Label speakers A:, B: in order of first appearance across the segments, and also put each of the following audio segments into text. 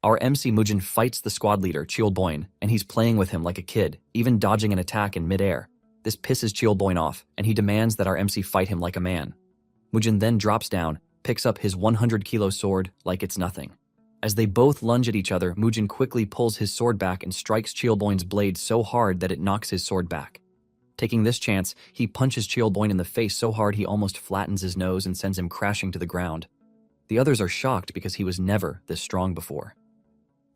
A: Our MC Mujin fights the squad leader, Cheolboin, and he's playing with him like a kid, even dodging an attack in midair. This pisses Cheolboin off, and he demands that our MC fight him like a man. Mujin then drops down, picks up his 100-kilo sword like it's nothing. As they both lunge at each other, Mujin quickly pulls his sword back and strikes Cheolboin's blade so hard that it knocks his sword back. Taking this chance, he punches Cheolboin in the face so hard he almost flattens his nose and sends him crashing to the ground. The others are shocked because he was never this strong before.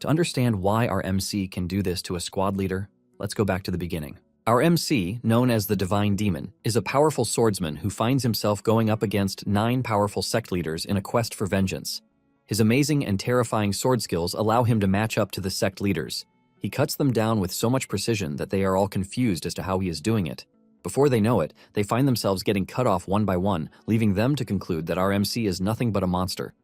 A: To understand why our MC can do this to a squad leader, let's go back to the beginning. Our MC, known as the Divine Demon, is a powerful swordsman who finds himself going up against 9 powerful sect leaders in a quest for vengeance. His amazing and terrifying sword skills allow him to match up to the sect leaders. He cuts them down with so much precision that they are all confused as to how he is doing it. Before they know it, they find themselves getting cut off one by one, leaving them to conclude that our MC is nothing but a monster.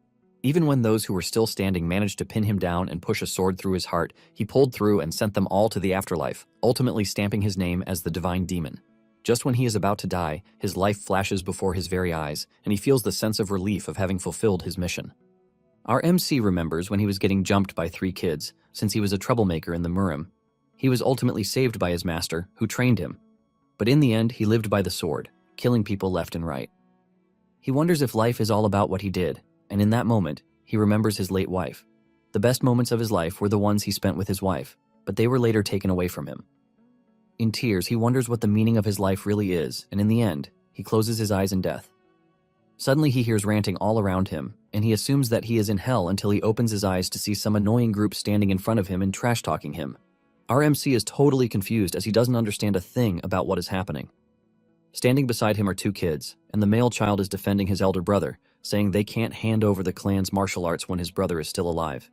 A: Even when those who were still standing managed to pin him down and push a sword through his heart, he pulled through and sent them all to the afterlife, ultimately stamping his name as the Divine Demon. Just when he is about to die, his life flashes before his very eyes, and he feels the sense of relief of having fulfilled his mission. Our MC remembers when he was getting jumped by 3 kids, since he was a troublemaker in the Murim. He was ultimately saved by his master, who trained him. But in the end, he lived by the sword, killing people left and right. He wonders if life is all about what he did, and in that moment, he remembers his late wife. The best moments of his life were the ones he spent with his wife, but they were later taken away from him. In tears, he wonders what the meaning of his life really is, and in the end, he closes his eyes in death. Suddenly, he hears ranting all around him, and he assumes that he is in hell until he opens his eyes to see some annoying group standing in front of him and trash-talking him. Our MC is totally confused as he doesn't understand a thing about what is happening. Standing beside him are 2 kids, and the male child is defending his elder brother, saying they can't hand over the clan's martial arts when his brother is still alive.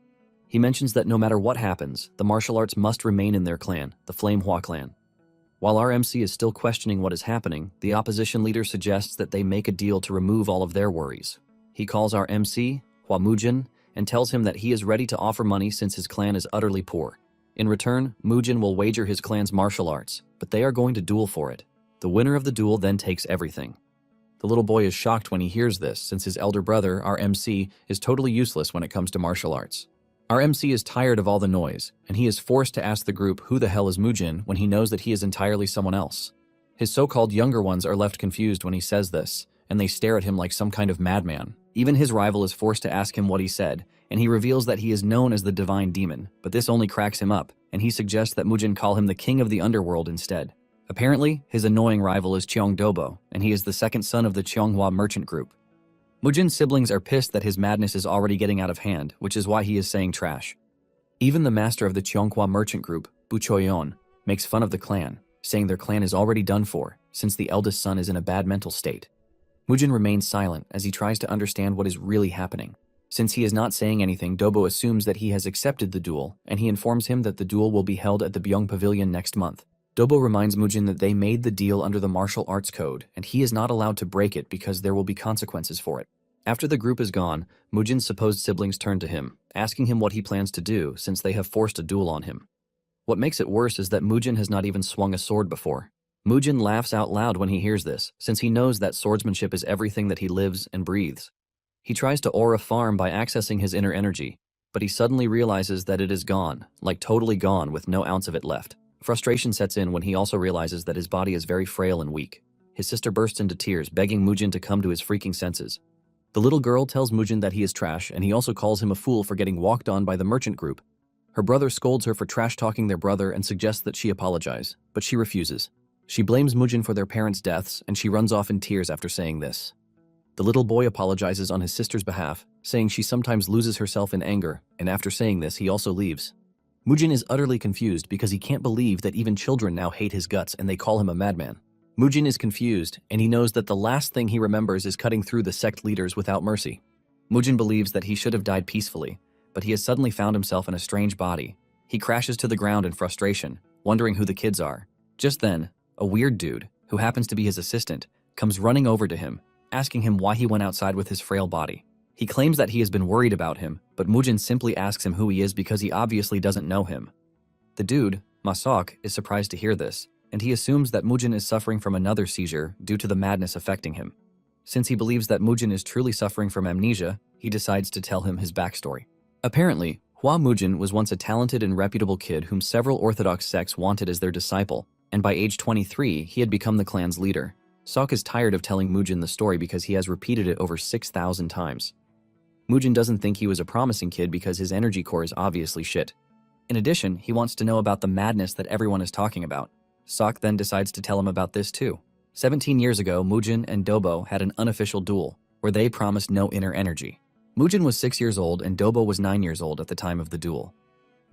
A: He mentions that no matter what happens, the martial arts must remain in their clan, the Flame Hua clan. While our MC is still questioning what is happening, the opposition leader suggests that they make a deal to remove all of their worries. He calls our MC, Hua Mujin, and tells him that he is ready to offer money since his clan is utterly poor. In return, Mujin will wager his clan's martial arts, but they are going to duel for it. The winner of the duel then takes everything. The little boy is shocked when he hears this, since his elder brother, our MC, is totally useless when it comes to martial arts. Our MC is tired of all the noise, and he is forced to ask the group who the hell is Mujin when he knows that he is entirely someone else. His so-called younger ones are left confused when he says this, and they stare at him like some kind of madman. Even his rival is forced to ask him what he said, and he reveals that he is known as the Divine Demon, but this only cracks him up, and he suggests that Mujin call him the King of the Underworld instead. Apparently, his annoying rival is Cheong Dobo, and he is the second son of the Cheonghua merchant group. Mujin's siblings are pissed that his madness is already getting out of hand, which is why he is saying trash. Even the master of the Cheonghua merchant group, Bu Choyon, makes fun of the clan, saying their clan is already done for, since the eldest son is in a bad mental state. Mujin remains silent as he tries to understand what is really happening. Since he is not saying anything, Dobo assumes that he has accepted the duel, and he informs him that the duel will be held at the Byung Pavilion next month. Dobo reminds Mujin that they made the deal under the martial arts code, and he is not allowed to break it because there will be consequences for it. After the group is gone, Mujin's supposed siblings turn to him, asking him what he plans to do since they have forced a duel on him. What makes it worse is that Mujin has not even swung a sword before. Mujin laughs out loud when he hears this, since he knows that swordsmanship is everything that he lives and breathes. He tries to aura farm by accessing his inner energy, but he suddenly realizes that it is gone, like totally gone with no ounce of it left. Frustration sets in when he also realizes that his body is very frail and weak. His sister bursts into tears, begging Mujin to come to his freaking senses. The little girl tells Mujin that he is trash, and he also calls him a fool for getting walked on by the merchant group. Her brother scolds her for trash-talking their brother and suggests that she apologize, but she refuses. She blames Mujin for their parents' deaths, and she runs off in tears after saying this. The little boy apologizes on his sister's behalf, saying she sometimes loses herself in anger, and after saying this, he also leaves. Mujin is utterly confused because he can't believe that even children now hate his guts and they call him a madman. Mujin is confused, and he knows that the last thing he remembers is cutting through the sect leaders without mercy. Mujin believes that he should have died peacefully, but he has suddenly found himself in a strange body. He crashes to the ground in frustration, wondering who the kids are. Just then, a weird dude, who happens to be his assistant, comes running over to him, asking him why he went outside with his frail body. He claims that he has been worried about him, but Mujin simply asks him who he is because he obviously doesn't know him. The dude, Masok, is surprised to hear this, and he assumes that Mujin is suffering from another seizure due to the madness affecting him. Since he believes that Mujin is truly suffering from amnesia, he decides to tell him his backstory. Apparently, Hua Mujin was once a talented and reputable kid whom several orthodox sects wanted as their disciple, and by age 23, he had become the clan's leader. Sok is tired of telling Mujin the story because he has repeated it over 6,000 times. Mujin doesn't think he was a promising kid because his energy core is obviously shit. In addition, he wants to know about the madness that everyone is talking about. Sok then decides to tell him about this too. 17 years ago, Mujin and Dobo had an unofficial duel, where they promised no inner energy. Mujin was 6 years old and Dobo was 9 years old at the time of the duel.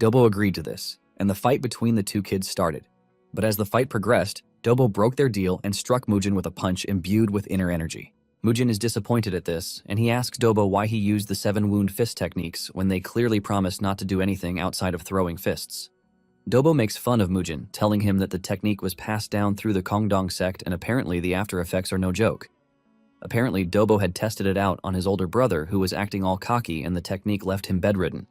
A: Dobo agreed to this, and the fight between the two kids started. But as the fight progressed, Dobo broke their deal and struck Mujin with a punch imbued with inner energy. Mujin is disappointed at this, and he asks Dobo why he used the 7-wound fist techniques when they clearly promised not to do anything outside of throwing fists. Dobo makes fun of Mujin, telling him that the technique was passed down through the Kongdong sect and apparently the after effects are no joke. Apparently, Dobo had tested it out on his older brother who was acting all cocky and the technique left him bedridden.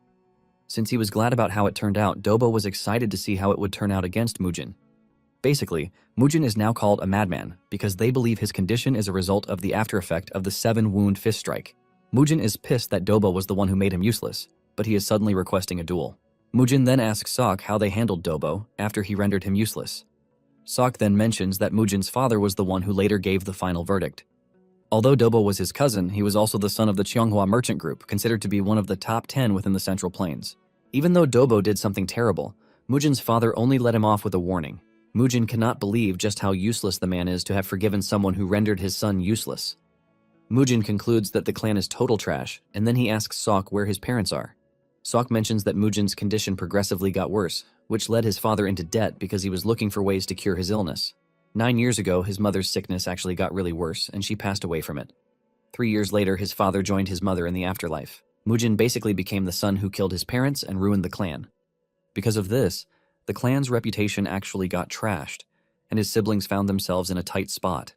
A: Since he was glad about how it turned out, Dobo was excited to see how it would turn out against Mujin. Basically, Mujin is now called a madman because they believe his condition is a result of the after effect of the 7-wound fist strike. Mujin is pissed that Dobo was the one who made him useless, but he is suddenly requesting a duel. Mujin then asks Sok how they handled Dobo after he rendered him useless. Sok then mentions that Mujin's father was the one who later gave the final verdict. Although Dobo was his cousin, he was also the son of the Cheonghua merchant group, considered to be one of the top 10 within the Central Plains. Even though Dobo did something terrible, Mujin's father only let him off with a warning. Mujin cannot believe just how useless the man is to have forgiven someone who rendered his son useless. Mujin concludes that the clan is total trash, and then he asks Sok where his parents are. Sok mentions that Mujin's condition progressively got worse, which led his father into debt because he was looking for ways to cure his illness. 9 years ago, his mother's sickness actually got really worse, and she passed away from it. 3 years later, his father joined his mother in the afterlife. Mujin basically became the son who killed his parents and ruined the clan. Because of this, the clan's reputation actually got trashed, and his siblings found themselves in a tight spot.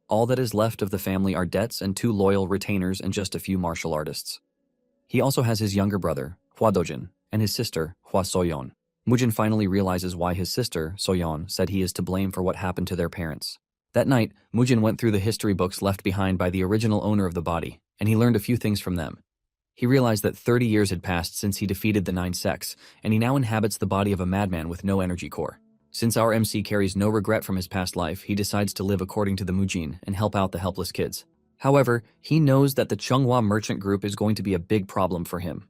A: All that is left of the family are debts and 2 loyal retainers and just a few martial artists. He also has his younger brother, Hua Dojin, and his sister, Hua Soyeon. Mujin finally realizes why his sister, Soyeon, said he is to blame for what happened to their parents. That night, Mujin went through the history books left behind by the original owner of the body, and he learned a few things from them. He realized that 30 years had passed since he defeated the 9 sects, and he now inhabits the body of a madman with no energy core. Since our MC carries no regret from his past life, he decides to live according to the Mujin and help out the helpless kids. However, he knows that the Cheonghua merchant group is going to be a big problem for him.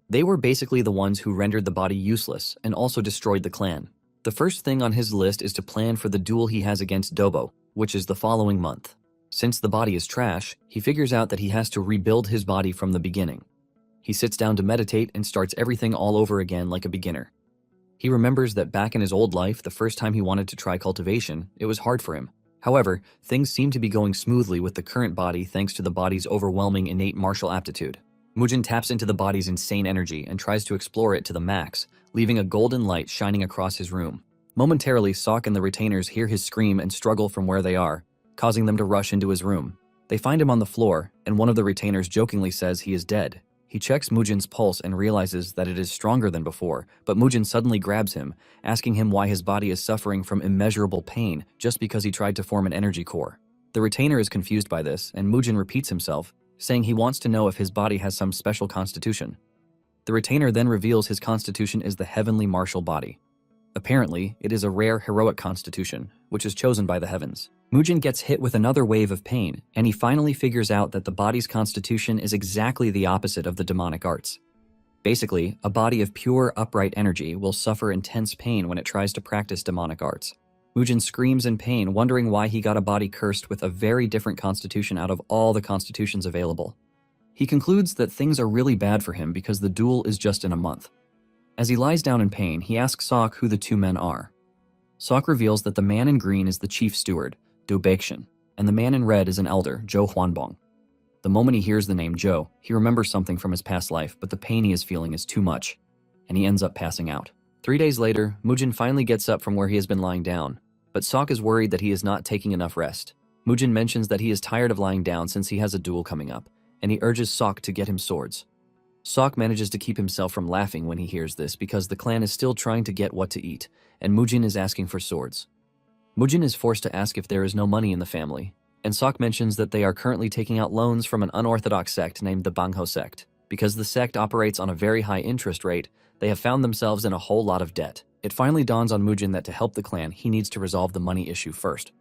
A: They were basically the ones who rendered the body useless and also destroyed the clan. The first thing on his list is to plan for the duel he has against Dobo, which is the following month. Since the body is trash, he figures out that he has to rebuild his body from the beginning. He sits down to meditate and starts everything all over again like a beginner. He remembers that back in his old life, the first time he wanted to try cultivation, it was hard for him. However, things seem to be going smoothly with the current body thanks to the body's overwhelming innate martial aptitude. Mujin taps into the body's insane energy and tries to explore it to the max, leaving a golden light shining across his room. Momentarily, Sok and the retainers hear his scream and struggle from where they are, causing them to rush into his room. They find him on the floor, and one of the retainers jokingly says he is dead. He checks Mujin's pulse and realizes that it is stronger than before, but Mujin suddenly grabs him, asking him why his body is suffering from immeasurable pain just because he tried to form an energy core. The retainer is confused by this, and Mujin repeats himself, saying he wants to know if his body has some special constitution. The retainer then reveals his constitution is the heavenly martial body. Apparently, it is a rare heroic constitution, which is chosen by the heavens. Mujin gets hit with another wave of pain, and he finally figures out that the body's constitution is exactly the opposite of the demonic arts. Basically, a body of pure, upright energy will suffer intense pain when it tries to practice demonic arts. Mujin screams in pain, wondering why he got a body cursed with a very different constitution out of all the constitutions available. He concludes that things are really bad for him because the duel is just in a month. As he lies down in pain, he asks Sok who the 2 men are. Sok reveals that the man in green is the chief steward, Do Baekshun, and the man in red is an elder, Zhou Huanbong. The moment he hears the name Zhou, he remembers something from his past life, but the pain he is feeling is too much, and he ends up passing out. 3 days later, Mujin finally gets up from where he has been lying down, but Sok is worried that he is not taking enough rest. Mujin mentions that he is tired of lying down since he has a duel coming up, and he urges Sok to get him swords. Sok manages to keep himself from laughing when he hears this because the clan is still trying to get what to eat, and Mujin is asking for swords. Mujin is forced to ask if there is no money in the family, and Sok mentions that they are currently taking out loans from an unorthodox sect named the Bangho sect. Because the sect operates on a very high interest rate, they have found themselves in a whole lot of debt. It finally dawns on Mujin that to help the clan, he needs to resolve the money issue first.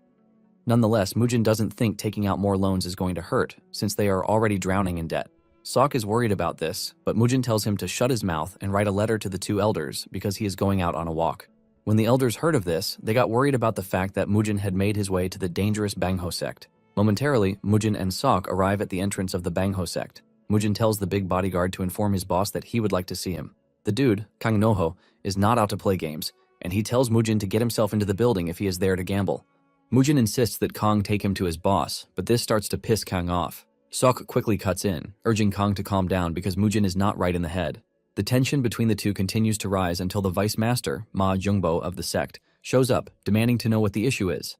A: Nonetheless, Mujin doesn't think taking out more loans is going to hurt, since they are already drowning in debt. Sok is worried about this, but Mujin tells him to shut his mouth and write a letter to the two elders because he is going out on a walk. When the elders heard of this, they got worried about the fact that Mujin had made his way to the dangerous Bangho sect. Momentarily, Mujin and Sok arrive at the entrance of the Bangho sect. Mujin tells the big bodyguard to inform his boss that he would like to see him. The dude, Kang Noho, is not out to play games, and he tells Mujin to get himself into the building if he is there to gamble. Mujin insists that Kang take him to his boss, but this starts to piss Kang off. Sok quickly cuts in, urging Kang to calm down because Mujin is not right in the head. The tension between the two continues to rise until the vice master, Ma Jungbo of the sect, shows up, demanding to know what the issue is.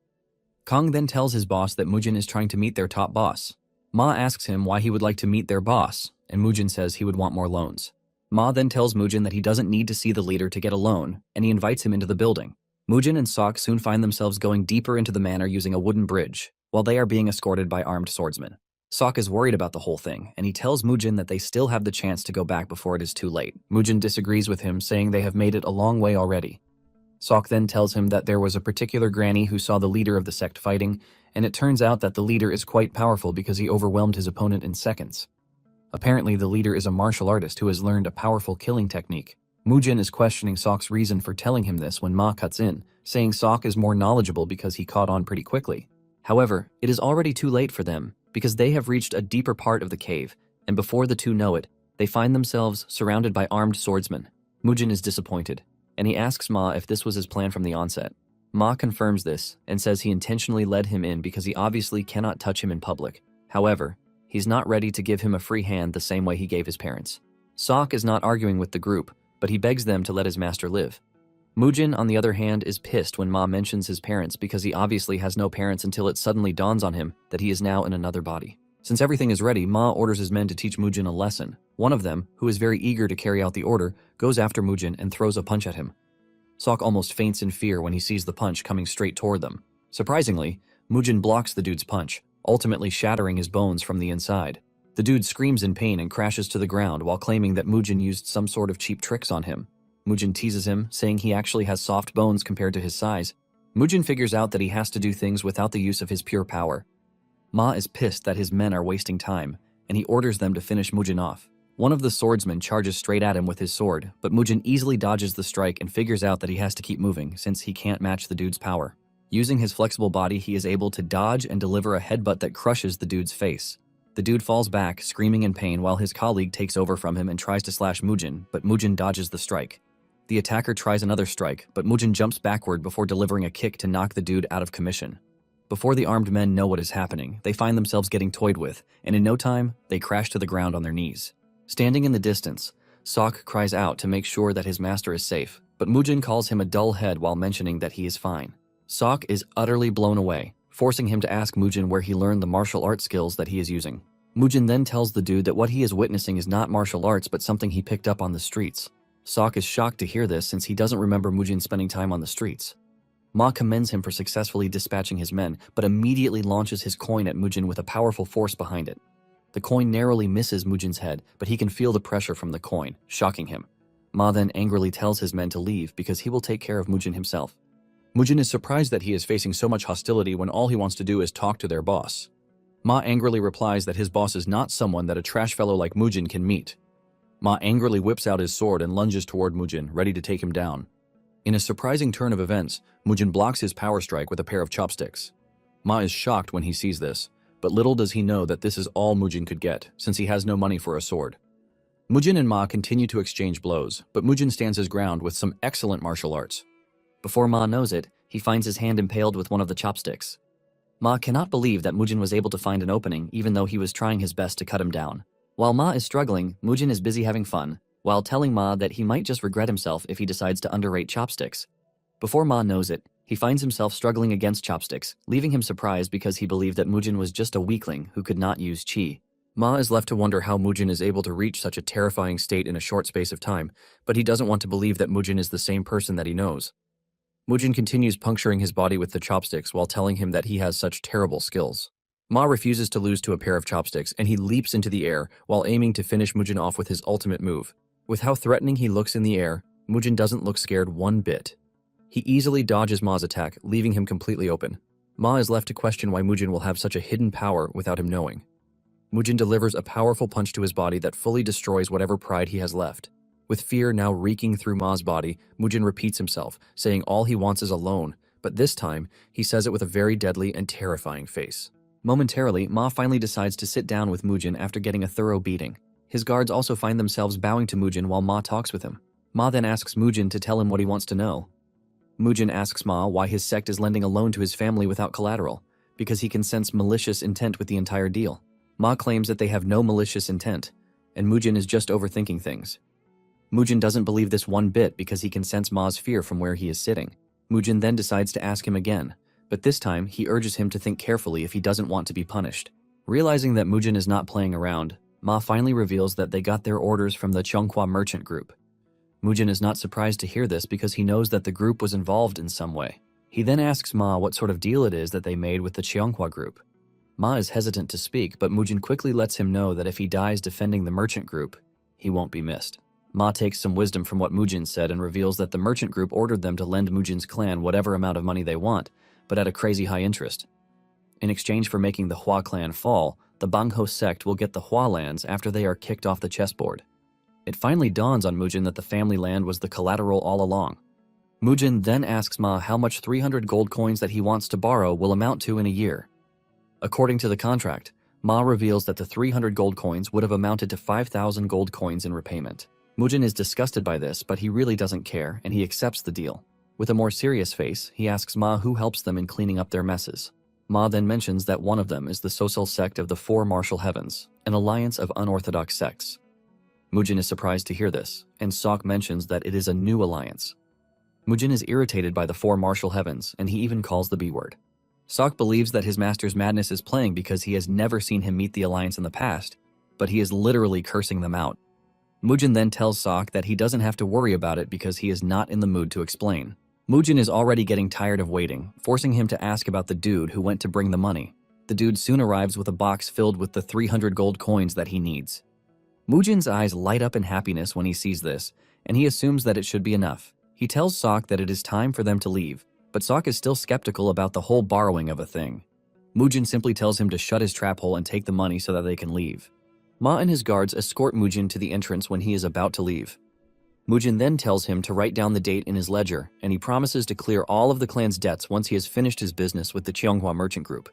A: Kang then tells his boss that Mujin is trying to meet their top boss. Ma asks him why he would like to meet their boss, and Mujin says he would want more loans. Ma then tells Mujin that he doesn't need to see the leader to get a loan, and he invites him into the building. Mujin and Sok soon find themselves going deeper into the manor using a wooden bridge, while they are being escorted by armed swordsmen. Sok is worried about the whole thing, and he tells Mujin that they still have the chance to go back before it is too late. Mujin disagrees with him, saying they have made it a long way already. Sok then tells him that there was a particular granny who saw the leader of the sect fighting, and it turns out that the leader is quite powerful because he overwhelmed his opponent in seconds. Apparently, the leader is a martial artist who has learned a powerful killing technique. Mujin is questioning Sok's reason for telling him this when Ma cuts in, saying Sok is more knowledgeable because he caught on pretty quickly. However, it is already too late for them, because they have reached a deeper part of the cave, and before the two know it, they find themselves surrounded by armed swordsmen. Mujin is disappointed, and he asks Ma if this was his plan from the onset. Ma confirms this, and says he intentionally led him in because he obviously cannot touch him in public. However, he's not ready to give him a free hand the same way he gave his parents. Sok is not arguing with the group, but he begs them to let his master live. Mujin, on the other hand, is pissed when Ma mentions his parents because he obviously has no parents until it suddenly dawns on him that he is now in another body. Since everything is ready, Ma orders his men to teach Mujin a lesson. One of them, who is very eager to carry out the order, goes after Mujin and throws a punch at him. Sok almost faints in fear when he sees the punch coming straight toward them. Surprisingly, Mujin blocks the dude's punch, ultimately shattering his bones from the inside. The dude screams in pain and crashes to the ground while claiming that Mujin used some sort of cheap tricks on him. Mujin teases him, saying he actually has soft bones compared to his size. Mujin figures out that he has to do things without the use of his pure power. Ma is pissed that his men are wasting time, and he orders them to finish Mujin off. One of the swordsmen charges straight at him with his sword, but Mujin easily dodges the strike and figures out that he has to keep moving since he can't match the dude's power. Using his flexible body, he is able to dodge and deliver a headbutt that crushes the dude's face. The dude falls back, screaming in pain, while his colleague takes over from him and tries to slash Mujin, but Mujin dodges the strike. The attacker tries another strike, but Mujin jumps backward before delivering a kick to knock the dude out of commission. Before the armed men know what is happening, they find themselves getting toyed with, and in no time, they crash to the ground on their knees. Standing in the distance, Sok cries out to make sure that his master is safe, but Mujin calls him a dull head while mentioning that he is fine. Sok is utterly blown away, forcing him to ask Mujin where he learned the martial arts skills that he is using. Mujin then tells the dude that what he is witnessing is not martial arts but something he picked up on the streets. Sok is shocked to hear this since he doesn't remember Mujin spending time on the streets. Ma commends him for successfully dispatching his men, but immediately launches his coin at Mujin with a powerful force behind it. The coin narrowly misses Mujin's head, but he can feel the pressure from the coin, shocking him. Ma then angrily tells his men to leave because he will take care of Mujin himself. Mujin is surprised that he is facing so much hostility when all he wants to do is talk to their boss. Ma angrily replies that his boss is not someone that a trash fellow like Mujin can meet. Ma angrily whips out his sword and lunges toward Mujin, ready to take him down. In a surprising turn of events, Mujin blocks his power strike with a pair of chopsticks. Ma is shocked when he sees this, but little does he know that this is all Mujin could get, since he has no money for a sword. Mujin and Ma continue to exchange blows, but Mujin stands his ground with some excellent martial arts. Before Ma knows it, he finds his hand impaled with one of the chopsticks. Ma cannot believe that Mujin was able to find an opening even though he was trying his best to cut him down. While Ma is struggling, Mujin is busy having fun, while telling Ma that he might just regret himself if he decides to underrate chopsticks. Before Ma knows it, he finds himself struggling against chopsticks, leaving him surprised because he believed that Mujin was just a weakling who could not use chi. Ma is left to wonder how Mujin is able to reach such a terrifying state in a short space of time, but he doesn't want to believe that Mujin is the same person that he knows. Mujin continues puncturing his body with the chopsticks while telling him that he has such terrible skills. Ma refuses to lose to a pair of chopsticks, and he leaps into the air while aiming to finish Mujin off with his ultimate move. With how threatening he looks in the air, Mujin doesn't look scared one bit. He easily dodges Ma's attack, leaving him completely open. Ma is left to question why Mujin will have such a hidden power without him knowing. Mujin delivers a powerful punch to his body that fully destroys whatever pride he has left. With fear now reeking through Ma's body, Mujin repeats himself, saying all he wants is alone, but this time, he says it with a very deadly and terrifying face. Momentarily, Ma finally decides to sit down with Mujin after getting a thorough beating. His guards also find themselves bowing to Mujin while Ma talks with him. Ma then asks Mujin to tell him what he wants to know. Mujin asks Ma why his sect is lending a loan to his family without collateral, because he can sense malicious intent with the entire deal. Ma claims that they have no malicious intent, and Mujin is just overthinking things. Mujin doesn't believe this one bit because he can sense Ma's fear from where he is sitting. Mujin then decides to ask him again, but this time he urges him to think carefully if he doesn't want to be punished. Realizing that Mujin is not playing around, Ma finally reveals that they got their orders from the Cheonghwa merchant group. Mujin is not surprised to hear this because he knows that the group was involved in some way. He then asks Ma what sort of deal it is that they made with the Cheonghwa group. Ma is hesitant to speak, but Mujin quickly lets him know that if he dies defending the merchant group, he won't be missed. Ma takes some wisdom from what Mujin said and reveals that the merchant group ordered them to lend Mujin's clan whatever amount of money they want, but at a crazy high interest. In exchange for making the Hua clan fall, the Bangho sect will get the Hua lands after they are kicked off the chessboard. It finally dawns on Mujin that the family land was the collateral all along. Mujin then asks Ma how much 300 gold coins that he wants to borrow will amount to in a year. According to the contract, Ma reveals that the 300 gold coins would have amounted to 5,000 gold coins in repayment. Mujin is disgusted by this, but he really doesn't care, and he accepts the deal. With a more serious face, he asks Ma who helps them in cleaning up their messes. Ma then mentions that one of them is the social sect of the Four Martial Heavens, an alliance of unorthodox sects. Mujin is surprised to hear this, and Sok mentions that it is a new alliance. Mujin is irritated by the Four Martial Heavens, and he even calls the B word. Sok believes that his master's madness is playing because he has never seen him meet the alliance in the past, but he is literally cursing them out. Mujin then tells Sok that he doesn't have to worry about it because he is not in the mood to explain. Mujin is already getting tired of waiting, forcing him to ask about the dude who went to bring the money. The dude soon arrives with a box filled with the 300 gold coins that he needs. Mujin's eyes light up in happiness when he sees this, and he assumes that it should be enough. He tells Sok that it is time for them to leave, but Sok is still skeptical about the whole borrowing of a thing. Mujin simply tells him to shut his trap hole and take the money so that they can leave. Ma and his guards escort Mujin to the entrance when he is about to leave. Mujin then tells him to write down the date in his ledger, and he promises to clear all of the clan's debts once he has finished his business with the Cheonghwa merchant group.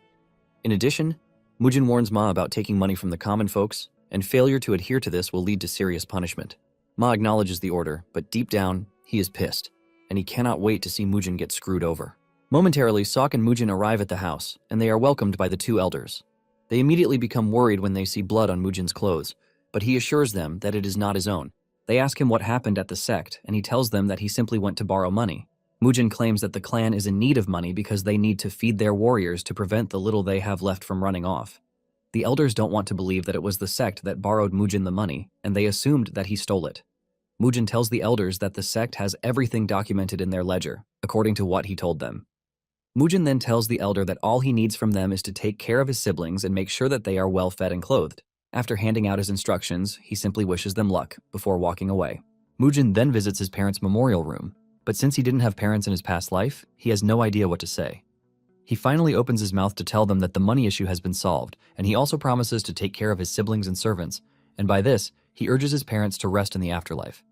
A: In addition, Mujin warns Ma about taking money from the common folks, and failure to adhere to this will lead to serious punishment. Ma acknowledges the order, but deep down, he is pissed, and he cannot wait to see Mujin get screwed over. Momentarily, Sok and Mujin arrive at the house, and they are welcomed by the two elders. They immediately become worried when they see blood on Mujin's clothes, but he assures them that it is not his own. They ask him what happened at the sect, and he tells them that he simply went to borrow money. Mujin claims that the clan is in need of money because they need to feed their warriors to prevent the little they have left from running off. The elders don't want to believe that it was the sect that borrowed Mujin the money, and they assumed that he stole it. Mujin tells the elders that the sect has everything documented in their ledger, according to what he told them. Mujin then tells the elder that all he needs from them is to take care of his siblings and make sure that they are well fed and clothed. After handing out his instructions, he simply wishes them luck before walking away. Mujin then visits his parents' memorial room, but since he didn't have parents in his past life, he has no idea what to say. He finally opens his mouth to tell them that the money issue has been solved, and he also promises to take care of his siblings and servants, and by this, he urges his parents to rest in the afterlife.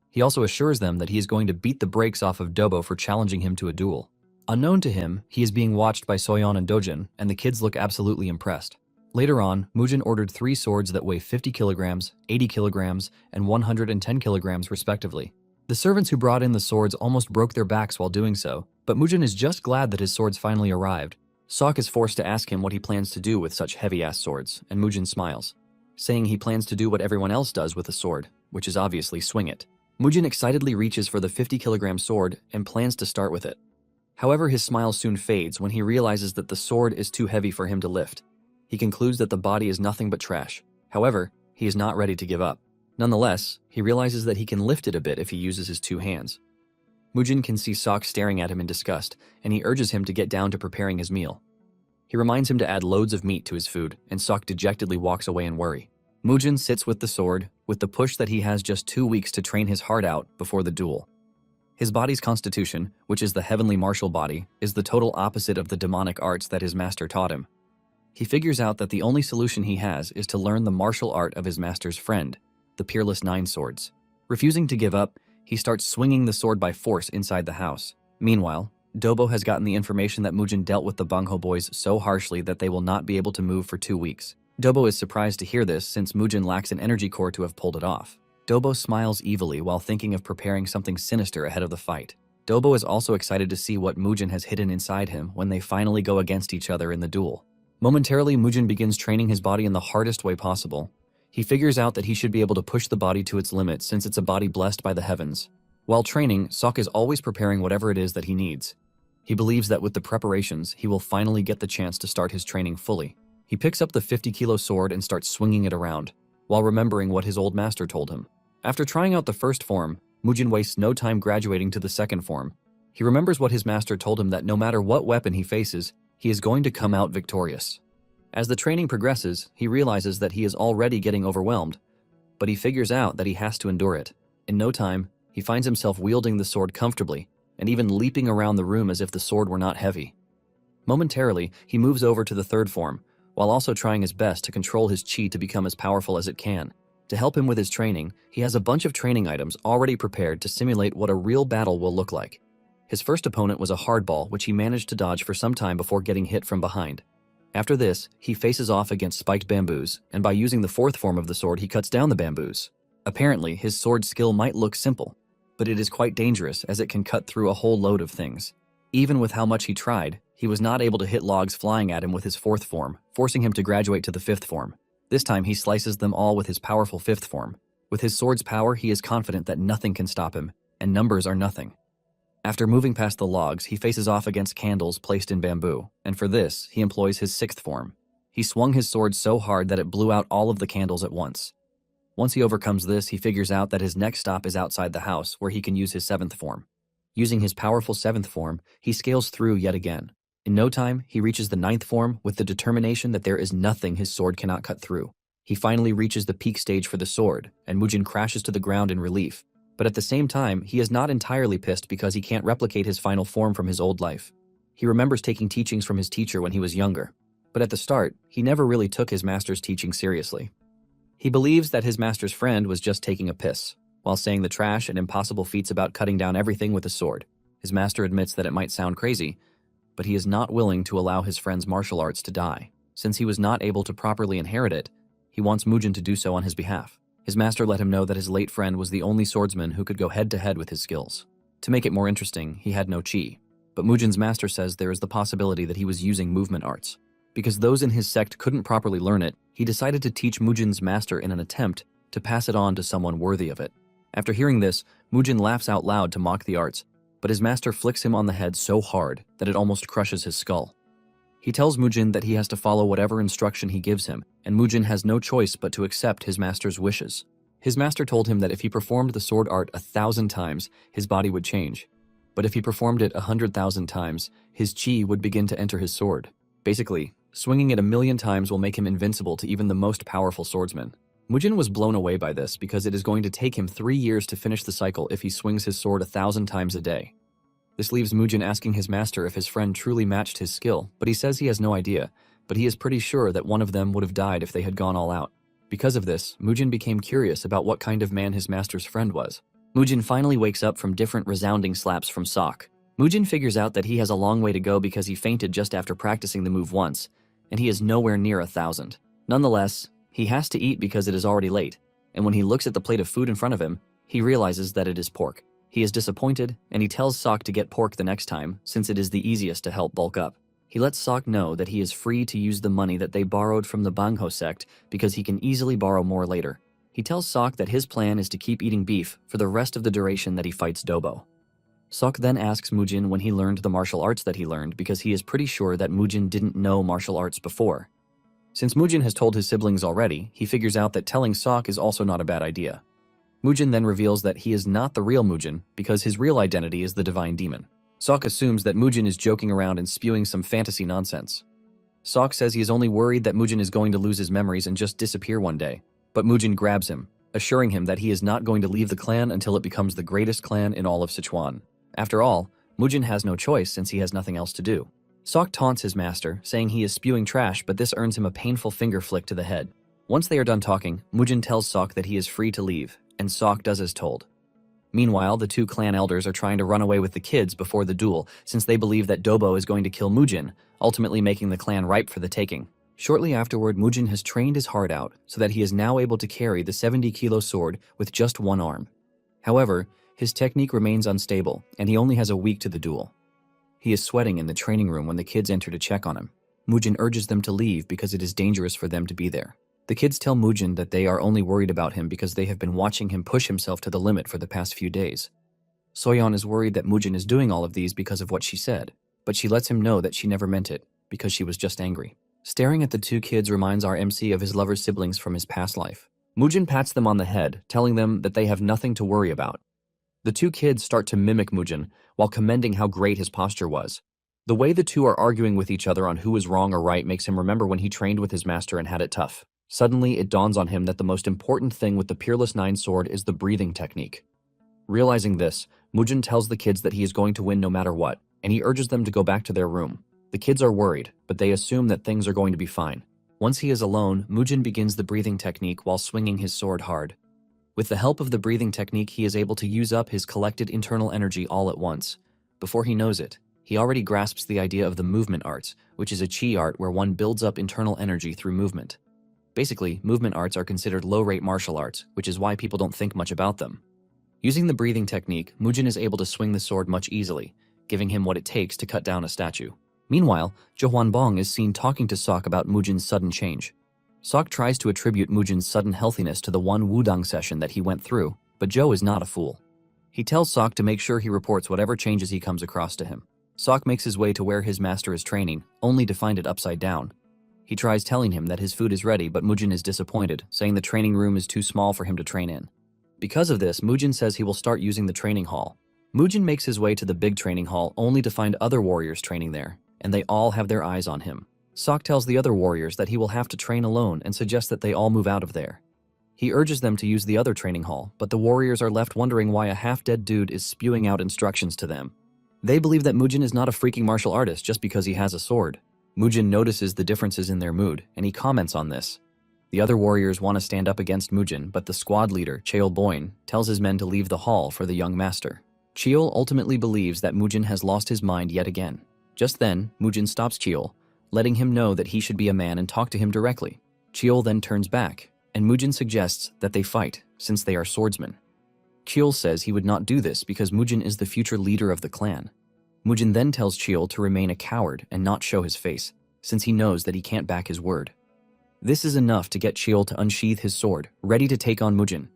A: He also assures them that he is going to beat the brakes off of Dobo for challenging him to a duel. Unknown to him, he is being watched by Soyeon and Dojin, and the kids look absolutely impressed. Later on, Mujin ordered 3 swords that weigh 50 kilograms, 80 kilograms, and 110 kilograms respectively. The servants who brought in the swords almost broke their backs while doing so, but Mujin is just glad that his swords finally arrived. Sok is forced to ask him what he plans to do with such heavy-ass swords, and Mujin smiles, saying he plans to do what everyone else does with a sword, which is obviously swing it. Mujin excitedly reaches for the 50-kilogram sword and plans to start with it. However, his smile soon fades when he realizes that the sword is too heavy for him to lift. He concludes that the body is nothing but trash. However, he is not ready to give up. Nonetheless, he realizes that he can lift it a bit if he uses his 2 hands. Mujin can see Sok staring at him in disgust, and he urges him to get down to preparing his meal. He reminds him to add loads of meat to his food, and Sok dejectedly walks away in worry. Mujin sits with the sword, with the push that he has just 2 weeks to train his heart out before the duel. His body's constitution, which is the heavenly martial body, is the total opposite of the demonic arts that his master taught him. He figures out that the only solution he has is to learn the martial art of his master's friend, the peerless Nine Swords. Refusing to give up, he starts swinging the sword by force inside the house. Meanwhile, Dobo has gotten the information that Mujin dealt with the Bangho boys so harshly that they will not be able to move for 2 weeks. Dobo is surprised to hear this since Mujin lacks an energy core to have pulled it off. Dobo smiles evilly while thinking of preparing something sinister ahead of the fight. Dobo is also excited to see what Mujin has hidden inside him when they finally go against each other in the duel. Momentarily, Mujin begins training his body in the hardest way possible. He figures out that he should be able to push the body to its limit since it's a body blessed by the heavens. While training, Sok is always preparing whatever it is that he needs. He believes that with the preparations, he will finally get the chance to start his training fully. He picks up the 50-kilo sword and starts swinging it around, while remembering what his old master told him. After trying out the first form, Mujin wastes no time graduating to the second form. He remembers what his master told him that no matter what weapon he faces, he is going to come out victorious. As the training progresses, he realizes that he is already getting overwhelmed, but he figures out that he has to endure it. In no time, he finds himself wielding the sword comfortably, and even leaping around the room as if the sword were not heavy. Momentarily, he moves over to the third form, while also trying his best to control his chi to become as powerful as it can. To help him with his training, he has a bunch of training items already prepared to simulate what a real battle will look like. His first opponent was a hardball, which he managed to dodge for some time before getting hit from behind. After this, he faces off against spiked bamboos, and by using the fourth form of the sword, he cuts down the bamboos. Apparently, his sword skill might look simple, but it is quite dangerous as it can cut through a whole load of things. Even with how much he tried, he was not able to hit logs flying at him with his fourth form, forcing him to graduate to the fifth form. This time, he slices them all with his powerful fifth form. With his sword's power, he is confident that nothing can stop him, and numbers are nothing. After moving past the logs, he faces off against candles placed in bamboo, and for this, he employs his sixth form. He swung his sword so hard that it blew out all of the candles at once. Once he overcomes this, he figures out that his next stop is outside the house, where he can use his seventh form. Using his powerful seventh form, he scales through yet again. In no time, he reaches the ninth form with the determination that there is nothing his sword cannot cut through. He finally reaches the peak stage for the sword, and Mujin crashes to the ground in relief. But at the same time, he is not entirely pissed because he can't replicate his final form from his old life. He remembers taking teachings from his teacher when he was younger, but at the start, he never really took his master's teaching seriously. He believes that his master's friend was just taking a piss, while saying the trash and impossible feats about cutting down everything with a sword. His master admits that it might sound crazy, but he is not willing to allow his friend's martial arts to die. Since he was not able to properly inherit it, he wants Mujin to do so on his behalf. His master let him know that his late friend was the only swordsman who could go head-to-head with his skills. To make it more interesting, he had no chi. But Mujin's master says there is the possibility that he was using movement arts. Because those in his sect couldn't properly learn it, he decided to teach Mujin's master in an attempt to pass it on to someone worthy of it. After hearing this, Mujin laughs out loud to mock the arts, but his master flicks him on the head so hard that it almost crushes his skull. He tells Mujin that he has to follow whatever instruction he gives him, and Mujin has no choice but to accept his master's wishes. His master told him that if he performed the sword art 1,000 times, his body would change. But if he performed it 100,000 times, his chi would begin to enter his sword. Basically, swinging it 1,000,000 times will make him invincible to even the most powerful swordsman. Mujin was blown away by this because it is going to take him 3 years to finish the cycle if he swings his sword 1,000 times a day. This leaves Mujin asking his master if his friend truly matched his skill, but he says he has no idea, but he is pretty sure that one of them would have died if they had gone all out. Because of this, Mujin became curious about what kind of man his master's friend was. Mujin finally wakes up from different resounding slaps from Sok. Mujin figures out that he has a long way to go because he fainted just after practicing the move once, and he is nowhere near 1,000. Nonetheless, he has to eat because it is already late, and when he looks at the plate of food in front of him, he realizes that it is pork. He is disappointed, and he tells Sok to get pork the next time, since it is the easiest to help bulk up. He lets Sok know that he is free to use the money that they borrowed from the Bangho sect because he can easily borrow more later. He tells Sok that his plan is to keep eating beef for the rest of the duration that he fights Dobo. Sok then asks Mujin when he learned the martial arts that he learned because he is pretty sure that Mujin didn't know martial arts before. Since Mujin has told his siblings already, he figures out that telling Sok is also not a bad idea. Mujin then reveals that he is not the real Mujin because his real identity is the divine demon. Sok assumes that Mujin is joking around and spewing some fantasy nonsense. Sok says he is only worried that Mujin is going to lose his memories and just disappear one day, but Mujin grabs him, assuring him that he is not going to leave the clan until it becomes the greatest clan in all of Sichuan. After all, Mujin has no choice since he has nothing else to do. Sok taunts his master, saying he is spewing trash, but this earns him a painful finger flick to the head. Once they are done talking, Mujin tells Sok that he is free to leave, and Sok does as told. Meanwhile, the two clan elders are trying to run away with the kids before the duel, since they believe that Dobo is going to kill Mujin, ultimately making the clan ripe for the taking. Shortly afterward, Mujin has trained his heart out, so that he is now able to carry the 70-kilo sword with just one arm. However, his technique remains unstable, and he only has a week to the duel. He is sweating in the training room when the kids enter to check on him. Mujin urges them to leave because it is dangerous for them to be there. The kids tell Mujin that they are only worried about him because they have been watching him push himself to the limit for the past few days. Soyeon is worried that Mujin is doing all of these because of what she said, but she lets him know that she never meant it, because she was just angry. Staring at the two kids reminds our MC of his lover's siblings from his past life. Mujin pats them on the head, telling them that they have nothing to worry about. The two kids start to mimic Mujin, while commending how great his posture was. The way the two are arguing with each other on who is wrong or right makes him remember when he trained with his master and had it tough. Suddenly, it dawns on him that the most important thing with the Peerless 9 sword is the breathing technique. Realizing this, Mujin tells the kids that he is going to win no matter what, and he urges them to go back to their room. The kids are worried, but they assume that things are going to be fine. Once he is alone, Mujin begins the breathing technique while swinging his sword hard. With the help of the breathing technique, he is able to use up his collected internal energy all at once. Before he knows it, he already grasps the idea of the movement arts, which is a chi art where one builds up internal energy through movement. Basically, movement arts are considered low-rate martial arts, which is why people don't think much about them. Using the breathing technique, Mujin is able to swing the sword much easily, giving him what it takes to cut down a statue. Meanwhile, Jo Hwanbong is seen talking to Sok about Mujin's sudden change. Sok tries to attribute Mujin's sudden healthiness to the one wudang session that he went through, but Jo is not a fool. He tells Sok to make sure he reports whatever changes he comes across to him. Sok makes his way to where his master is training, only to find it upside down. He tries telling him that his food is ready, but Mujin is disappointed, saying the training room is too small for him to train in. Because of this, Mujin says he will start using the training hall. Mujin makes his way to the big training hall only to find other warriors training there, and they all have their eyes on him. Sok tells the other warriors that he will have to train alone and suggests that they all move out of there. He urges them to use the other training hall, but the warriors are left wondering why a half-dead dude is spewing out instructions to them. They believe that Mujin is not a freaking martial artist just because he has a sword. Mujin notices the differences in their mood, and he comments on this. The other warriors want to stand up against Mujin, but the squad leader, Cheol Boyne, tells his men to leave the hall for the young master. Cheol ultimately believes that Mujin has lost his mind yet again. Just then, Mujin stops Cheol, letting him know that he should be a man and talk to him directly. Cheol then turns back, and Mujin suggests that they fight, since they are swordsmen. Cheol says he would not do this because Mujin is the future leader of the clan. Mujin then tells Cheol to remain a coward and not show his face, since he knows that he can't back his word. This is enough to get Cheol to unsheath his sword, ready to take on Mujin.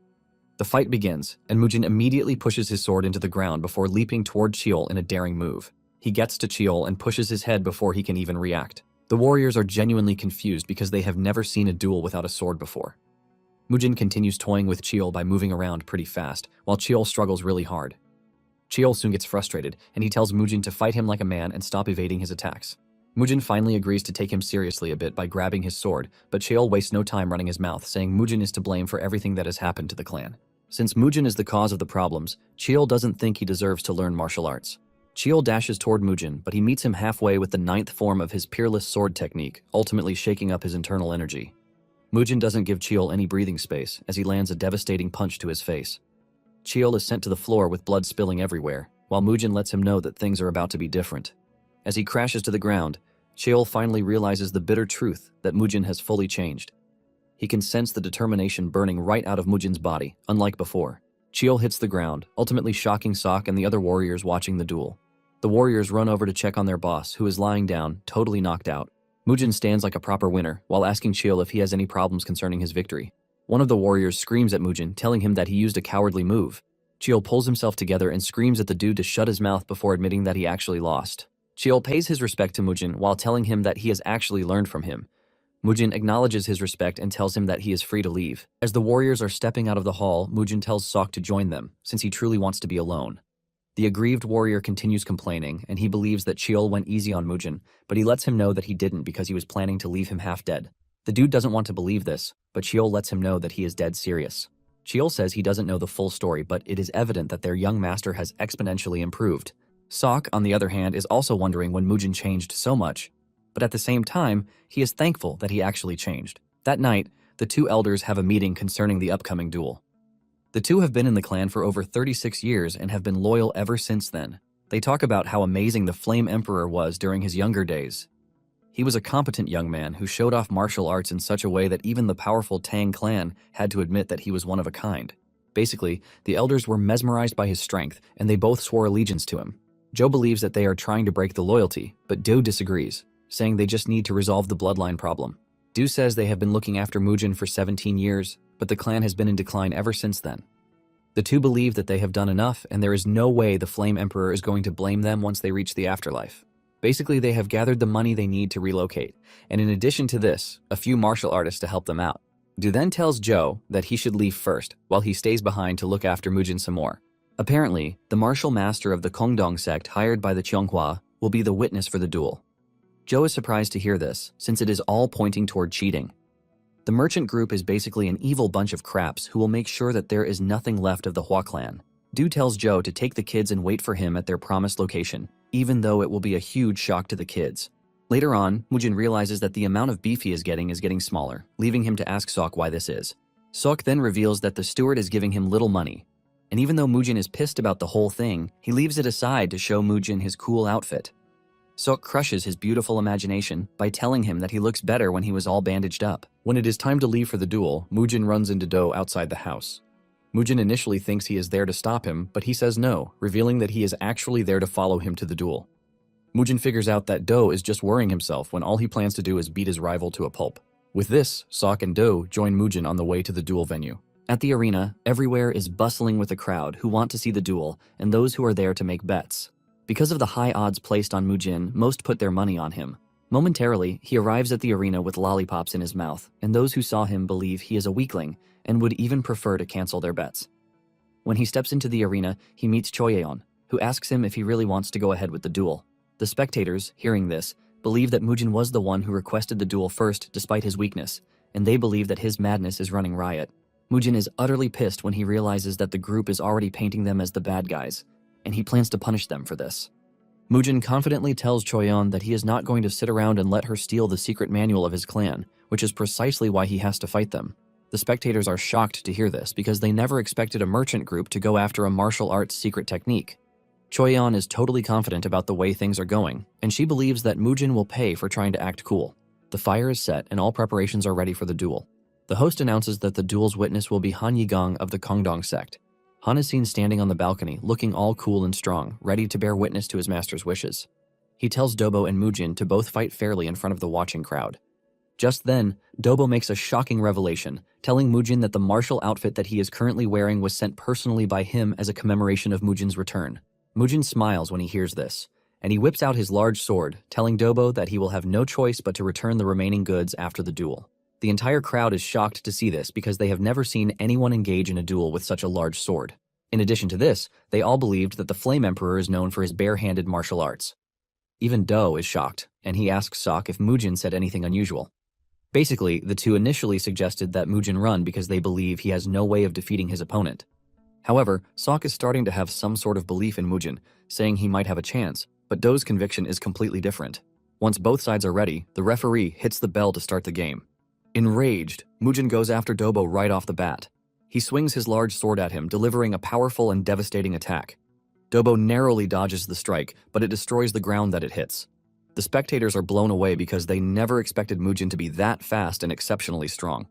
A: The fight begins, and Mujin immediately pushes his sword into the ground before leaping toward Cheol in a daring move. He gets to Cheol and pushes his head before he can even react. The warriors are genuinely confused because they have never seen a duel without a sword before. Mujin continues toying with Cheol by moving around pretty fast, while Cheol struggles really hard. Cheol soon gets frustrated, and he tells Mujin to fight him like a man and stop evading his attacks. Mujin finally agrees to take him seriously a bit by grabbing his sword, but Cheol wastes no time running his mouth, saying Mujin is to blame for everything that has happened to the clan. Since Mujin is the cause of the problems, Cheol doesn't think he deserves to learn martial arts. Cheol dashes toward Mujin, but he meets him halfway with the 9th form of his peerless sword technique, ultimately shaking up his internal energy. Mujin doesn't give Cheol any breathing space, as he lands a devastating punch to his face. Cheol is sent to the floor with blood spilling everywhere, while Mujin lets him know that things are about to be different. As he crashes to the ground, Cheol finally realizes the bitter truth that Mujin has fully changed. He can sense the determination burning right out of Mujin's body, unlike before. Cheol hits the ground, ultimately shocking Sok and the other warriors watching the duel. The warriors run over to check on their boss, who is lying down, totally knocked out. Mujin stands like a proper winner, while asking Cheol if he has any problems concerning his victory. One of the warriors screams at Mujin, telling him that he used a cowardly move. Cheol pulls himself together and screams at the dude to shut his mouth before admitting that he actually lost. Cheol pays his respect to Mujin while telling him that he has actually learned from him. Mujin acknowledges his respect and tells him that he is free to leave. As the warriors are stepping out of the hall, Mujin tells Sok to join them, since he truly wants to be alone. The aggrieved warrior continues complaining, and he believes that Cheol went easy on Mujin, but he lets him know that he didn't because he was planning to leave him half dead. The dude doesn't want to believe this, but Cheol lets him know that he is dead serious. Cheol says he doesn't know the full story, but it is evident that their young master has exponentially improved. Sok, on the other hand, is also wondering when Mujin changed so much, but at the same time, he is thankful that he actually changed. That night, the two elders have a meeting concerning the upcoming duel. The two have been in the clan for over 36 years and have been loyal ever since then. They talk about how amazing the Flame Emperor was during his younger days. He was a competent young man who showed off martial arts in such a way that even the powerful Tang clan had to admit that he was one of a kind. Basically, the elders were mesmerized by his strength, and they both swore allegiance to him. Joe believes that they are trying to break the loyalty, but Do disagrees, saying they just need to resolve the bloodline problem. Do says they have been looking after Mujin for 17 years, but the clan has been in decline ever since then. The two believe that they have done enough, and there is no way the Flame Emperor is going to blame them once they reach the afterlife. Basically, they have gathered the money they need to relocate, and in addition to this, a few martial artists to help them out. Du then tells Joe that he should leave first, while he stays behind to look after Mujin some more. Apparently, the martial master of the Kongdong sect hired by the Cheonghua will be the witness for the duel. Joe is surprised to hear this, since it is all pointing toward cheating. The merchant group is basically an evil bunch of craps who will make sure that there is nothing left of the Hua clan. Du tells Joe to take the kids and wait for him at their promised location, even though it will be a huge shock to the kids. Later on, Mujin realizes that the amount of beef he is getting smaller, leaving him to ask Sok why this is. Sok then reveals that the steward is giving him little money, and even though Mujin is pissed about the whole thing, he leaves it aside to show Mujin his cool outfit. Sok crushes his beautiful imagination by telling him that he looks better when he was all bandaged up. When it is time to leave for the duel, Mujin runs into Do outside the house. Mujin initially thinks he is there to stop him, but he says no, revealing that he is actually there to follow him to the duel. Mujin figures out that Do is just worrying himself when all he plans to do is beat his rival to a pulp. With this, Sok and Do join Mujin on the way to the duel venue. At the arena, everywhere is bustling with a crowd who want to see the duel and those who are there to make bets. Because of the high odds placed on Mujin, most put their money on him. Momentarily, he arrives at the arena with lollipops in his mouth, and those who saw him believe he is a weakling and would even prefer to cancel their bets. When he steps into the arena, he meets Choyeon, who asks him if he really wants to go ahead with the duel. The spectators, hearing this, believe that Mujin was the one who requested the duel first despite his weakness, and they believe that his madness is running riot. Mujin is utterly pissed when he realizes that the group is already painting them as the bad guys, and he plans to punish them for this. Mujin confidently tells Choyeon that he is not going to sit around and let her steal the secret manual of his clan, which is precisely why he has to fight them. The spectators are shocked to hear this because they never expected a merchant group to go after a martial arts secret technique. Choyeon is totally confident about the way things are going, and she believes that Mujin will pay for trying to act cool. The fire is set and all preparations are ready for the duel. The host announces that the duel's witness will be Han Yigong of the Kongdong sect. Han is seen standing on the balcony, looking all cool and strong, ready to bear witness to his master's wishes. He tells Dobo and Mujin to both fight fairly in front of the watching crowd. Just then, Dobo makes a shocking revelation, telling Mujin that the martial outfit that he is currently wearing was sent personally by him as a commemoration of Mujin's return. Mujin smiles when he hears this, and he whips out his large sword, telling Dobo that he will have no choice but to return the remaining goods after the duel. The entire crowd is shocked to see this because they have never seen anyone engage in a duel with such a large sword. In addition to this, they all believed that the Flame Emperor is known for his bare-handed martial arts. Even Do is shocked, and he asks Sok if Mujin said anything unusual. Basically, the two initially suggested that Mujin run because they believe he has no way of defeating his opponent. However, Sok is starting to have some sort of belief in Mujin, saying he might have a chance, but Do's conviction is completely different. Once both sides are ready, the referee hits the bell to start the game. Enraged, Mujin goes after Dobo right off the bat. He swings his large sword at him, delivering a powerful and devastating attack. Dobo narrowly dodges the strike, but it destroys the ground that it hits. The spectators are blown away because they never expected Mujin to be that fast and exceptionally strong.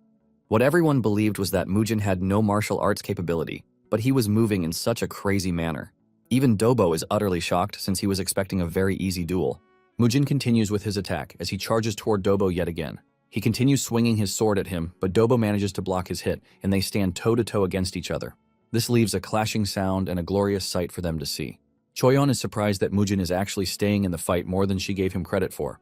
A: What everyone believed was that Mujin had no martial arts capability, but he was moving in such a crazy manner. Even Dobo is utterly shocked since he was expecting a very easy duel. Mujin continues with his attack as he charges toward Dobo yet again. He continues swinging his sword at him, but Dobo manages to block his hit, and they stand toe-to-toe against each other. This leaves a clashing sound and a glorious sight for them to see. Choyeon is surprised that Mujin is actually staying in the fight more than she gave him credit for.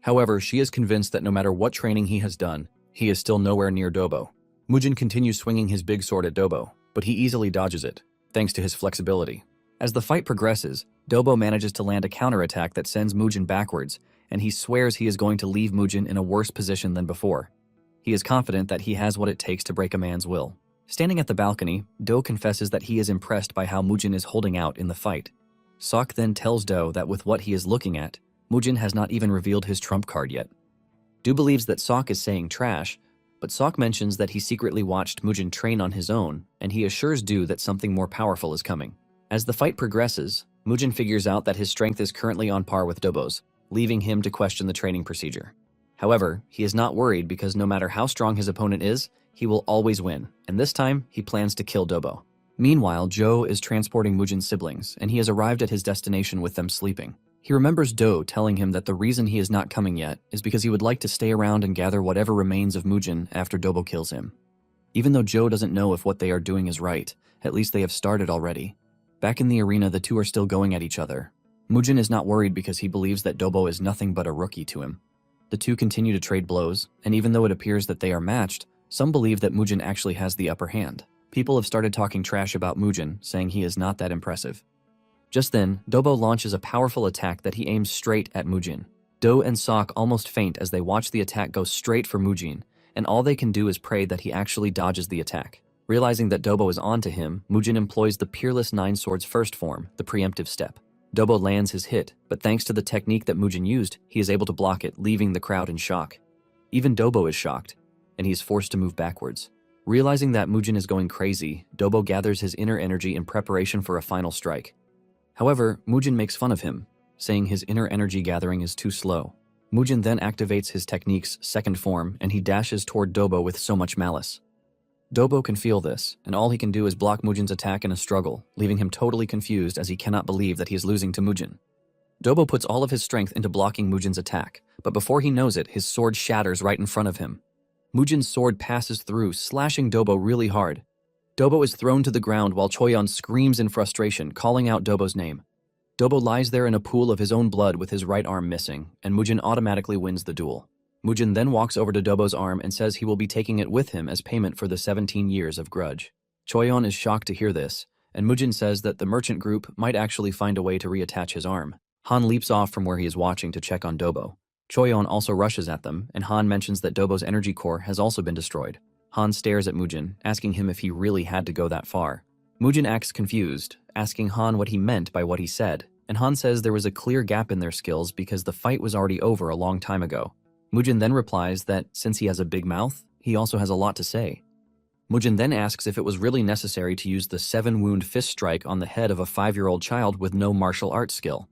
A: However, she is convinced that no matter what training he has done, he is still nowhere near Dobo. Mujin continues swinging his big sword at Dobo, but he easily dodges it, thanks to his flexibility. As the fight progresses, Dobo manages to land a counterattack that sends Mujin backwards, and he swears he is going to leave Mujin in a worse position than before. He is confident that he has what it takes to break a man's will. Standing at the balcony, Do confesses that he is impressed by how Mujin is holding out in the fight. Sok then tells Do that with what he is looking at, Mujin has not even revealed his trump card yet. Do believes that Sok is saying trash, but Sok mentions that he secretly watched Mujin train on his own, and he assures Do that something more powerful is coming. As the fight progresses, Mujin figures out that his strength is currently on par with Dobo's, leaving him to question the training procedure. However, he is not worried because no matter how strong his opponent is, he will always win, and this time, he plans to kill Dobo. Meanwhile, Joe is transporting Mujin's siblings, and he has arrived at his destination with them sleeping. He remembers Do telling him that the reason he is not coming yet is because he would like to stay around and gather whatever remains of Mujin after Dobo kills him. Even though Joe doesn't know if what they are doing is right, at least they have started already. Back in the arena, the two are still going at each other. Mujin is not worried because he believes that Dobo is nothing but a rookie to him. The two continue to trade blows, and even though it appears that they are matched, some believe that Mujin actually has the upper hand. People have started talking trash about Mujin, saying he is not that impressive. Just then, Dobo launches a powerful attack that he aims straight at Mujin. Do and Sok almost faint as they watch the attack go straight for Mujin, and all they can do is pray that he actually dodges the attack. Realizing that Dobo is onto him, Mujin employs the Peerless Nine Swords first form, the preemptive step. Dobo lands his hit, but thanks to the technique that Mujin used, he is able to block it, leaving the crowd in shock. Even Dobo is shocked, and he is forced to move backwards. Realizing that Mujin is going crazy, Dobo gathers his inner energy in preparation for a final strike. However, Mujin makes fun of him, saying his inner energy gathering is too slow. Mujin then activates his technique's second form, and he dashes toward Dobo with so much malice. Dobo can feel this, and all he can do is block Mujin's attack in a struggle, leaving him totally confused as he cannot believe that he is losing to Mujin. Dobo puts all of his strength into blocking Mujin's attack, but before he knows it, his sword shatters right in front of him. Mujin's sword passes through, slashing Dobo really hard. Dobo is thrown to the ground while Choyeon screams in frustration, calling out Dobo's name. Dobo lies there in a pool of his own blood with his right arm missing, and Mujin automatically wins the duel. Mujin then walks over to Dobo's arm and says he will be taking it with him as payment for the 17 years of grudge. Choyeon is shocked to hear this, and Mujin says that the merchant group might actually find a way to reattach his arm. Han leaps off from where he is watching to check on Dobo. Choyeon also rushes at them, and Han mentions that Dobo's energy core has also been destroyed. Han stares at Mujin, asking him if he really had to go that far. Mujin acts confused, asking Han what he meant by what he said, and Han says there was a clear gap in their skills because the fight was already over a long time ago. Mujin then replies that since he has a big mouth, he also has a lot to say. Mujin then asks if it was really necessary to use the 7-wound fist strike on the head of a 5-year-old child with no martial arts skill.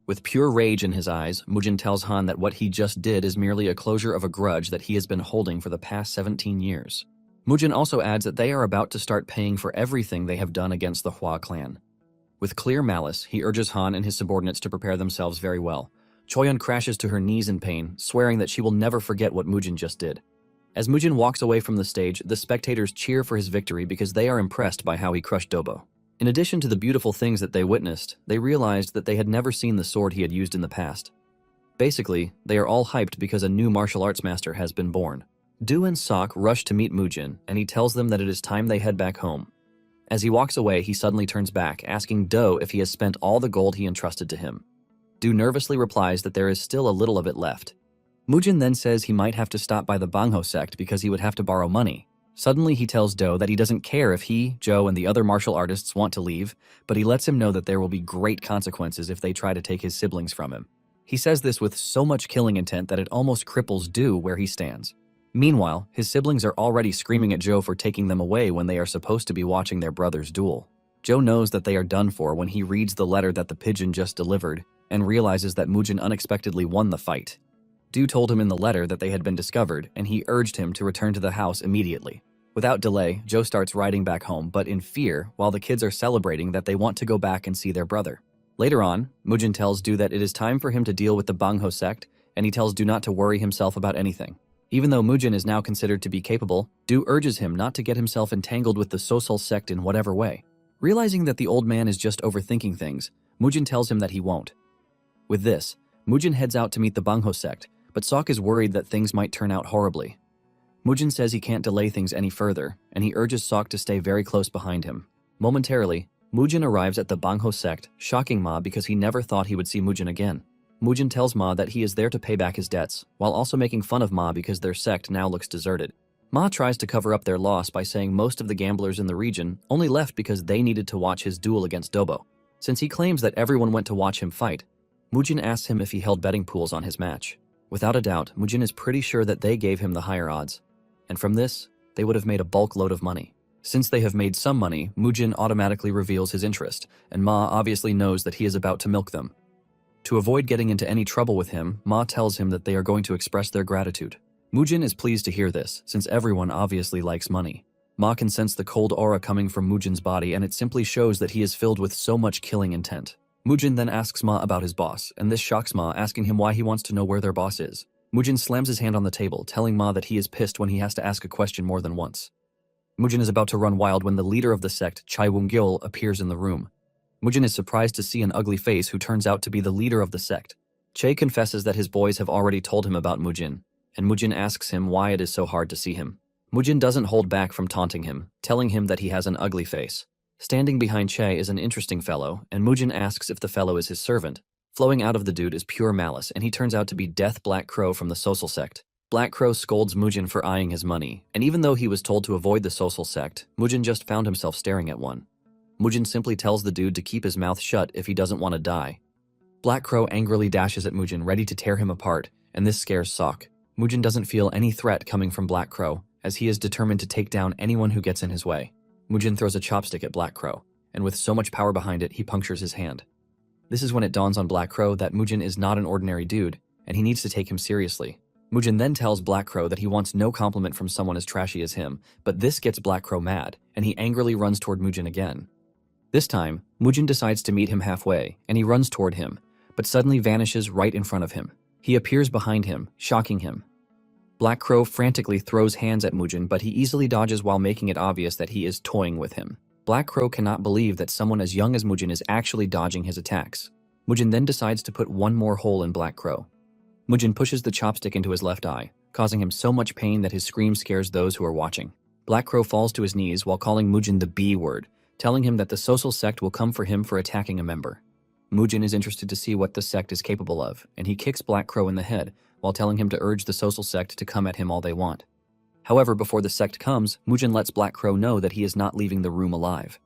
A: With pure rage in his eyes, Mujin tells Han that what he just did is merely a closure of a grudge that he has been holding for the past 17 years. Mujin also adds that they are about to start paying for everything they have done against the Hua clan. With clear malice, he urges Han and his subordinates to prepare themselves very well. Choyeon crashes to her knees in pain, swearing that she will never forget what Mujin just did. As Mujin walks away from the stage, the spectators cheer for his victory because they are impressed by how he crushed Dobo. In addition to the beautiful things that they witnessed, they realized that they had never seen the sword he had used in the past. Basically, they are all hyped because a new martial arts master has been born. Do and Sok rush to meet Mujin, and he tells them that it is time they head back home. As he walks away, he suddenly turns back, asking Do if he has spent all the gold he entrusted to him. Do nervously replies that there is still a little of it left. Mujin then says he might have to stop by the Bangho sect because he would have to borrow money. Suddenly he tells Do that he doesn't care if he, Joe, and the other martial artists want to leave, but he lets him know that there will be great consequences if they try to take his siblings from him. He says this with so much killing intent that it almost cripples Do where he stands. Meanwhile, his siblings are already screaming at Joe for taking them away when they are supposed to be watching their brother's duel. Joe knows that they are done for when he reads the letter that the pigeon just delivered and realizes that Mujin unexpectedly won the fight. Do told him in the letter that they had been discovered, and he urged him to return to the house immediately. Without delay, Joe starts riding back home, but in fear, while the kids are celebrating that they want to go back and see their brother. Later on, Mujin tells Do that it is time for him to deal with the Bangho sect, and he tells Do not to worry himself about anything. Even though Mujin is now considered to be capable, Do urges him not to get himself entangled with the Sosol sect in whatever way. Realizing that the old man is just overthinking things, Mujin tells him that he won't. With this, Mujin heads out to meet the Bangho sect, but Sok is worried that things might turn out horribly. Mujin says he can't delay things any further, and he urges Sok to stay very close behind him. Momentarily, Mujin arrives at the Bangho sect, shocking Ma because he never thought he would see Mujin again. Mujin tells Ma that he is there to pay back his debts, while also making fun of Ma because their sect now looks deserted. Ma tries to cover up their loss by saying most of the gamblers in the region only left because they needed to watch his duel against Dobo. Since he claims that everyone went to watch him fight, Mujin asks him if he held betting pools on his match. Without a doubt, Mujin is pretty sure that they gave him the higher odds. And from this, they would have made a bulk load of money. Since they have made some money, Mujin automatically reveals his interest, and Ma obviously knows that he is about to milk them. To avoid getting into any trouble with him, Ma tells him that they are going to express their gratitude. Mujin is pleased to hear this, since everyone obviously likes money. Ma can sense the cold aura coming from Mujin's body, and it simply shows that he is filled with so much killing intent. Mujin then asks Ma about his boss, and this shocks Ma, asking him why he wants to know where their boss is. Mujin slams his hand on the table, telling Ma that he is pissed when he has to ask a question more than once. Mujin is about to run wild when the leader of the sect, Chai Wongyol, appears in the room. Mujin is surprised to see an ugly face who turns out to be the leader of the sect. Che confesses that his boys have already told him about Mujin, and Mujin asks him why it is so hard to see him. Mujin doesn't hold back from taunting him, telling him that he has an ugly face. Standing behind Che is an interesting fellow, and Mujin asks if the fellow is his servant. Flowing out of the dude is pure malice, and he turns out to be Death Black Crow from the social sect. Black Crow scolds Mujin for eyeing his money, and even though he was told to avoid the social sect, Mujin just found himself staring at one. Mujin simply tells the dude to keep his mouth shut if he doesn't want to die. Black Crow angrily dashes at Mujin, ready to tear him apart, and this scares Sok. Mujin doesn't feel any threat coming from Black Crow, as he is determined to take down anyone who gets in his way. Mujin throws a chopstick at Black Crow, and with so much power behind it, he punctures his hand. This is when it dawns on Black Crow that Mujin is not an ordinary dude, and he needs to take him seriously. Mujin then tells Black Crow that he wants no compliment from someone as trashy as him, but this gets Black Crow mad, and he angrily runs toward Mujin again. This time, Mujin decides to meet him halfway, and he runs toward him, but suddenly vanishes right in front of him. He appears behind him, shocking him. Black Crow frantically throws hands at Mujin, but he easily dodges while making it obvious that he is toying with him. Black Crow cannot believe that someone as young as Mujin is actually dodging his attacks. Mujin then decides to put one more hole in Black Crow. Mujin pushes the chopstick into his left eye, causing him so much pain that his scream scares those who are watching. Black Crow falls to his knees while calling Mujin the B word, telling him that the social sect will come for him for attacking a member. Mujin is interested to see what the sect is capable of, and he kicks Black Crow in the head while telling him to urge the social sect to come at him all they want. However, before the sect comes, Mujin lets Black Crow know that he is not leaving the room alive.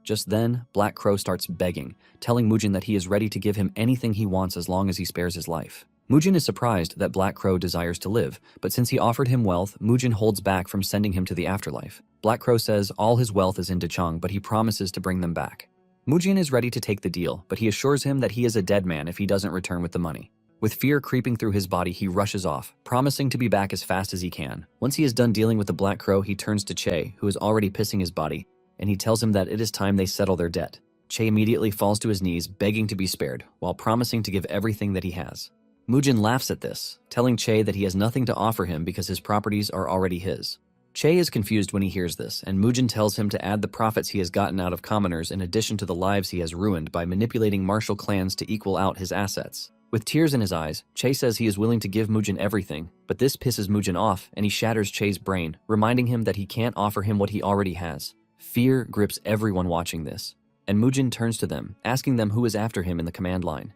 A: Just then, Black Crow starts begging, telling Mujin that he is ready to give him anything he wants as long as he spares his life. Mujin is surprised that Black Crow desires to live, but since he offered him wealth, Mujin holds back from sending him to the afterlife. Black Crow says all his wealth is in Dechang, but he promises to bring them back. Mujin is ready to take the deal, but he assures him that he is a dead man if he doesn't return with the money. With fear creeping through his body, he rushes off, promising to be back as fast as he can. Once he is done dealing with the Black Crow, he turns to Che, who is already pissing his body, and he tells him that it is time they settle their debt. Che immediately falls to his knees, begging to be spared, while promising to give everything that he has. Mujin laughs at this, telling Che that he has nothing to offer him because his properties are already his. Che is confused when he hears this, and Mujin tells him to add the profits he has gotten out of commoners in addition to the lives he has ruined by manipulating martial clans to equal out his assets. With tears in his eyes, Che says he is willing to give Mujin everything, but this pisses Mujin off and he shatters Che's brain, reminding him that he can't offer him what he already has. Fear grips everyone watching this, and Mujin turns to them, asking them who is after him in the command line.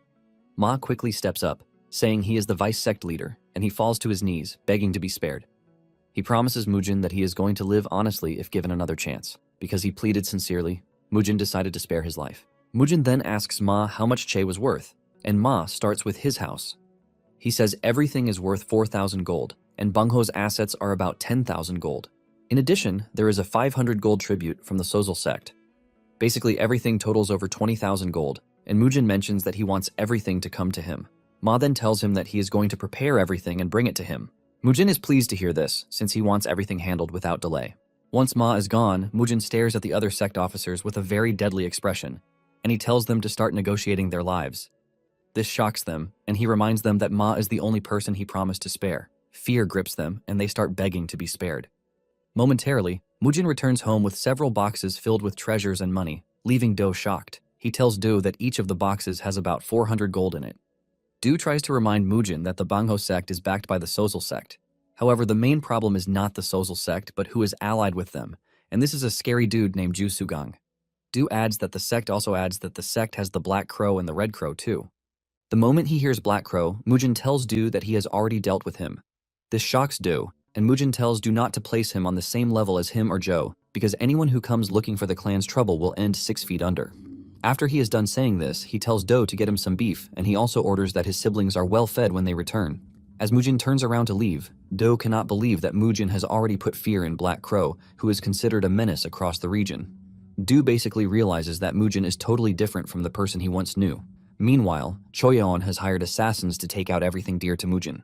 A: Ma quickly steps up, saying he is the vice sect leader, and he falls to his knees, begging to be spared. He promises Mujin that he is going to live honestly if given another chance. Because he pleaded sincerely, Mujin decided to spare his life. Mujin then asks Ma how much Che was worth, and Ma starts with his house. He says everything is worth 4,000 gold, and Bangho's assets are about 10,000 gold. In addition, there is a 500 gold tribute from the Sozal sect. Basically everything totals over 20,000 gold, and Mujin mentions that he wants everything to come to him. Ma then tells him that he is going to prepare everything and bring it to him. Mujin is pleased to hear this, since he wants everything handled without delay. Once Ma is gone, Mujin stares at the other sect officers with a very deadly expression, and he tells them to start negotiating their lives. This shocks them, and he reminds them that Ma is the only person he promised to spare. Fear grips them, and they start begging to be spared. Momentarily, Mujin returns home with several boxes filled with treasures and money, leaving Do shocked. He tells Do that each of the boxes has about 400 gold in it. Do tries to remind Mujin that the Bangho sect is backed by the Sozal sect. However, the main problem is not the Sozal sect, but who is allied with them, and this is a scary dude named Ju Sugang. Du adds that the Sect also adds that the Sect has the Black Crow and the Red Crow too. The moment he hears Black Crow, Mujin tells Du that he has already dealt with him. This shocks Du, and Mujin tells Du not to place him on the same level as him or Joe, because anyone who comes looking for the clan's trouble will end 6 feet under. After he is done saying this, he tells Do to get him some beef, and he also orders that his siblings are well fed when they return. As Mujin turns around to leave, Do cannot believe that Mujin has already put fear in Black Crow, who is considered a menace across the region. Du basically realizes that Mujin is totally different from the person he once knew. Meanwhile, Choyeon has hired assassins to take out everything dear to Mujin.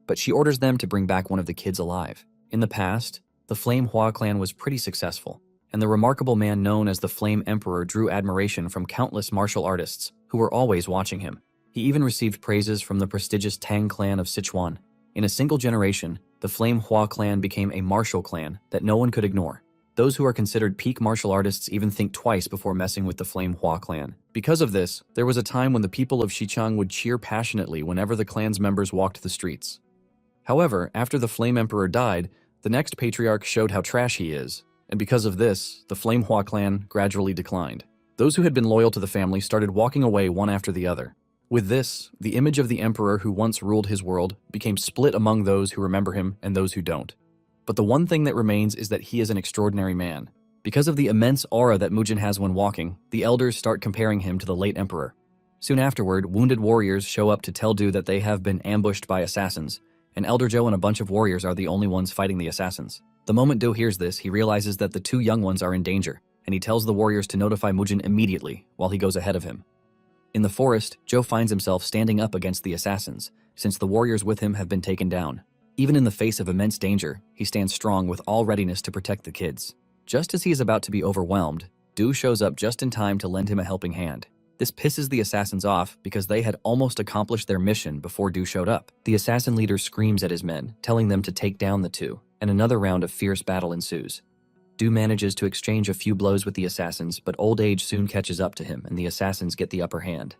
A: But she orders them to bring back one of the kids alive. In the past, the Flame Hua clan was pretty successful, and the remarkable man known as the Flame Emperor drew admiration from countless martial artists who were always watching him. He even received praises from the prestigious Tang clan of Sichuan. In a single generation, the Flame Hua clan became a martial clan that no one could ignore. Those who are considered peak martial artists even think twice before messing with the Flame Hua clan. Because of this, there was a time when the people of Xichang would cheer passionately whenever the clan's members walked the streets. However, after the Flame Emperor died, the next patriarch showed how trash he is, and because of this, the Flame Hua clan gradually declined. Those who had been loyal to the family started walking away one after the other. With this, the image of the emperor who once ruled his world became split among those who remember him and those who don't. But the one thing that remains is that he is an extraordinary man. Because of the immense aura that Mujin has when walking, the elders start comparing him to the late emperor. Soon afterward, wounded warriors show up to tell Du that they have been ambushed by assassins, and Elder Joe and a bunch of warriors are the only ones fighting the assassins. The moment Du hears this, he realizes that the 2 young ones are in danger, and he tells the warriors to notify Mujin immediately while he goes ahead of him. In the forest, Joe finds himself standing up against the assassins, since the warriors with him have been taken down. Even in the face of immense danger, he stands strong with all readiness to protect the kids. Just as he is about to be overwhelmed, Du shows up just in time to lend him a helping hand. This pisses the assassins off because they had almost accomplished their mission before Du showed up. The assassin leader screams at his men, telling them to take down the 2, and another round of fierce battle ensues. Du manages to exchange a few blows with the assassins, but old age soon catches up to him and the assassins get the upper hand.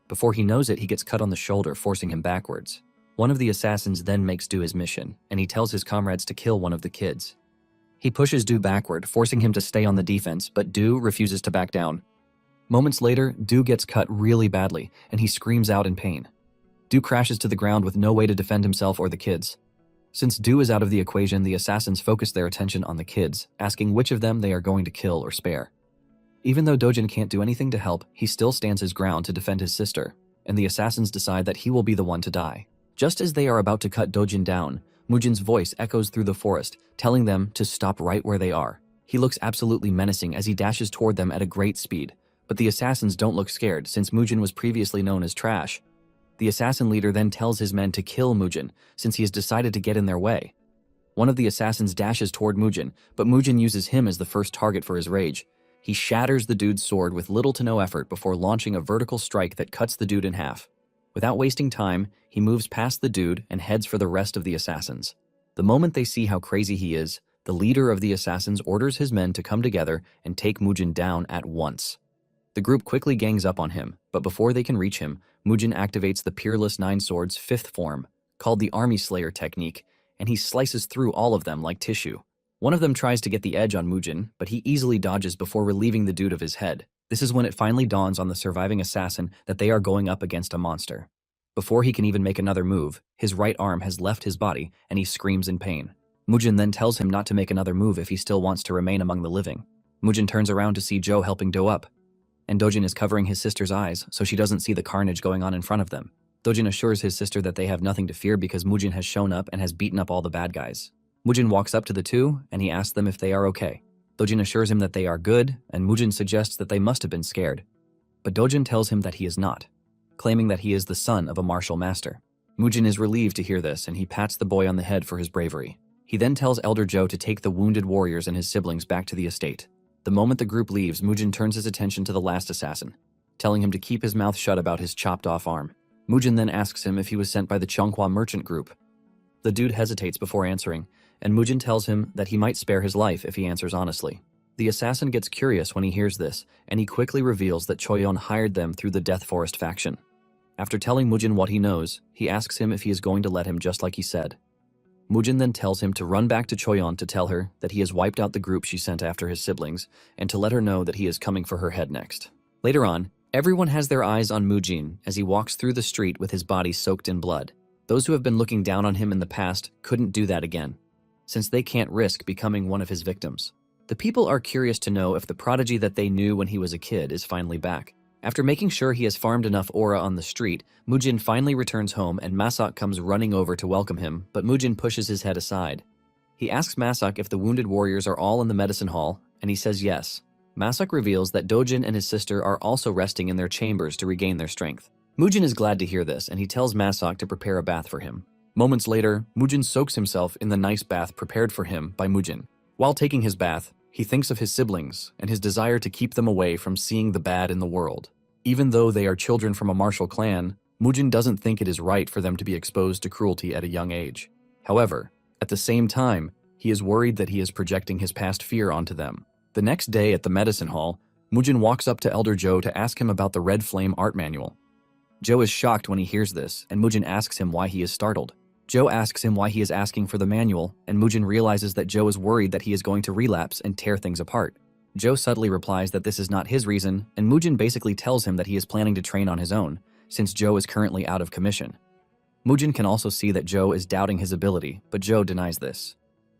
A: Before he knows it, he gets cut on the shoulder, forcing him backwards. One of the assassins then makes Du his mission, and he tells his comrades to kill one of the kids. He pushes Du backward, forcing him to stay on the defense, but Du refuses to back down. Moments later, Du gets cut really badly, and he screams out in pain. Du crashes to the ground with no way to defend himself or the kids. Since Du is out of the equation, the assassins focus their attention on the kids, asking which of them they are going to kill or spare. Even though Dojin can't do anything to help, he still stands his ground to defend his sister, and the assassins decide that he will be the one to die. Just as they are about to cut Dojin down, Mujin's voice echoes through the forest, telling them to stop right where they are. He looks absolutely menacing as he dashes toward them at a great speed, but the assassins don't look scared since Mujin was previously known as trash. The assassin leader then tells his men to kill Mujin since he has decided to get in their way. One of the assassins dashes toward Mujin, but Mujin uses him as the first target for his rage. He shatters the dude's sword with little to no effort before launching a vertical strike that cuts the dude in half. Without wasting time, he moves past the dude and heads for the rest of the assassins. The moment they see how crazy he is, the leader of the assassins orders his men to come together and take Mujin down at once. The group quickly gangs up on him, but before they can reach him, Mujin activates the Peerless Nine Swords' 5th form, called the Army Slayer technique, and he slices through all of them like tissue. One of them tries to get the edge on Mujin, but he easily dodges before relieving the dude of his head. This is when it finally dawns on the surviving assassin that they are going up against a monster. Before he can even make another move, his right arm has left his body and he screams in pain. Mujin then tells him not to make another move if he still wants to remain among the living. Mujin turns around to see Joe helping Do up, and Dojin is covering his sister's eyes so she doesn't see the carnage going on in front of them. Dojin assures his sister that they have nothing to fear because Mujin has shown up and has beaten up all the bad guys. Mujin walks up to the 2 and he asks them if they are okay. Dojin assures him that they are good, and Mujin suggests that they must have been scared. But Dojin tells him that he is not, claiming that he is the son of a martial master. Mujin is relieved to hear this and he pats the boy on the head for his bravery. He then tells Elder Joe to take the wounded warriors and his siblings back to the estate. The moment the group leaves, Mujin turns his attention to the last assassin, telling him to keep his mouth shut about his chopped off arm. Mujin then asks him if he was sent by the Chonghua merchant group. The dude hesitates before answering, and Mujin tells him that he might spare his life if he answers honestly. The assassin gets curious when he hears this, and he quickly reveals that Choyeon hired them through the Death Forest faction. After telling Mujin what he knows, he asks him if he is going to let him just like he said. Mujin then tells him to run back to Choyeon to tell her that he has wiped out the group she sent after his siblings and to let her know that he is coming for her head next. Later on, everyone has their eyes on Mujin as he walks through the street with his body soaked in blood. Those who have been looking down on him in the past couldn't do that again, since they can't risk becoming one of his victims. The people are curious to know if the prodigy that they knew when he was a kid is finally back. After making sure he has farmed enough aura on the street, Mujin finally returns home and Masak comes running over to welcome him, but Mujin pushes his head aside. He asks Masak if the wounded warriors are all in the medicine hall, and he says yes. Masak reveals that Dojin and his sister are also resting in their chambers to regain their strength. Mujin is glad to hear this, and he tells Masak to prepare a bath for him. Moments later, Mujin soaks himself in the nice bath prepared for him by Mujin. While taking his bath, he thinks of his siblings and his desire to keep them away from seeing the bad in the world. Even though they are children from a martial clan, Mujin doesn't think it is right for them to be exposed to cruelty at a young age. However, at the same time, he is worried that he is projecting his past fear onto them. The next day at the medicine hall, Mujin walks up to Elder Joe to ask him about the Red Flame art manual. Joe is shocked when he hears this, and Mujin asks him why he is startled. Joe asks him why he is asking for the manual, and Mujin realizes that Joe is worried that he is going to relapse and tear things apart. Joe subtly replies that this is not his reason, and Mujin basically tells him that he is planning to train on his own, since Joe is currently out of commission. Mujin can also see that Joe is doubting his ability, but Joe denies this.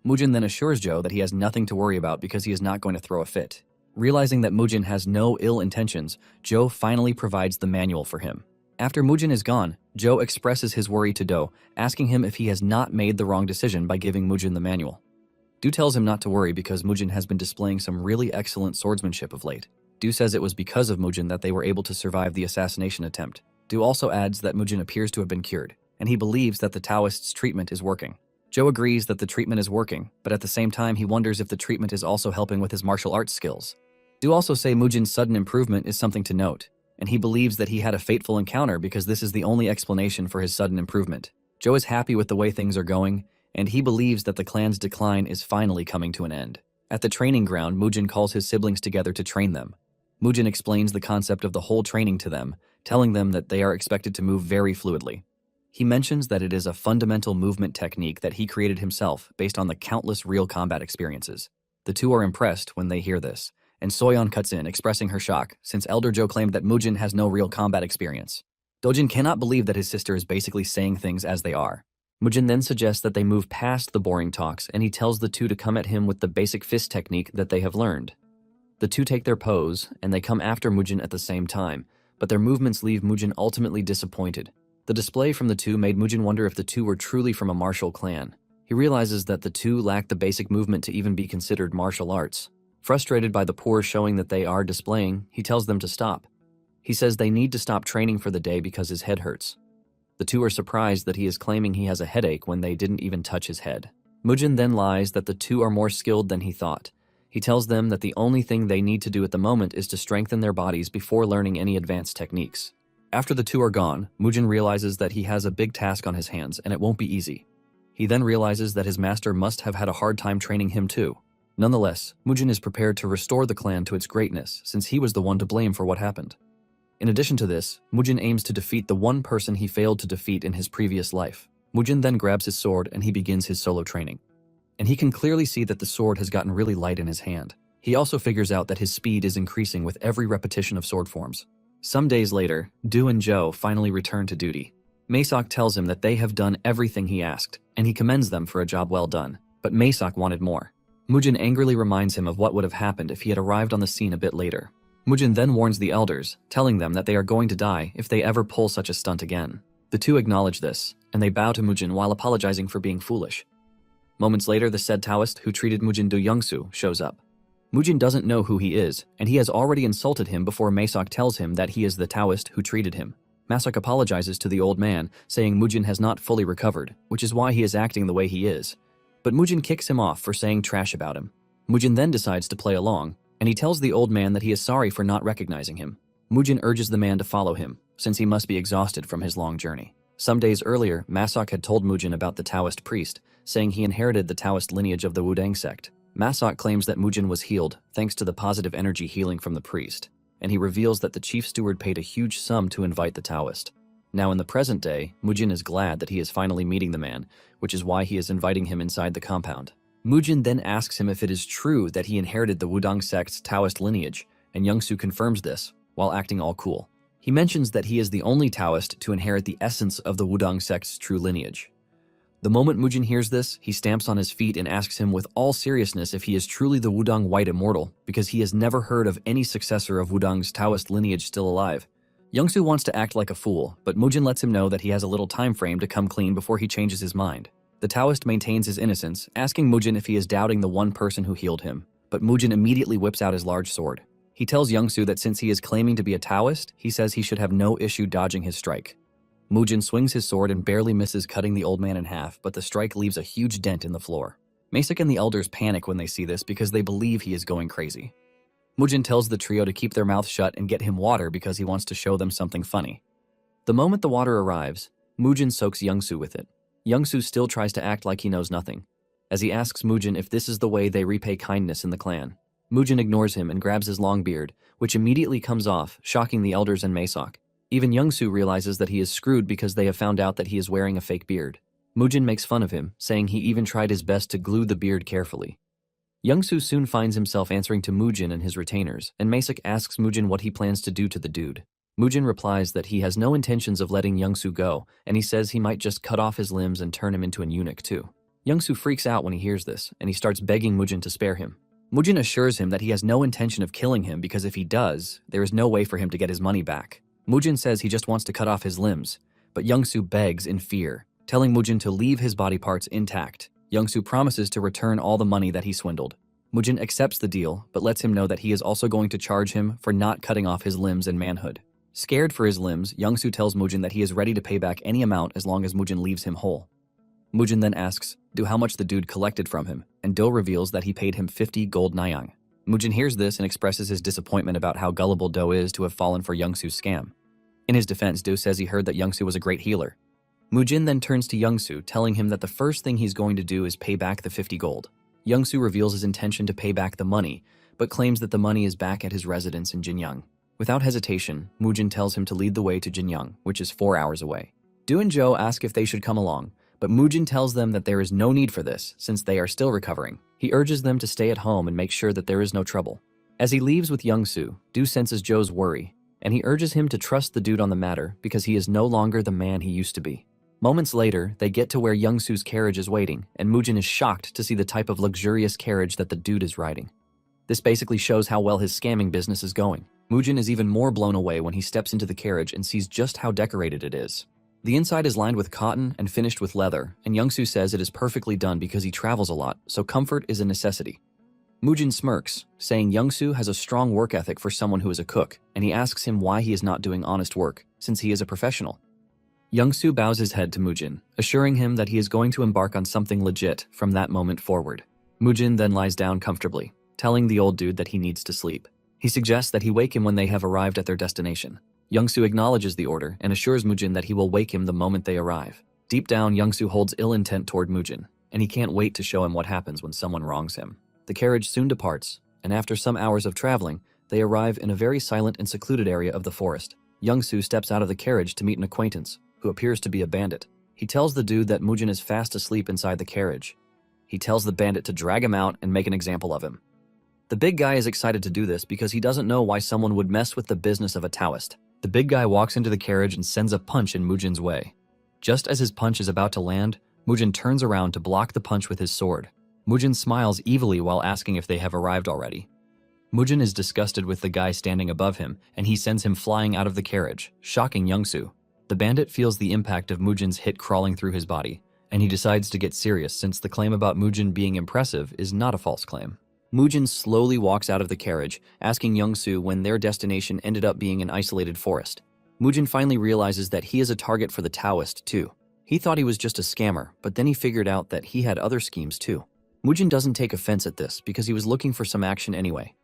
A: Mujin then assures Joe that he has nothing to worry about because he is not going to throw a fit. Realizing that Mujin has no ill intentions, Joe finally provides the manual for him. After Mujin is gone, Joe expresses his worry to Do, asking him if he has not made the wrong decision by giving Mujin the manual. Do tells him not to worry because Mujin has been displaying some really excellent swordsmanship of late. Do says it was because of Mujin that they were able to survive the assassination attempt. Do also adds that Mujin appears to have been cured, and he believes that the Taoist's treatment is working. Joe agrees that the treatment is working, but at the same time he wonders if the treatment is also helping with his martial arts skills. Do also say Mujin's sudden improvement is something to note, and he believes that he had a fateful encounter because this is the only explanation for his sudden improvement. Joe is happy with the way things are going, and he believes that the clan's decline is finally coming to an end. At the training ground, Mujin calls his siblings together to train them. Mujin explains the concept of the whole training to them, telling them that they are expected to move very fluidly. He mentions that it is a fundamental movement technique that he created himself based on the countless real combat experiences. The two are impressed when they hear this, and Soyeon cuts in, expressing her shock, since Elder Joe claimed that Mujin has no real combat experience. Dojin cannot believe that his sister is basically saying things as they are. Mujin then suggests that they move past the boring talks, and he tells the two to come at him with the basic fist technique that they have learned. The two take their pose, and they come after Mujin at the same time, but their movements leave Mujin ultimately disappointed. The display from the two made Mujin wonder if the two were truly from a martial clan. He realizes that the two lack the basic movement to even be considered martial arts. Frustrated by the poor showing that they are displaying, he tells them to stop. He says they need to stop training for the day because his head hurts. The two are surprised that he is claiming he has a headache when they didn't even touch his head. Mujin then lies that the two are more skilled than he thought. He tells them that the only thing they need to do at the moment is to strengthen their bodies before learning any advanced techniques. After the two are gone, Mujin realizes that he has a big task on his hands and it won't be easy. He then realizes that his master must have had a hard time training him too. Nonetheless, Mujin is prepared to restore the clan to its greatness since he was the one to blame for what happened. In addition to this, Mujin aims to defeat the one person he failed to defeat in his previous life. Mujin then grabs his sword and he begins his solo training. And he can clearly see that the sword has gotten really light in his hand. He also figures out that his speed is increasing with every repetition of sword forms. Some days later, Do and Joe finally return to duty. Masak tells him that they have done everything he asked, and he commends them for a job well done. But Masak wanted more. Mujin angrily reminds him of what would have happened if he had arrived on the scene a bit later. Mujin then warns the elders, telling them that they are going to die if they ever pull such a stunt again. The two acknowledge this, and they bow to Mujin while apologizing for being foolish. Moments later, the said Taoist who treated Mujin Do Youngsu shows up. Mujin doesn't know who he is, and he has already insulted him before Masak tells him that he is the Taoist who treated him. Masak apologizes to the old man, saying Mujin has not fully recovered, which is why he is acting the way he is. But Mujin kicks him off for saying trash about him. Mujin then decides to play along, and he tells the old man that he is sorry for not recognizing him. Mujin urges the man to follow him, since he must be exhausted from his long journey. Some days earlier, Masak had told Mujin about the Taoist priest, saying he inherited the Taoist lineage of the Wudang sect. Masak claims that Mujin was healed thanks to the positive energy healing from the priest, and he reveals that the chief steward paid a huge sum to invite the Taoist. Now in the present day, Mujin is glad that he is finally meeting the man, which is why he is inviting him inside the compound. Mujin then asks him if it is true that he inherited the Wudang sect's Taoist lineage, and Youngsu confirms this, while acting all cool. He mentions that he is the only Taoist to inherit the essence of the Wudang sect's true lineage. The moment Mujin hears this, he stamps on his feet and asks him with all seriousness if he is truly the Wudang White Immortal, because he has never heard of any successor of Wudang's Taoist lineage still alive. Youngsu wants to act like a fool, but Mujin lets him know that he has a little time frame to come clean before he changes his mind. The Taoist maintains his innocence, asking Mujin if he is doubting the one person who healed him, but Mujin immediately whips out his large sword. He tells Youngsu that since he is claiming to be a Taoist, he says he should have no issue dodging his strike. Mujin swings his sword and barely misses cutting the old man in half, but the strike leaves a huge dent in the floor. Masek and the elders panic when they see this because they believe he is going crazy. Mujin tells the trio to keep their mouths shut and get him water because he wants to show them something funny. The moment the water arrives, Mujin soaks Youngsu with it. Youngsu still tries to act like he knows nothing, as he asks Mujin if this is the way they repay kindness in the clan. Mujin ignores him and grabs his long beard, which immediately comes off, shocking the elders and Masok. Even Youngsu realizes that he is screwed because they have found out that he is wearing a fake beard. Mujin makes fun of him, saying he even tried his best to glue the beard carefully. Youngsu soon finds himself answering to Mujin and his retainers, and Masek asks Mujin what he plans to do to the dude. Mujin replies that he has no intentions of letting Youngsu go, and he says he might just cut off his limbs and turn him into an eunuch too. Youngsu freaks out when he hears this, and he starts begging Mujin to spare him. Mujin assures him that he has no intention of killing him because if he does, there is no way for him to get his money back. Mujin says he just wants to cut off his limbs, but Youngsu begs in fear, telling Mujin to leave his body parts intact. Youngsu promises to return all the money that he swindled. Mujin accepts the deal, but lets him know that he is also going to charge him for not cutting off his limbs in manhood. Scared for his limbs, Youngsu tells Mujin that he is ready to pay back any amount as long as Mujin leaves him whole. Mujin then asks Do how much the dude collected from him, and Do reveals that he paid him 50 gold Nayang. Mujin hears this and expresses his disappointment about how gullible Do is to have fallen for Youngsu's scam. In his defense, Do says he heard that Youngsu was a great healer. Mujin then turns to Youngsu, telling him that the first thing he's going to do is pay back the 50 gold. Youngsu reveals his intention to pay back the money, but claims that the money is back at his residence in Jinyang. Without hesitation, Mujin tells him to lead the way to Jinyang, which is 4 hours away. Do and Joe ask if they should come along, but Mujin tells them that there is no need for this since they are still recovering. He urges them to stay at home and make sure that there is no trouble. As he leaves with Youngsu, Do senses Joe's worry, and he urges him to trust the dude on the matter because he is no longer the man he used to be. Moments later, they get to where Youngsu's carriage is waiting, and Mujin is shocked to see the type of luxurious carriage that the dude is riding. This basically shows how well his scamming business is going. Mujin is even more blown away when he steps into the carriage and sees just how decorated it is. The inside is lined with cotton and finished with leather, and Youngsu says it is perfectly done because he travels a lot, so comfort is a necessity. Mujin smirks, saying Youngsu has a strong work ethic for someone who is a cook, and he asks him why he is not doing honest work, since he is a professional. Youngsu bows his head to Mujin, assuring him that he is going to embark on something legit from that moment forward. Mujin then lies down comfortably, telling the old dude that he needs to sleep. He suggests that he wake him when they have arrived at their destination. Youngsu acknowledges the order and assures Mujin that he will wake him the moment they arrive. Deep down, Youngsu holds ill intent toward Mujin, and he can't wait to show him what happens when someone wrongs him. The carriage soon departs, and after some hours of traveling, they arrive in a very silent and secluded area of the forest. Youngsu steps out of the carriage to meet an acquaintance, who appears to be a bandit. He tells the dude that Mujin is fast asleep inside the carriage. He tells the bandit to drag him out and make an example of him. The big guy is excited to do this because he doesn't know why someone would mess with the business of a Taoist. The big guy walks into the carriage and sends a punch in Mujin's way. Just as his punch is about to land, Mujin turns around to block the punch with his sword. Mujin smiles evilly while asking if they have arrived already. Mujin is disgusted with the guy standing above him, and he sends him flying out of the carriage, shocking Youngsu. The bandit feels the impact of Mujin's hit crawling through his body, and he decides to get serious since the claim about Mujin being impressive is not a false claim. Mujin slowly walks out of the carriage, asking Youngsu when their destination ended up being an isolated forest. Mujin finally realizes that he is a target for the Taoist too. He thought he was just a scammer, but then he figured out that he had other schemes too. Mujin doesn't take offense at this because he was looking for some action anyway.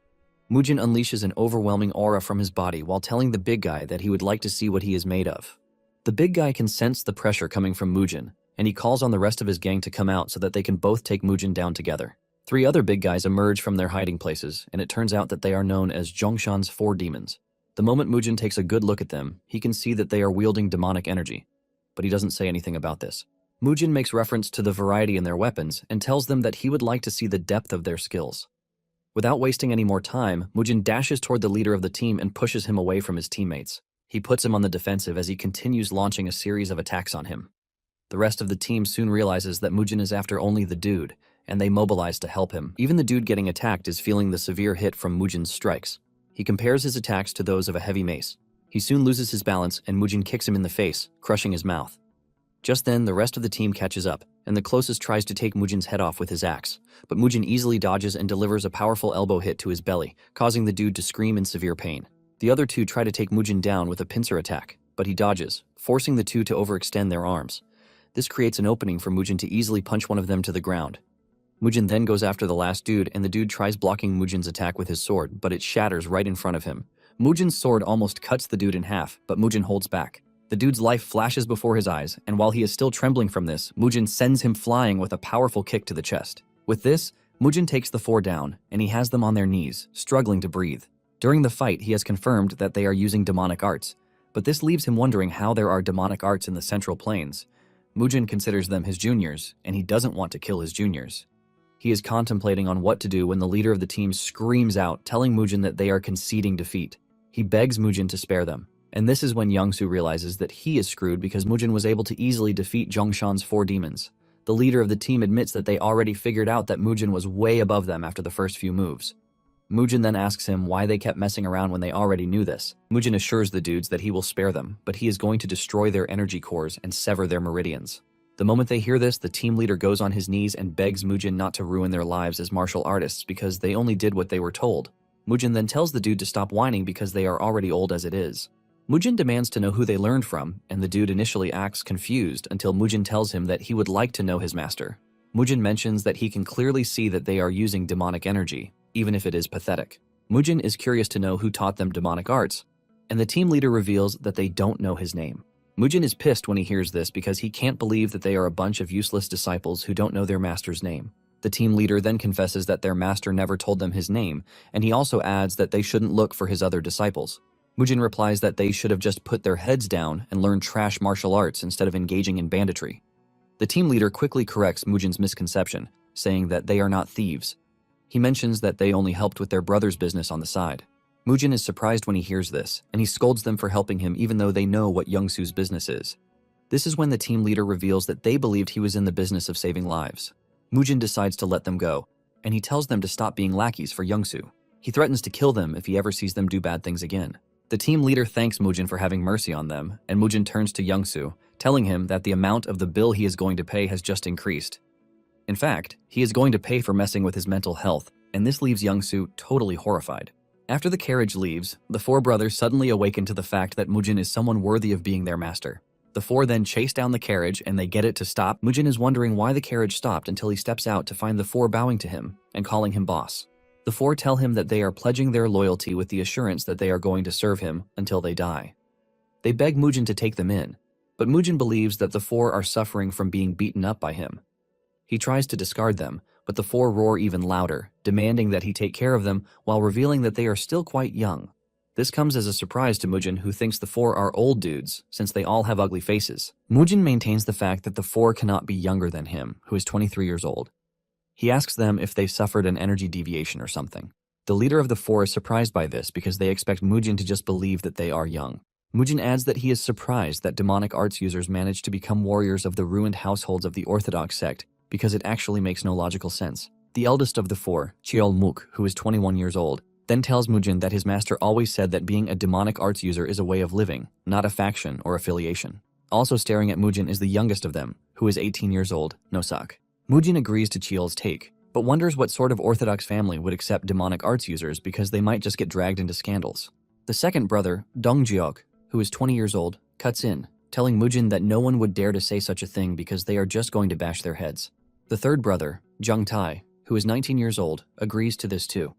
A: Mujin unleashes an overwhelming aura from his body while telling the big guy that he would like to see what he is made of. The big guy can sense the pressure coming from Mujin, and he calls on the rest of his gang to come out so that they can both take Mujin down together. 3 other big guys emerge from their hiding places, and it turns out that they are known as Zhongshan's 4 demons. The moment Mujin takes a good look at them, he can see that they are wielding demonic energy, but he doesn't say anything about this. Mujin makes reference to the variety in their weapons and tells them that he would like to see the depth of their skills. Without wasting any more time, Mujin dashes toward the leader of the team and pushes him away from his teammates. He puts him on the defensive as he continues launching a series of attacks on him. The rest of the team soon realizes that Mujin is after only the dude, and they mobilize to help him. Even the dude getting attacked is feeling the severe hit from Mujin's strikes. He compares his attacks to those of a heavy mace. He soon loses his balance and Mujin kicks him in the face, crushing his mouth. Just then, the rest of the team catches up, and the closest tries to take Mujin's head off with his axe, but Mujin easily dodges and delivers a powerful elbow hit to his belly, causing the dude to scream in severe pain. The other two try to take Mujin down with a pincer attack, but he dodges, forcing the two to overextend their arms. This creates an opening for Mujin to easily punch one of them to the ground. Mujin then goes after the last dude, and the dude tries blocking Mujin's attack with his sword, but it shatters right in front of him. Mujin's sword almost cuts the dude in half, but Mujin holds back. The dude's life flashes before his eyes, and while he is still trembling from this, Mujin sends him flying with a powerful kick to the chest. With this, Mujin takes the four down, and he has them on their knees, struggling to breathe. During the fight, he has confirmed that they are using demonic arts, but this leaves him wondering how there are demonic arts in the Central Plains. Mujin considers them his juniors, and he doesn't want to kill his juniors. He is contemplating on what to do when the leader of the team screams out, telling Mujin that they are conceding defeat. He begs Mujin to spare them, and this is when Youngsu realizes that he is screwed because Mujin was able to easily defeat Zhongshan's four demons. The leader of the team admits that they already figured out that Mujin was way above them after the first few moves. Mujin then asks him why they kept messing around when they already knew this. Mujin assures the dudes that he will spare them, but he is going to destroy their energy cores and sever their meridians. The moment they hear this, the team leader goes on his knees and begs Mujin not to ruin their lives as martial artists because they only did what they were told. Mujin then tells the dude to stop whining because they are already old as it is. Mujin demands to know who they learned from, and the dude initially acts confused until Mujin tells him that he would like to know his master. Mujin mentions that he can clearly see that they are using demonic energy, even if it is pathetic. Mujin is curious to know who taught them demonic arts, and the team leader reveals that they don't know his name. Mujin is pissed when he hears this because he can't believe that they are a bunch of useless disciples who don't know their master's name. The team leader then confesses that their master never told them his name, and he also adds that they shouldn't look for his other disciples. Mujin replies that they should have just put their heads down and learned trash martial arts instead of engaging in banditry. The team leader quickly corrects Mujin's misconception, saying that they are not thieves. He mentions that they only helped with their brother's business on the side. Mujin is surprised when he hears this, and he scolds them for helping him even though they know what Youngsu's business is. This is when the team leader reveals that they believed he was in the business of saving lives. Mujin decides to let them go, and he tells them to stop being lackeys for Youngsu. He threatens to kill them if he ever sees them do bad things again. The team leader thanks Mujin for having mercy on them, and Mujin turns to Youngsu, telling him that the amount of the bill he is going to pay has just increased. In fact, he is going to pay for messing with his mental health, and this leaves Youngsu totally horrified. After the carriage leaves, the four brothers suddenly awaken to the fact that Mujin is someone worthy of being their master. The four then chase down the carriage and they get it to stop. Mujin is wondering why the carriage stopped until he steps out to find the four bowing to him and calling him boss. The four tell him that they are pledging their loyalty with the assurance that they are going to serve him until they die. They beg Mujin to take them in, but Mujin believes that the four are suffering from being beaten up by him. He tries to discard them, but the four roar even louder, demanding that he take care of them while revealing that they are still quite young. This comes as a surprise to Mujin, who thinks the four are old dudes since they all have ugly faces. Mujin maintains the fact that the four cannot be younger than him, who is 23 years old. He asks them if they suffered an energy deviation or something. The leader of the four is surprised by this because they expect Mujin to just believe that they are young. Mujin adds that he is surprised that demonic arts users manage to become warriors of the ruined households of the Orthodox sect because it actually makes no logical sense. The eldest of the four, Cheolmuk, who is 21 years old, then tells Mujin that his master always said that being a demonic arts user is a way of living, not a faction or affiliation. Also staring at Mujin is the youngest of them, who is 18 years old, Nosak. Mujin agrees to Cheol's take, but wonders what sort of Orthodox family would accept demonic arts users because they might just get dragged into scandals. The second brother, Dongjiok, who is 20 years old, cuts in, telling Mujin that no one would dare to say such a thing because they are just going to bash their heads. The third brother, Jung Tai, who is 19 years old, agrees to this too.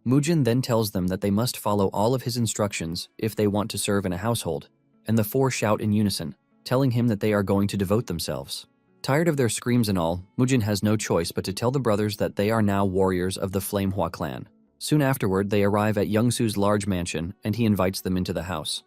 A: Mujin then tells them that they must follow all of his instructions if they want to serve in a household, and the four shout in unison, telling him that they are going to devote themselves. Tired of their screams and all, Mujin has no choice but to tell the brothers that they are now warriors of the Flamehua clan. Soon afterward, they arrive at Youngsu's large mansion, and he invites them into the house.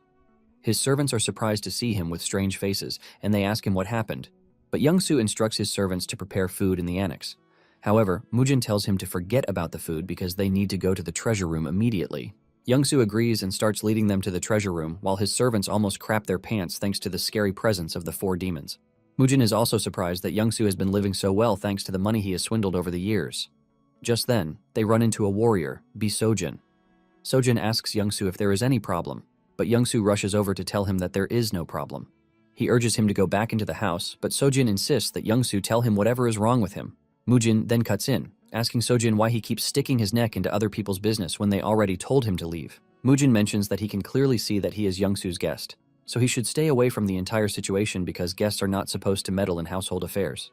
A: His servants are surprised to see him with strange faces, and they ask him what happened. But Youngsu instructs his servants to prepare food in the annex. However, Mujin tells him to forget about the food because they need to go to the treasure room immediately. Youngsu agrees and starts leading them to the treasure room, while his servants almost crap their pants thanks to the scary presence of the 4 demons. Mujin is also surprised that Youngsu has been living so well thanks to the money he has swindled over the years. Just then, they run into a warrior, Sojin. Sojin asks Youngsu if there is any problem, but Youngsu rushes over to tell him that there is no problem. He urges him to go back into the house, but Sojin insists that Youngsu tell him whatever is wrong with him. Mujin then cuts in, asking Sojin why he keeps sticking his neck into other people's business when they already told him to leave. Mujin mentions that he can clearly see that he is Youngsu's guest, so he should stay away from the entire situation because guests are not supposed to meddle in household affairs.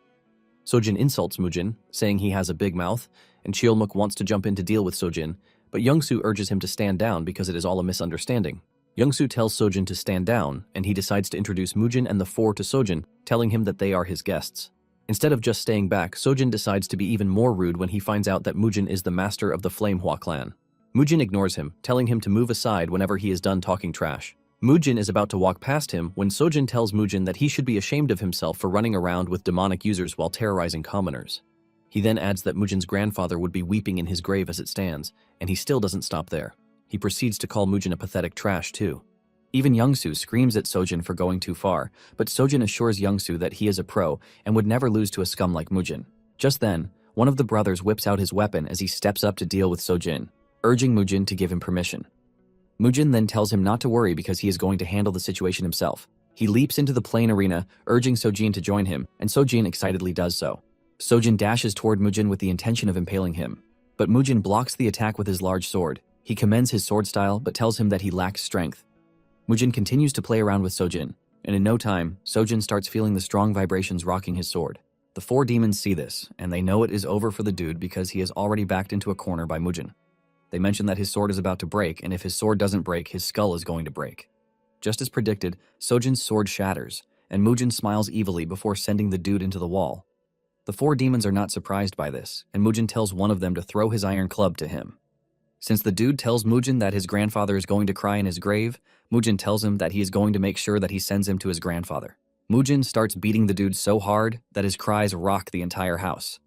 A: Sojin insults Mujin, saying he has a big mouth, and Cheolmuk wants to jump in to deal with Sojin, but Youngsu urges him to stand down because it is all a misunderstanding. Youngsu tells Sojin to stand down, and he decides to introduce Mujin and the 4 to Sojin, telling him that they are his guests. Instead of just staying back, Sojin decides to be even more rude when he finds out that Mujin is the master of the Flamehua clan. Mujin ignores him, telling him to move aside whenever he is done talking trash. Mujin is about to walk past him when Sojin tells Mujin that he should be ashamed of himself for running around with demonic users while terrorizing commoners. He then adds that Mujin's grandfather would be weeping in his grave as it stands, and he still doesn't stop there. He proceeds to call Mujin a pathetic trash too. Even Youngsu screams at Sojin for going too far, but Sojin assures Youngsu that he is a pro and would never lose to a scum like Mujin. Just then, one of the brothers whips out his weapon as he steps up to deal with Sojin, urging Mujin to give him permission. Mujin then tells him not to worry because he is going to handle the situation himself. He leaps into the plain arena, urging Sojin to join him, and Sojin excitedly does so. Sojin dashes toward Mujin with the intention of impaling him, but Mujin blocks the attack with his large sword. He commends his sword style but tells him that he lacks strength. Mujin continues to play around with Sojin, and in no time, Sojin starts feeling the strong vibrations rocking his sword. The 4 demons see this, and they know it is over for the dude because he is already backed into a corner by Mujin. They mention that his sword is about to break, and if his sword doesn't break, his skull is going to break. Just as predicted, Sojin's sword shatters, and Mujin smiles evilly before sending the dude into the wall. The 4 demons are not surprised by this, and Mujin tells one of them to throw his iron club to him. Since the dude tells Mujin that his grandfather is going to cry in his grave, Mujin tells him that he is going to make sure that he sends him to his grandfather. Mujin starts beating the dude so hard that his cries rock the entire house.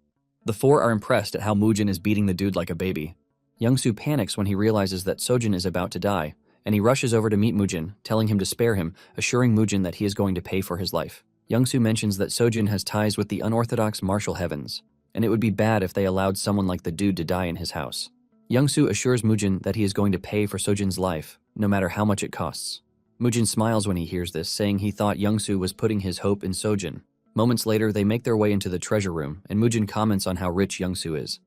A: The 4 are impressed at how Mujin is beating the dude like a baby. Youngsu panics when he realizes that Sojin is about to die, and he rushes over to meet Mujin, telling him to spare him, assuring Mujin that he is going to pay for his life. Youngsu mentions that Sojin has ties with the unorthodox martial heavens, and it would be bad if they allowed someone like the dude to die in his house. Youngsu assures Mujin that he is going to pay for Sojin's life, no matter how much it costs. Mujin smiles when he hears this, saying he thought Youngsu was putting his hope in Sojin. Moments later, they make their way into the treasure room, and Mujin comments on how rich Youngsu is.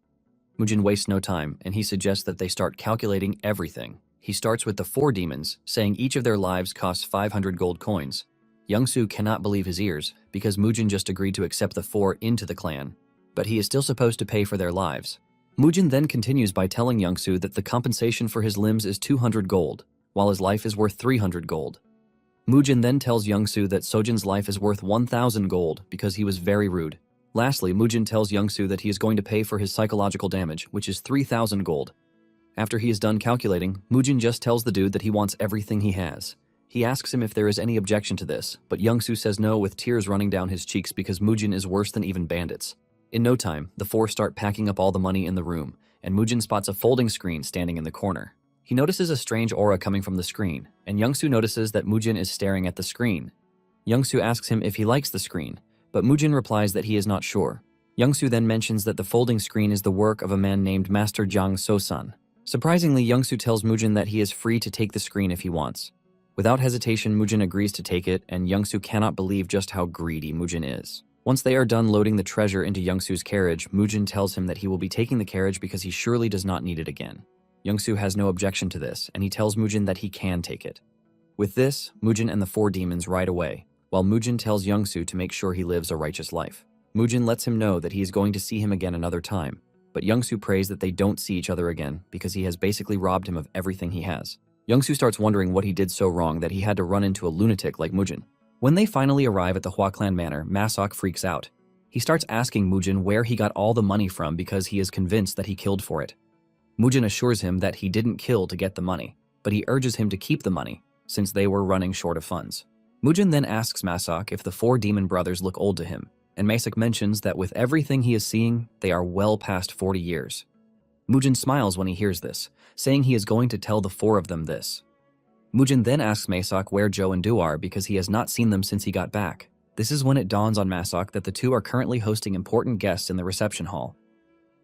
A: Mujin wastes no time, and he suggests that they start calculating everything. He starts with the 4 demons, saying each of their lives costs 500 gold coins. Youngsu cannot believe his ears, because Mujin just agreed to accept the 4 into the clan, but he is still supposed to pay for their lives. Mujin then continues by telling Youngsu that the compensation for his limbs is 200 gold, while his life is worth 300 gold. Mujin then tells Youngsu that Sojin's life is worth 1,000 gold because he was very rude. Lastly, Mujin tells Youngsu that he is going to pay for his psychological damage, which is 3,000 gold. After he is done calculating, Mujin just tells the dude that he wants everything he has. He asks him if there is any objection to this, but Youngsu says no with tears running down his cheeks because Mujin is worse than even bandits. In no time, the 4 start packing up all the money in the room, and Mujin spots a folding screen standing in the corner. He notices a strange aura coming from the screen, and Youngsu notices that Mujin is staring at the screen. Youngsu asks him if he likes the screen, but Mujin replies that he is not sure. Youngsu then mentions that the folding screen is the work of a man named Master Jiang Sosan. Surprisingly, Youngsu tells Mujin that he is free to take the screen if he wants. Without hesitation, Mujin agrees to take it, and Youngsu cannot believe just how greedy Mujin is. Once they are done loading the treasure into Youngsu's carriage, Mujin tells him that he will be taking the carriage because he surely does not need it again. Youngsu has no objection to this, and he tells Mujin that he can take it. With this, Mujin and the 4 demons ride away, while Mujin tells Youngsu to make sure he lives a righteous life. Mujin lets him know that he is going to see him again another time, but Youngsu prays that they don't see each other again because he has basically robbed him of everything he has. Youngsu starts wondering what he did so wrong that he had to run into a lunatic like Mujin. When they finally arrive at the Hua Clan Manor, Masok freaks out. He starts asking Mujin where he got all the money from because he is convinced that he killed for it. Mujin assures him that he didn't kill to get the money, but he urges him to keep the money, since they were running short of funds. Mujin then asks Masak if the 4 demon brothers look old to him, and Masak mentions that with everything he is seeing, they are well past 40 years. Mujin smiles when he hears this, saying he is going to tell the 4 of them this. Mujin then asks Masak where Joe and Do are because he has not seen them since he got back. This is when it dawns on Masak that the 2 are currently hosting important guests in the reception hall.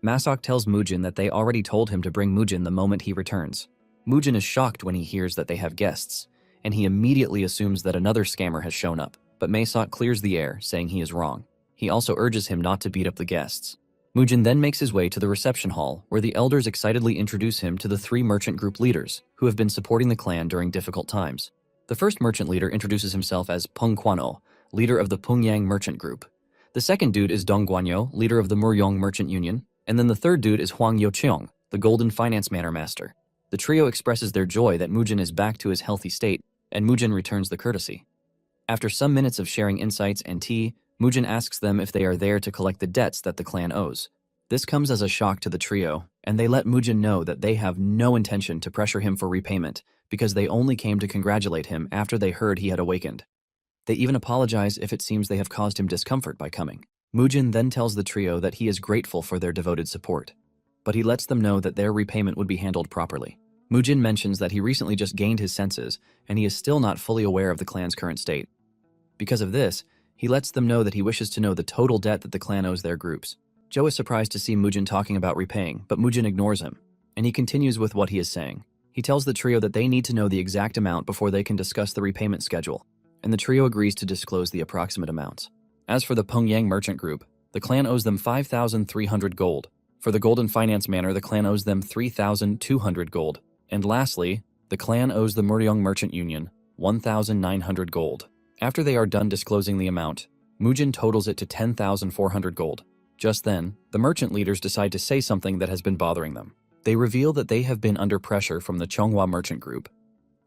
A: Masak tells Mujin that they already told him to bring Mujin the moment he returns. Mujin is shocked when he hears that they have guests, and he immediately assumes that another scammer has shown up, but Masak clears the air, saying he is wrong. He also urges him not to beat up the guests. Mujin then makes his way to the reception hall, where the elders excitedly introduce him to the 3 merchant group leaders, who have been supporting the clan during difficult times. The first merchant leader introduces himself as Peng Kwano, leader of the Pungyang merchant group. The second dude is Dong Guanyo, leader of the Muryong merchant union, and then the third dude is Huang Yocheong, the golden finance manor master. The trio expresses their joy that Mujin is back to his healthy state, and Mujin returns the courtesy. After some minutes of sharing insights and tea, Mujin asks them if they are there to collect the debts that the clan owes. This comes as a shock to the trio, and they let Mujin know that they have no intention to pressure him for repayment because they only came to congratulate him after they heard he had awakened. They even apologize if it seems they have caused him discomfort by coming. Mujin then tells the trio that he is grateful for their devoted support, but he lets them know that their repayment would be handled properly. Mujin mentions that he recently just gained his senses, and he is still not fully aware of the clan's current state. Because of this, he lets them know that he wishes to know the total debt that the clan owes their groups. Joe is surprised to see Mujin talking about repaying, but Mujin ignores him, and he continues with what he is saying. He tells the trio that they need to know the exact amount before they can discuss the repayment schedule, and the trio agrees to disclose the approximate amounts. As for the Pungyang merchant group, the clan owes them 5,300 gold. For the Golden Finance Manor, the clan owes them 3,200 gold. And lastly, the clan owes the Muryong Merchant Union 1,900 gold. After they are done disclosing the amount, Mujin totals it to 10,400 gold. Just then, the merchant leaders decide to say something that has been bothering them. They reveal that they have been under pressure from the Chonghua merchant group.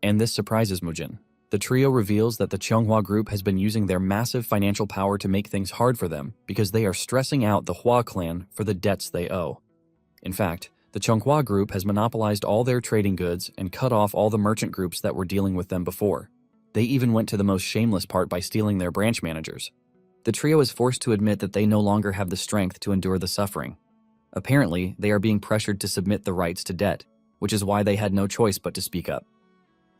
A: And this surprises Mujin. The trio reveals that the Chonghua group has been using their massive financial power to make things hard for them because they are stressing out the Hua clan for the debts they owe. In fact, the Chonghua group has monopolized all their trading goods and cut off all the merchant groups that were dealing with them before. They even went to the most shameless part by stealing their branch managers. The trio is forced to admit that they no longer have the strength to endure the suffering. Apparently, they are being pressured to submit the rights to debt, which is why they had no choice but to speak up.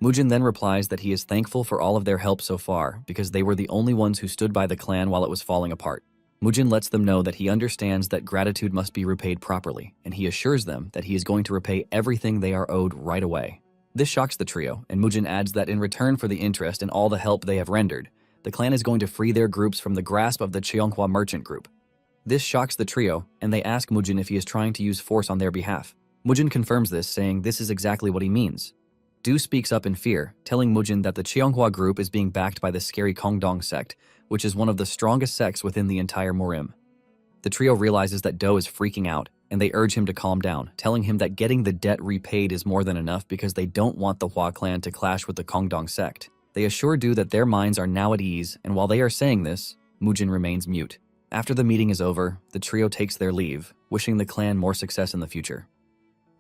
A: Mujin then replies that he is thankful for all of their help so far because they were the only ones who stood by the clan while it was falling apart. Mujin lets them know that he understands that gratitude must be repaid properly, and he assures them that he is going to repay everything they are owed right away. This shocks the trio, and Mujin adds that in return for the interest and all the help they have rendered, the clan is going to free their groups from the grasp of the Cheonghua merchant group. This shocks the trio, and they ask Mujin if he is trying to use force on their behalf. Mujin confirms this, saying this is exactly what he means. Du speaks up in fear, telling Mujin that the Cheonghua group is being backed by the scary Kongdong sect, which is one of the strongest sects within the entire Morim. The trio realizes that Do is freaking out, and they urge him to calm down, telling him that getting the debt repaid is more than enough because they don't want the Hua clan to clash with the Kongdong sect. They assure Du that their minds are now at ease, and while they are saying this, Mujin remains mute. After the meeting is over, the trio takes their leave, wishing the clan more success in the future.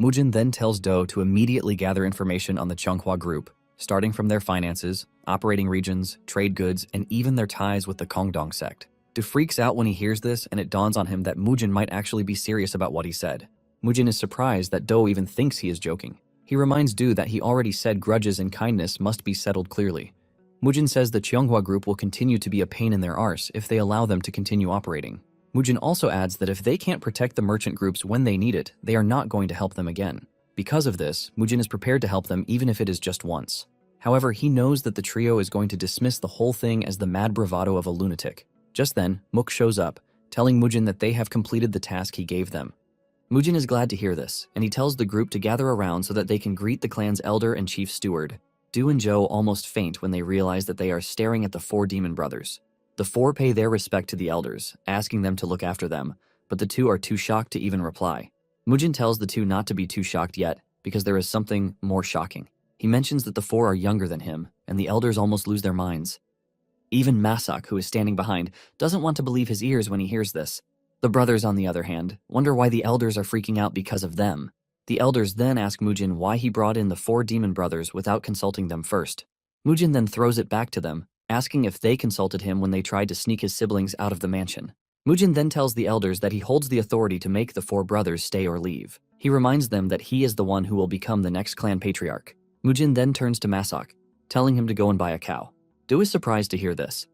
A: Mujin then tells Do to immediately gather information on the Chonghua group, starting from their finances, operating regions, trade goods, and even their ties with the Kongdong sect. Du freaks out when he hears this, and it dawns on him that Mujin might actually be serious about what he said. Mujin is surprised that Do even thinks he is joking. He reminds Du that he already said grudges and kindness must be settled clearly. Mujin says the Cheonghua group will continue to be a pain in their arse if they allow them to continue operating. Mujin also adds that if they can't protect the merchant groups when they need it, they are not going to help them again. Because of this, Mujin is prepared to help them even if it is just once. However, he knows that the trio is going to dismiss the whole thing as the mad bravado of a lunatic. Just then, Mook shows up, telling Mujin that they have completed the task he gave them. Mujin is glad to hear this, and he tells the group to gather around so that they can greet the clan's elder and chief steward. Du and Joe almost faint when they realize that they are staring at the 4 demon brothers. The 4 pay their respect to the elders, asking them to look after them, but the 2 are too shocked to even reply. Mujin tells the 2 not to be too shocked yet, because there is something more shocking. He mentions that the 4 are younger than him, and the elders almost lose their minds. Even Masak, who is standing behind, doesn't want to believe his ears when he hears this. The brothers, on the other hand, wonder why the elders are freaking out because of them. The elders then ask Mujin why he brought in the 4 demon brothers without consulting them first. Mujin then throws it back to them, asking if they consulted him when they tried to sneak his siblings out of the mansion. Mujin then tells the elders that he holds the authority to make the 4 brothers stay or leave. He reminds them that he is the one who will become the next clan patriarch. Mujin then turns to Masak, telling him to go and buy a cow. Do is surprised to hear this,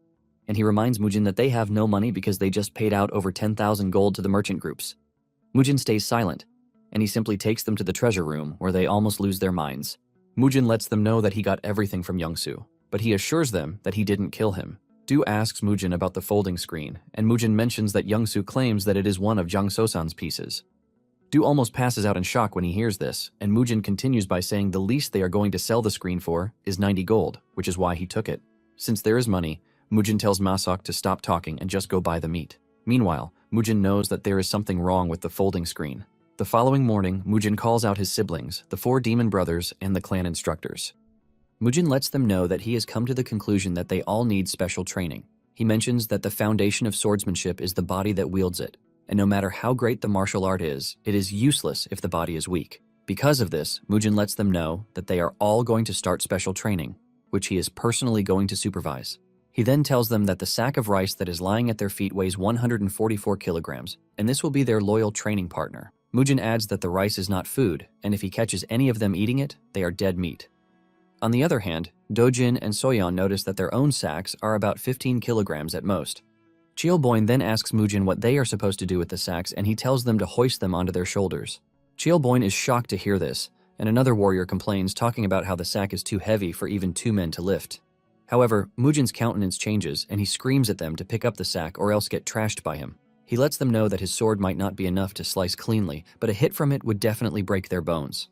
A: and he reminds Mujin that they have no money because they just paid out over 10,000 gold to the merchant groups. Mujin stays silent, and he simply takes them to the treasure room where they almost lose their minds. Mujin lets them know that he got everything from Youngsu, but he assures them that he didn't kill him. Du asks Mujin about the folding screen, and Mujin mentions that Youngsu claims that it is one of Jang So-san's pieces. Du almost passes out in shock when he hears this, and Mujin continues by saying the least they are going to sell the screen for is 90 gold, which is why he took it. Since there is money, Mujin tells Masak to stop talking and just go buy the meat. Meanwhile, Mujin knows that there is something wrong with the folding screen. The following morning, Mujin calls out his siblings, the 4 demon brothers, and the clan instructors. Mujin lets them know that he has come to the conclusion that they all need special training. He mentions that the foundation of swordsmanship is the body that wields it, and no matter how great the martial art is, it is useless if the body is weak. Because of this, Mujin lets them know that they are all going to start special training, which he is personally going to supervise. He then tells them that the sack of rice that is lying at their feet weighs 144 kilograms, and this will be their loyal training partner. Mujin adds that the rice is not food, and if he catches any of them eating it, they are dead meat. On the other hand, Dojin and Soyeon notice that their own sacks are about 15 kilograms at most. Cheolboin then asks Mujin what they are supposed to do with the sacks, and he tells them to hoist them onto their shoulders. Cheolboin is shocked to hear this, and another warrior complains, talking about how the sack is too heavy for even 2 men to lift. However, Mujin's countenance changes, and he screams at them to pick up the sack or else get trashed by him. He lets them know that his sword might not be enough to slice cleanly, but a hit from it would definitely break their bones.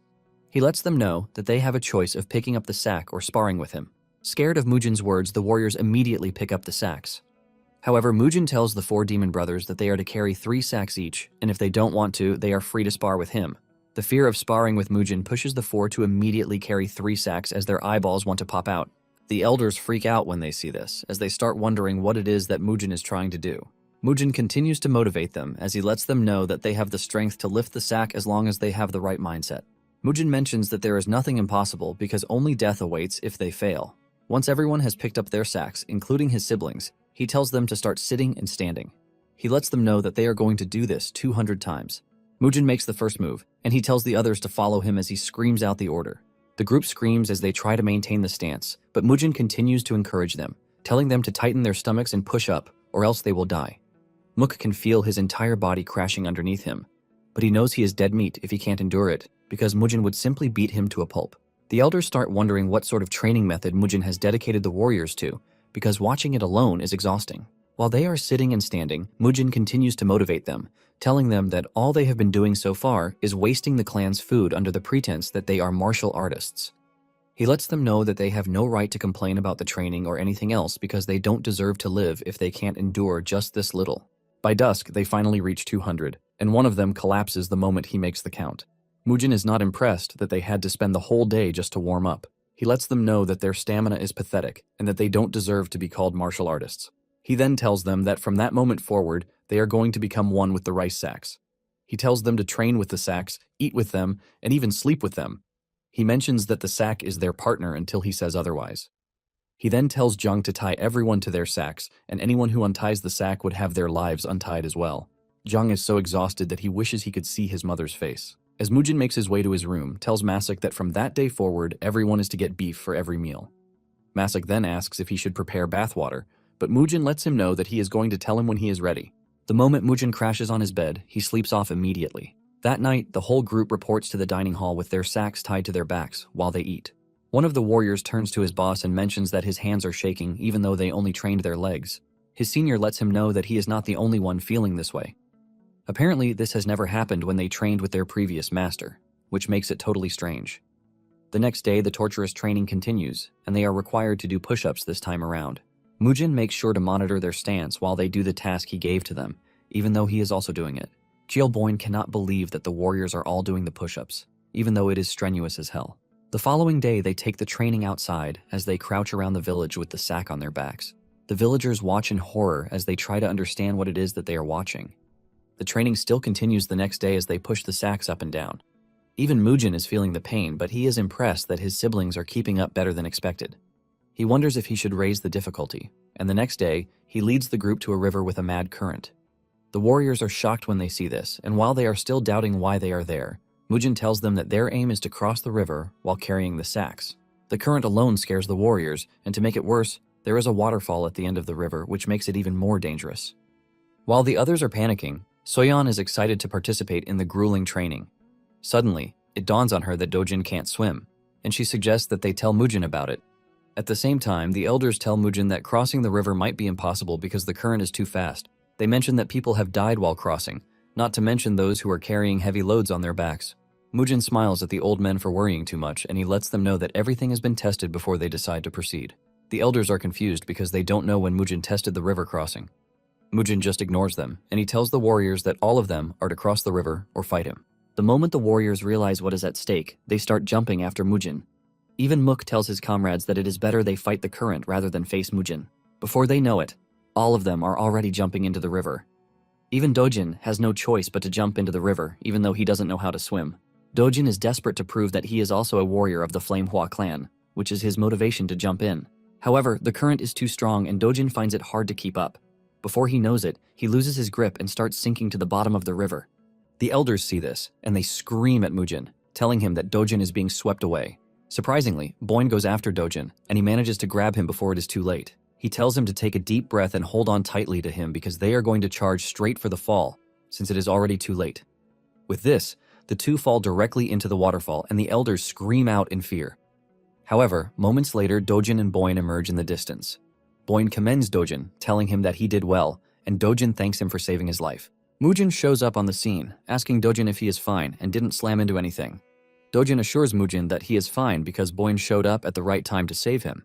A: He lets them know that they have a choice of picking up the sack or sparring with him. Scared of Mujin's words, the warriors immediately pick up the sacks. However, Mujin tells the 4 demon brothers that they are to carry 3 sacks each, and if they don't want to, they are free to spar with him. The fear of sparring with Mujin pushes the 4 to immediately carry 3 sacks as their eyeballs want to pop out. The elders freak out when they see this, as they start wondering what it is that Mujin is trying to do. Mujin continues to motivate them as he lets them know that they have the strength to lift the sack as long as they have the right mindset. Mujin mentions that there is nothing impossible because only death awaits if they fail. Once everyone has picked up their sacks, including his siblings, he tells them to start sitting and standing. He lets them know that they are going to do this 200 times. Mujin makes the first move, and he tells the others to follow him as he screams out the order. The group screams as they try to maintain the stance, but Mujin continues to encourage them, telling them to tighten their stomachs and push up, or else they will die. Mook can feel his entire body crashing underneath him, but he knows he is dead meat if he can't endure it, because Mujin would simply beat him to a pulp. The elders start wondering what sort of training method Mujin has dedicated the warriors to, because watching it alone is exhausting. While they are sitting and standing, Mujin continues to motivate them, telling them that all they have been doing so far is wasting the clan's food under the pretense that they are martial artists. He lets them know that they have no right to complain about the training or anything else because they don't deserve to live if they can't endure just this little. By dusk, they finally reach 200, and one of them collapses the moment he makes the count. Mujin is not impressed that they had to spend the whole day just to warm up. He lets them know that their stamina is pathetic and that they don't deserve to be called martial artists. He then tells them that from that moment forward, they are going to become one with the rice sacks. He tells them to train with the sacks, eat with them, and even sleep with them. He mentions that the sack is their partner until he says otherwise. He then tells Jung to tie everyone to their sacks, and anyone who unties the sack would have their lives untied as well. Jung is so exhausted that he wishes he could see his mother's face. As Mujin makes his way to his room, tells Masak that from that day forward, everyone is to get beef for every meal. Masak then asks if he should prepare bathwater, but Mujin lets him know that he is going to tell him when he is ready. The moment Mujin crashes on his bed, he sleeps off immediately. That night, the whole group reports to the dining hall with their sacks tied to their backs while they eat. One of the warriors turns to his boss and mentions that his hands are shaking even though they only trained their legs. His senior lets him know that he is not the only one feeling this way. Apparently, this has never happened when they trained with their previous master, which makes it totally strange. The next day, the torturous training continues, and they are required to do push-ups this time around. Mujin makes sure to monitor their stance while they do the task he gave to them, even though he is also doing it. Cheolboin cannot believe that the warriors are all doing the push-ups, even though it is strenuous as hell. The following day, they take the training outside as they crouch around the village with the sack on their backs. The villagers watch in horror as they try to understand what it is that they are watching. The training still continues the next day as they push the sacks up and down. Even Mujin is feeling the pain, but he is impressed that his siblings are keeping up better than expected. He wonders if he should raise the difficulty, and the next day, he leads the group to a river with a mad current. The warriors are shocked when they see this, and while they are still doubting why they are there, Mujin tells them that their aim is to cross the river while carrying the sacks. The current alone scares the warriors, and to make it worse, there is a waterfall at the end of the river, which makes it even more dangerous. While the others are panicking, Soyeon is excited to participate in the grueling training. Suddenly, it dawns on her that Dojin can't swim, and she suggests that they tell Mujin about it. At the same time, the elders tell Mujin that crossing the river might be impossible because the current is too fast. They mention that people have died while crossing, not to mention those who are carrying heavy loads on their backs. Mujin smiles at the old men for worrying too much, and he lets them know that everything has been tested before they decide to proceed. The elders are confused because they don't know when Mujin tested the river crossing. Mujin just ignores them, and he tells the warriors that all of them are to cross the river or fight him. The moment the warriors realize what is at stake, they start jumping after Mujin. Even Mook tells his comrades that it is better they fight the current rather than face Mujin. Before they know it, all of them are already jumping into the river. Even Dojin has no choice but to jump into the river, even though he doesn't know how to swim. Dojin is desperate to prove that he is also a warrior of the Flamehua clan, which is his motivation to jump in. However, the current is too strong and Dojin finds it hard to keep up. Before he knows it, he loses his grip and starts sinking to the bottom of the river. The elders see this, and they scream at Mujin, telling him that Dojin is being swept away. Surprisingly, Boyne goes after Dojin, and he manages to grab him before it is too late. He tells him to take a deep breath and hold on tightly to him because they are going to charge straight for the fall, since it is already too late. With this, the two fall directly into the waterfall, and the elders scream out in fear. However, moments later, Dojin and Boyne emerge in the distance. Boyne commends Dojin, telling him that he did well, and Dojin thanks him for saving his life. Mujin shows up on the scene, asking Dojin if he is fine and didn't slam into anything. Dojin assures Mujin that he is fine because Boyne showed up at the right time to save him.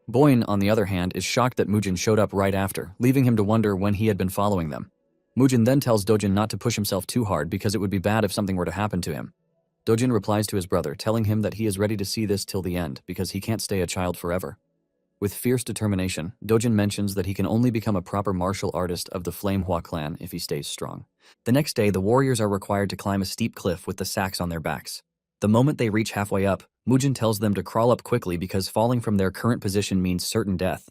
A: Boyne, on the other hand, is shocked that Mujin showed up right after, leaving him to wonder when he had been following them. Mujin then tells Dojin not to push himself too hard because it would be bad if something were to happen to him. Dojin replies to his brother, telling him that he is ready to see this till the end because he can't stay a child forever. With fierce determination, Dojin mentions that he can only become a proper martial artist of the Flamehua clan if he stays strong. The next day, the warriors are required to climb a steep cliff with the sacks on their backs. The moment they reach halfway up, Mujin tells them to crawl up quickly because falling from their current position means certain death.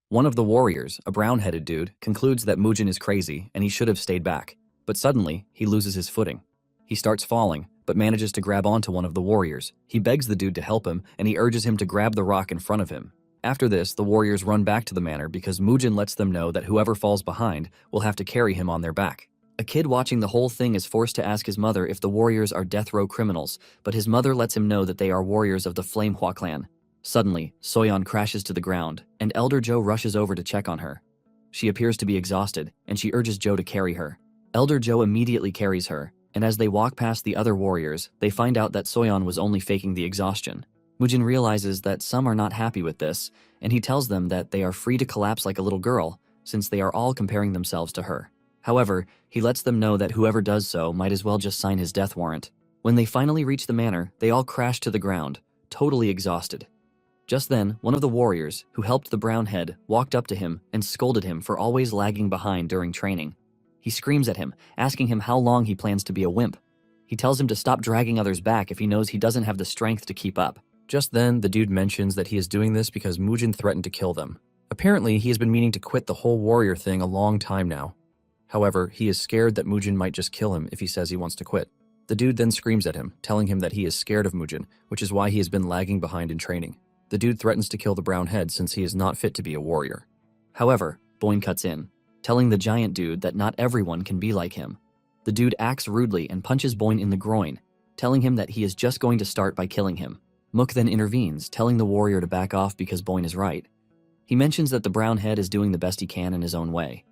A: One of the warriors, a brown-headed dude, concludes that Mujin is crazy and he should have stayed back. But suddenly, he loses his footing. He starts falling, but manages to grab onto one of the warriors. He begs the dude to help him, and he urges him to grab the rock in front of him. After this, the warriors run back to the manor because Mujin lets them know that whoever falls behind will have to carry him on their back. A kid watching the whole thing is forced to ask his mother if the warriors are death row criminals, but his mother lets him know that they are warriors of the Flamehua clan. Suddenly, Soyeon crashes to the ground, and Elder Jo rushes over to check on her. She appears to be exhausted, and she urges Jo to carry her. Elder Jo immediately carries her, and as they walk past the other warriors, they find out that Soyeon was only faking the exhaustion. Mujin realizes that some are not happy with this, and he tells them that they are free to collapse like a little girl, since they are all comparing themselves to her. However, he lets them know that whoever does so might as well just sign his death warrant. When they finally reach the manor, they all crash to the ground, totally exhausted. Just then, one of the warriors, who helped the brown head, walked up to him and scolded him for always lagging behind during training. He screams at him, asking him how long he plans to be a wimp. He tells him to stop dragging others back if he knows he doesn't have the strength to keep up. Just then, the dude mentions that he is doing this because Mujin threatened to kill them. Apparently, he has been meaning to quit the whole warrior thing a long time now. However, he is scared that Mujin might just kill him if he says he wants to quit. The dude then screams at him, telling him that he is scared of Mujin, which is why he has been lagging behind in training. The dude threatens to kill the brown head since he is not fit to be a warrior. However, Boyne cuts in, telling the giant dude that not everyone can be like him. The dude acts rudely and punches Boyne in the groin, telling him that he is just going to start by killing him. Mook then intervenes, telling the warrior to back off because Boyne is right. He mentions that the brown head is doing the best he can in his own way.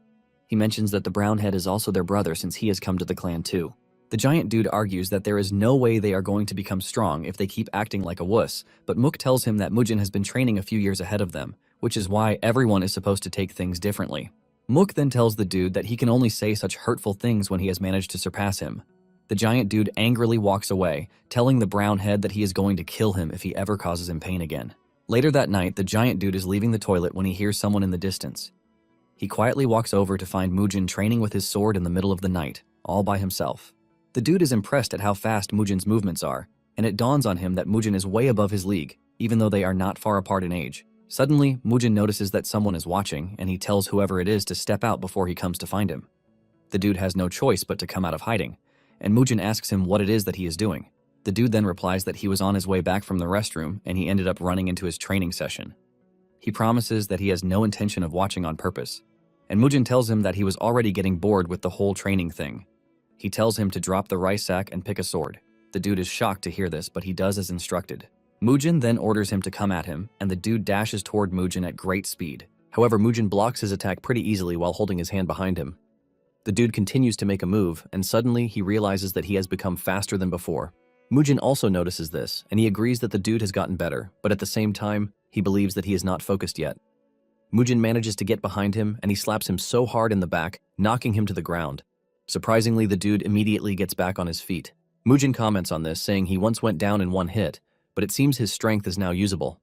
A: He mentions that the brown head is also their brother since he has come to the clan too. The giant dude argues that there is no way they are going to become strong if they keep acting like a wuss, but Mook tells him that Mujin has been training a few years ahead of them, which is why everyone is supposed to take things differently. Mook then tells the dude that he can only say such hurtful things when he has managed to surpass him. The giant dude angrily walks away, telling the brown head that he is going to kill him if he ever causes him pain again. Later that night, the giant dude is leaving the toilet when he hears someone in the distance. He quietly walks over to find Mujin training with his sword in the middle of the night, all by himself. The dude is impressed at how fast Mujin's movements are, and it dawns on him that Mujin is way above his league, even though they are not far apart in age. Suddenly, Mujin notices that someone is watching, and he tells whoever it is to step out before he comes to find him. The dude has no choice but to come out of hiding, and Mujin asks him what it is that he is doing. The dude then replies that he was on his way back from the restroom and he ended up running into his training session. He promises that he has no intention of watching on purpose, and Mujin tells him that he was already getting bored with the whole training thing. He tells him to drop the rice sack and pick a sword. The dude is shocked to hear this, but he does as instructed. Mujin then orders him to come at him, and the dude dashes toward Mujin at great speed. However, Mujin blocks his attack pretty easily while holding his hand behind him. The dude continues to make a move, and suddenly he realizes that he has become faster than before. Mujin also notices this, and he agrees that the dude has gotten better, but at the same time, he believes that he is not focused yet. Mujin manages to get behind him, and he slaps him so hard in the back, knocking him to the ground. Surprisingly, the dude immediately gets back on his feet. Mujin comments on this, saying he once went down in one hit, but it seems his strength is now usable.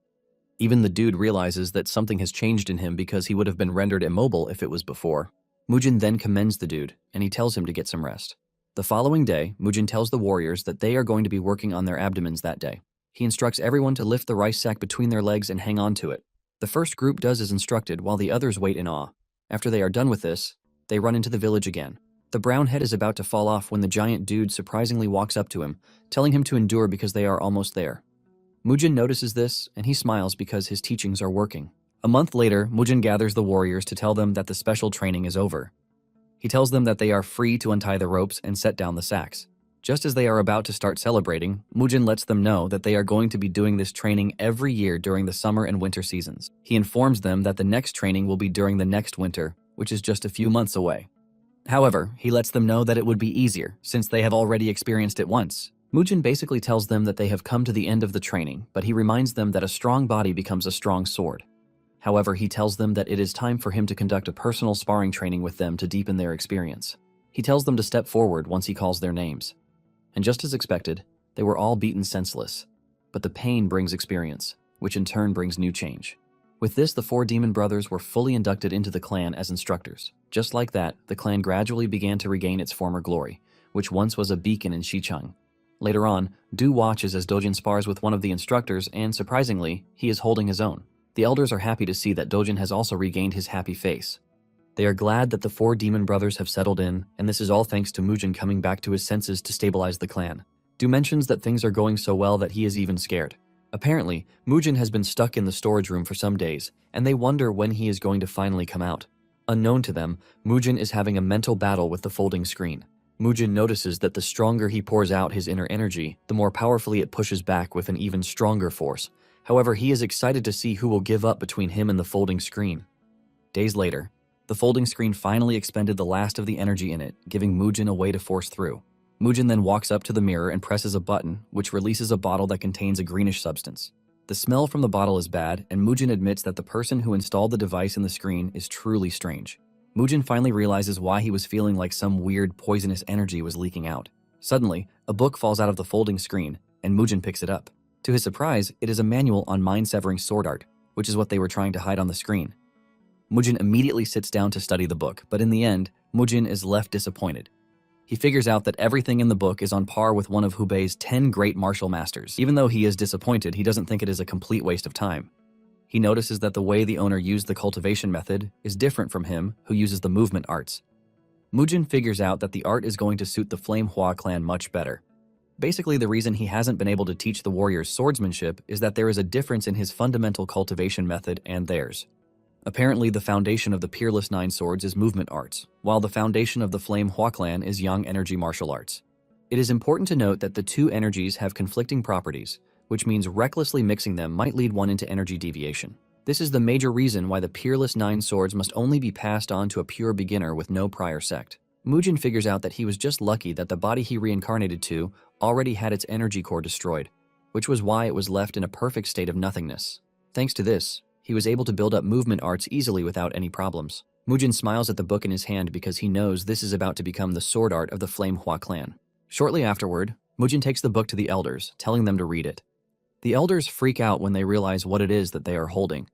A: Even the dude realizes that something has changed in him because he would have been rendered immobile if it was before. Mujin then commends the dude, and he tells him to get some rest. The following day, Mujin tells the warriors that they are going to be working on their abdomens that day. He instructs everyone to lift the rice sack between their legs and hang on to it. The first group does as instructed while the others wait in awe. After they are done with this, they run into the village again. The brown head is about to fall off when the giant dude surprisingly walks up to him, telling him to endure because they are almost there. Mujin notices this, and he smiles because his teachings are working. A month later, Mujin gathers the warriors to tell them that the special training is over. He tells them that they are free to untie the ropes and set down the sacks. Just as they are about to start celebrating, Mujin lets them know that they are going to be doing this training every year during the summer and winter seasons. He informs them that the next training will be during the next winter, which is just a few months away. However, he lets them know that it would be easier, since they have already experienced it once. Mujin basically tells them that they have come to the end of the training, but he reminds them that a strong body becomes a strong sword. However, he tells them that it is time for him to conduct a personal sparring training with them to deepen their experience. He tells them to step forward once he calls their names. And just as expected, they were all beaten senseless. But the pain brings experience, which in turn brings new change. With this, the 4 demon brothers were fully inducted into the clan as instructors. Just like that, the clan gradually began to regain its former glory, which once was a beacon in Xicheng. Later on, Du watches as Dojin spars with one of the instructors, and surprisingly, he is holding his own. The elders are happy to see that Dojin has also regained his happy face. They are glad that the 4 demon brothers have settled in, and this is all thanks to Mujin coming back to his senses to stabilize the clan. Du mentions that things are going so well that he is even scared. Apparently, Mujin has been stuck in the storage room for some days, and they wonder when he is going to finally come out. Unknown to them, Mujin is having a mental battle with the folding screen. Mujin notices that the stronger he pours out his inner energy, the more powerfully it pushes back with an even stronger force. However, he is excited to see who will give up between him and the folding screen. Days later, the folding screen finally expended the last of the energy in it, giving Mujin a way to force through. Mujin then walks up to the mirror and presses a button, which releases a bottle that contains a greenish substance. The smell from the bottle is bad, and Mujin admits that the person who installed the device in the screen is truly strange. Mujin finally realizes why he was feeling like some weird poisonous energy was leaking out. Suddenly, a book falls out of the folding screen, and Mujin picks it up. To his surprise, it is a manual on mind-severing sword art, which is what they were trying to hide on the screen. Mujin immediately sits down to study the book, but in the end, Mujin is left disappointed. He figures out that everything in the book is on par with one of Hubei's 10 great martial masters. Even though he is disappointed, he doesn't think it is a complete waste of time. He notices that the way the owner used the cultivation method is different from him, who uses the movement arts. Mujin figures out that the art is going to suit the Flame Hua clan much better. Basically, the reason he hasn't been able to teach the warriors swordsmanship is that there is a difference in his fundamental cultivation method and theirs. Apparently, the foundation of the Peerless Nine Swords is movement arts, while the foundation of the Flame Hua clan is yang energy martial arts. It is important to note that the 2 energies have conflicting properties, which means recklessly mixing them might lead one into energy deviation. This is the major reason why the Peerless Nine Swords must only be passed on to a pure beginner with no prior sect. Mujin figures out that he was just lucky that the body he reincarnated to already had its energy core destroyed, which was why it was left in a perfect state of nothingness. Thanks to this, he was able to build up movement arts easily without any problems. Mujin smiles at the book in his hand because he knows this is about to become the sword art of the Flame Hua clan. Shortly afterward, Mujin takes the book to the elders, telling them to read it. The elders freak out when they realize what it is that they are holding.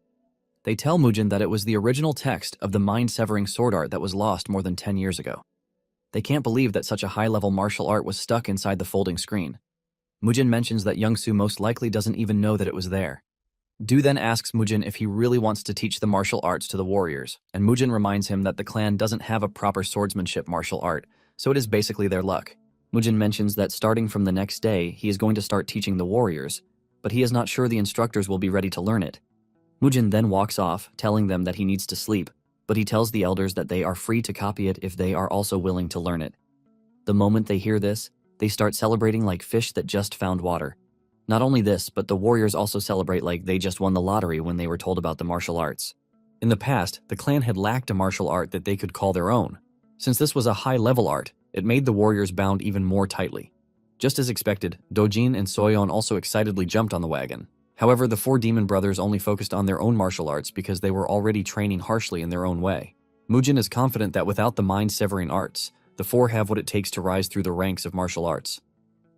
A: They tell Mujin that it was the original text of the mind-severing sword art that was lost more than 10 years ago. They can't believe that such a high-level martial art was stuck inside the folding screen. Mujin mentions that Youngsu most likely doesn't even know that it was there. Du then asks Mujin if he really wants to teach the martial arts to the warriors, and Mujin reminds him that the clan doesn't have a proper swordsmanship martial art, so it is basically their luck. Mujin mentions that starting from the next day, he is going to start teaching the warriors, but he is not sure the instructors will be ready to learn it. Mujin then walks off, telling them that he needs to sleep, but he tells the elders that they are free to copy it if they are also willing to learn it. The moment they hear this, they start celebrating like fish that just found water. Not only this, but the warriors also celebrate like they just won the lottery when they were told about the martial arts. In the past, the clan had lacked a martial art that they could call their own. Since this was a high-level art, it made the warriors bound even more tightly. Just as expected, Dojin and Soyeon also excitedly jumped on the wagon. However, the four demon brothers only focused on their own martial arts because they were already training harshly in their own way. Mujin is confident that without the mind-severing arts, the four have what it takes to rise through the ranks of martial arts.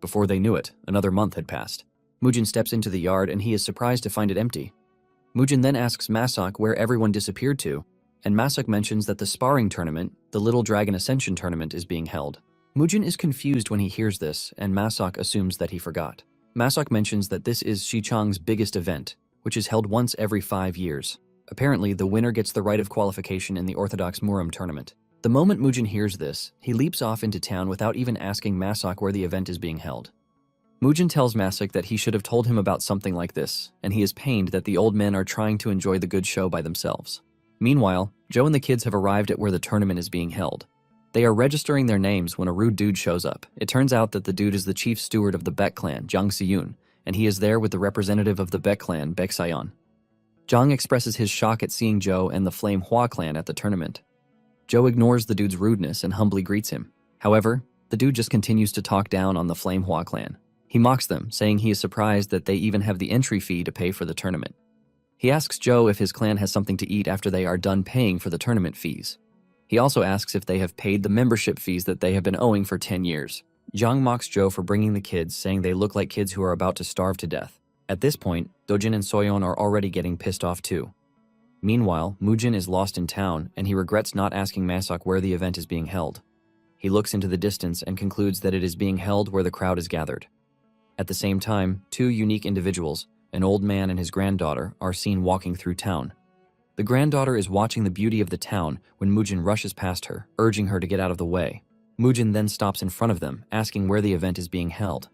A: Before they knew it, another month had passed. Mujin steps into the yard and he is surprised to find it empty. Mujin then asks Masak where everyone disappeared to, and Masak mentions that the sparring tournament, the Little Dragon Ascension tournament, is being held. Mujin is confused when he hears this, and Masak assumes that he forgot. Masak mentions that this is Shichang's biggest event, which is held once every 5 years. Apparently, the winner gets the right of qualification in the Orthodox Muram tournament. The moment Mujin hears this, he leaps off into town without even asking Masak where the event is being held. Mujin tells Masak that he should have told him about something like this, and he is pained that the old men are trying to enjoy the good show by themselves. Meanwhile, Joe and the kids have arrived at where the tournament is being held. They are registering their names when a rude dude shows up. It turns out that the dude is the chief steward of the Baek clan, Jang Siyun, and he is there with the representative of the Baek clan, Baek Sayon. Jang expresses his shock at seeing Joe and the Flame Hua clan at the tournament. Joe ignores the dude's rudeness and humbly greets him. However, the dude just continues to talk down on the Flame Hua clan. He mocks them, saying he is surprised that they even have the entry fee to pay for the tournament. He asks Joe if his clan has something to eat after they are done paying for the tournament fees. He also asks if they have paid the membership fees that they have been owing for 10 years. Jang mocks Joe for bringing the kids, saying they look like kids who are about to starve to death. At this point, Dojin and Soyeon are already getting pissed off too. Meanwhile, Mujin is lost in town, and he regrets not asking Masak where the event is being held. He looks into the distance and concludes that it is being held where the crowd is gathered. At the same time, two unique individuals, an old man and his granddaughter, are seen walking through town. The granddaughter is watching the beauty of the town when Mujin rushes past her, urging her to get out of the way. Mujin then stops in front of them, asking where the event is being held.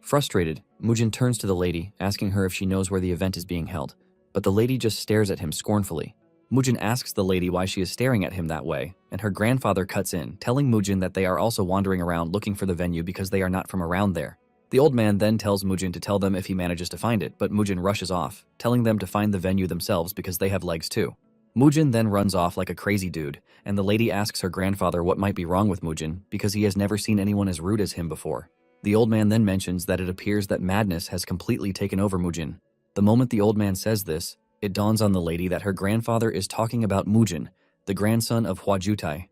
A: Frustrated, Mujin turns to the lady, asking her if she knows where the event is being held, but the lady just stares at him scornfully. Mujin asks the lady why she is staring at him that way, and her grandfather cuts in, telling Mujin that they are also wandering around looking for the venue because they are not from around there. The old man then tells Mujin to tell them if he manages to find it, but Mujin rushes off, telling them to find the venue themselves because they have legs too. Mujin then runs off like a crazy dude, and the lady asks her grandfather what might be wrong with Mujin because he has never seen anyone as rude as him before. The old man then mentions that it appears that madness has completely taken over Mujin. The moment the old man says this, it dawns on the lady that her grandfather is talking about Mujin, the grandson of Hua Jutai.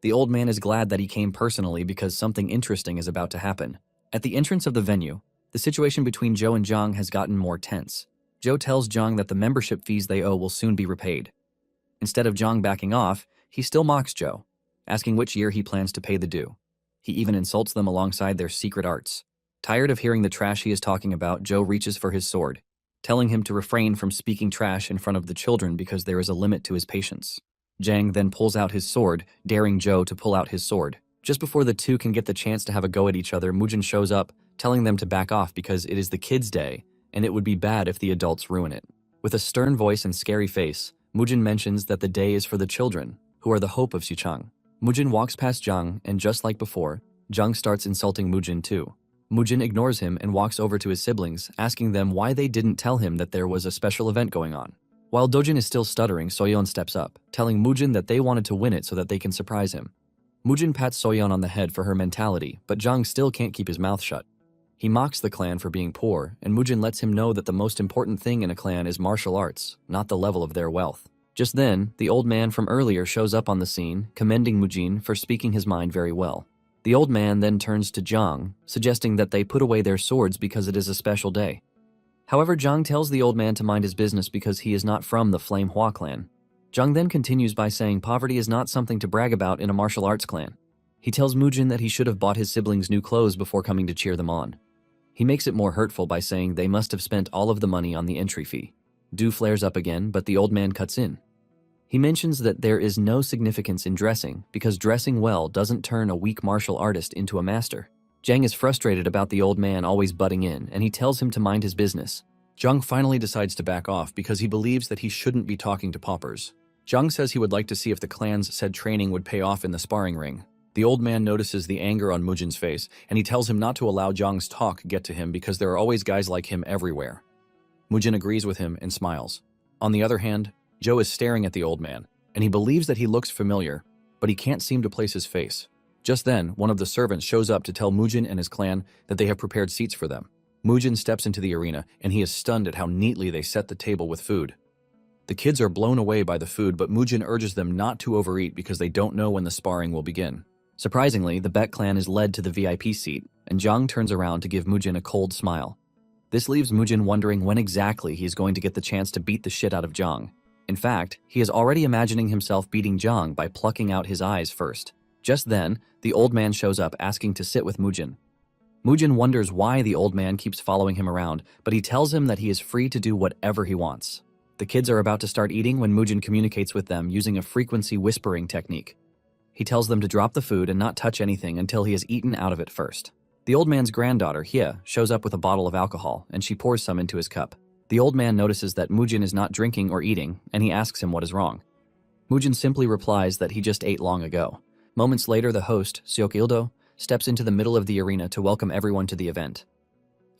A: The old man is glad that he came personally because something interesting is about to happen. At the entrance of the venue, the situation between Joe and Jang has gotten more tense. Joe tells Jang that the membership fees they owe will soon be repaid. Instead of Jang backing off, he still mocks Joe, asking which year he plans to pay the due. He even insults them alongside their secret arts. Tired of hearing the trash he is talking about, Joe reaches for his sword, telling him to refrain from speaking trash in front of the children because there is a limit to his patience. Jang then pulls out his sword, daring Joe to pull out his sword. Just before the two can get the chance to have a go at each other, Mujin shows up, telling them to back off because it is the kids' day, and it would be bad if the adults ruin it. With a stern voice and scary face, Mujin mentions that the day is for the children, who are the hope of Xichang. Mujin walks past Jang, and just like before, Jang starts insulting Mujin too. Mujin ignores him and walks over to his siblings, asking them why they didn't tell him that there was a special event going on. While Dojin is still stuttering, Soyeon steps up, telling Mujin that they wanted to win it so that they can surprise him. Mujin pats Soyeon on the head for her mentality, but Jang still can't keep his mouth shut. He mocks the clan for being poor, and Mujin lets him know that the most important thing in a clan is martial arts, not the level of their wealth. Just then, the old man from earlier shows up on the scene, commending Mujin for speaking his mind very well. The old man then turns to Jang, suggesting that they put away their swords because it is a special day. However, Jang tells the old man to mind his business because he is not from the Flame Hua clan. Jang then continues by saying poverty is not something to brag about in a martial arts clan. He tells Mujin that he should have bought his siblings new clothes before coming to cheer them on. He makes it more hurtful by saying they must have spent all of the money on the entry fee. Du flares up again, but the old man cuts in. He mentions that there is no significance in dressing because dressing well doesn't turn a weak martial artist into a master. Zhang is frustrated about the old man always butting in, and he tells him to mind his business. Zhang finally decides to back off because he believes that he shouldn't be talking to paupers. Zhang says he would like to see if the clan's said training would pay off in the sparring ring. The old man notices the anger on Mujin's face, and he tells him not to allow Zhang's talk get to him because there are always guys like him everywhere. Mujin agrees with him and smiles. On the other hand, Joe is staring at the old man, and he believes that he looks familiar, but he can't seem to place his face. Just then, one of the servants shows up to tell Mujin and his clan that they have prepared seats for them. Mujin steps into the arena, and he is stunned at how neatly they set the table with food. The kids are blown away by the food, but Mujin urges them not to overeat because they don't know when the sparring will begin. Surprisingly, the Beck clan is led to the VIP seat, and Zhang turns around to give Mujin a cold smile. This leaves Mujin wondering when exactly he is going to get the chance to beat the shit out of Zhang. In fact, he is already imagining himself beating Zhang by plucking out his eyes first. Just then, the old man shows up asking to sit with Mujin. Mujin wonders why the old man keeps following him around, but he tells him that he is free to do whatever he wants. The kids are about to start eating when Mujin communicates with them using a frequency whispering technique. He tells them to drop the food and not touch anything until he has eaten out of it first. The old man's granddaughter, Hye, shows up with a bottle of alcohol, and she pours some into his cup. The old man notices that Mujin is not drinking or eating, and he asks him what is wrong. Mujin simply replies that he just ate long ago. Moments later, the host, Seok Ildo, steps into the middle of the arena to welcome everyone to the event.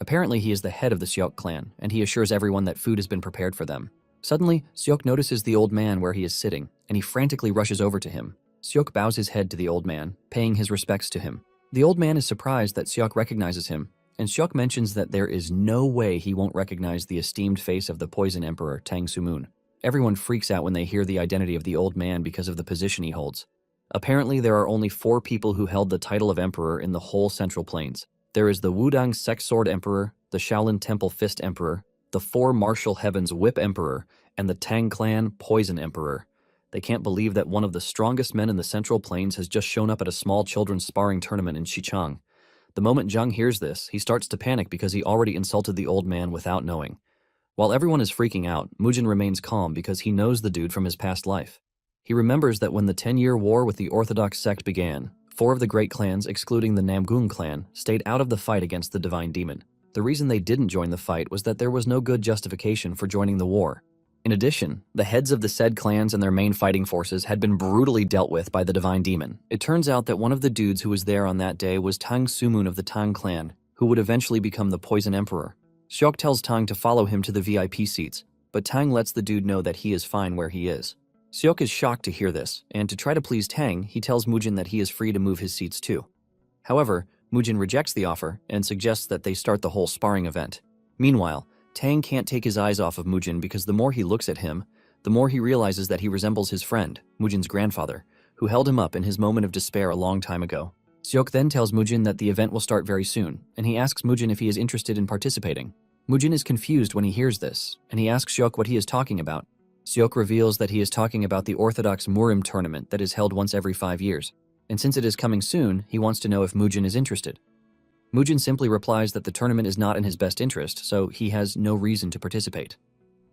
A: Apparently, he is the head of the Seok clan, and he assures everyone that food has been prepared for them. Suddenly, Seok notices the old man where he is sitting, and he frantically rushes over to him. Seok bows his head to the old man, paying his respects to him. The old man is surprised that Seok recognizes him, and Seok mentions that there is no way he won't recognize the esteemed face of the Poison Emperor, Tang Sumun. Everyone freaks out when they hear the identity of the old man because of the position he holds. Apparently, there are only 4 people who held the title of Emperor in the whole Central Plains. There is the Wudang Sect Sword Emperor, the Shaolin Temple Fist Emperor, the 4 Martial Heavens Whip Emperor, and the Tang Clan Poison Emperor. They can't believe that one of the strongest men in the Central Plains has just shown up at a small children's sparring tournament in Xichang. The moment Zhang hears this, he starts to panic because he already insulted the old man without knowing. While everyone is freaking out, Mujin remains calm because he knows the dude from his past life. He remembers that when the 10-year war with the Orthodox sect began, 4 of the great clans, excluding the Namgung clan, stayed out of the fight against the divine demon. The reason they didn't join the fight was that there was no good justification for joining the war. In addition, the heads of the said clans and their main fighting forces had been brutally dealt with by the divine demon. It turns out that one of the dudes who was there on that day was Tang Sumun of the Tang clan, who would eventually become the Poison Emperor. Seok tells Tang to follow him to the VIP seats, but Tang lets the dude know that he is fine where he is. Seok is shocked to hear this, and to try to please Tang, he tells Mujin that he is free to move his seats too. However, Mujin rejects the offer and suggests that they start the whole sparring event. Meanwhile, Tang can't take his eyes off of Mujin because the more he looks at him, the more he realizes that he resembles his friend, Mujin's grandfather, who held him up in his moment of despair a long time ago. Seok then tells Mujin that the event will start very soon, and he asks Mujin if he is interested in participating. Mujin is confused when he hears this, and he asks Seok what he is talking about. Seok reveals that he is talking about the Orthodox Murim tournament that is held once every 5 years, and since it is coming soon, he wants to know if Mujin is interested. Mujin simply replies that the tournament is not in his best interest, so he has no reason to participate.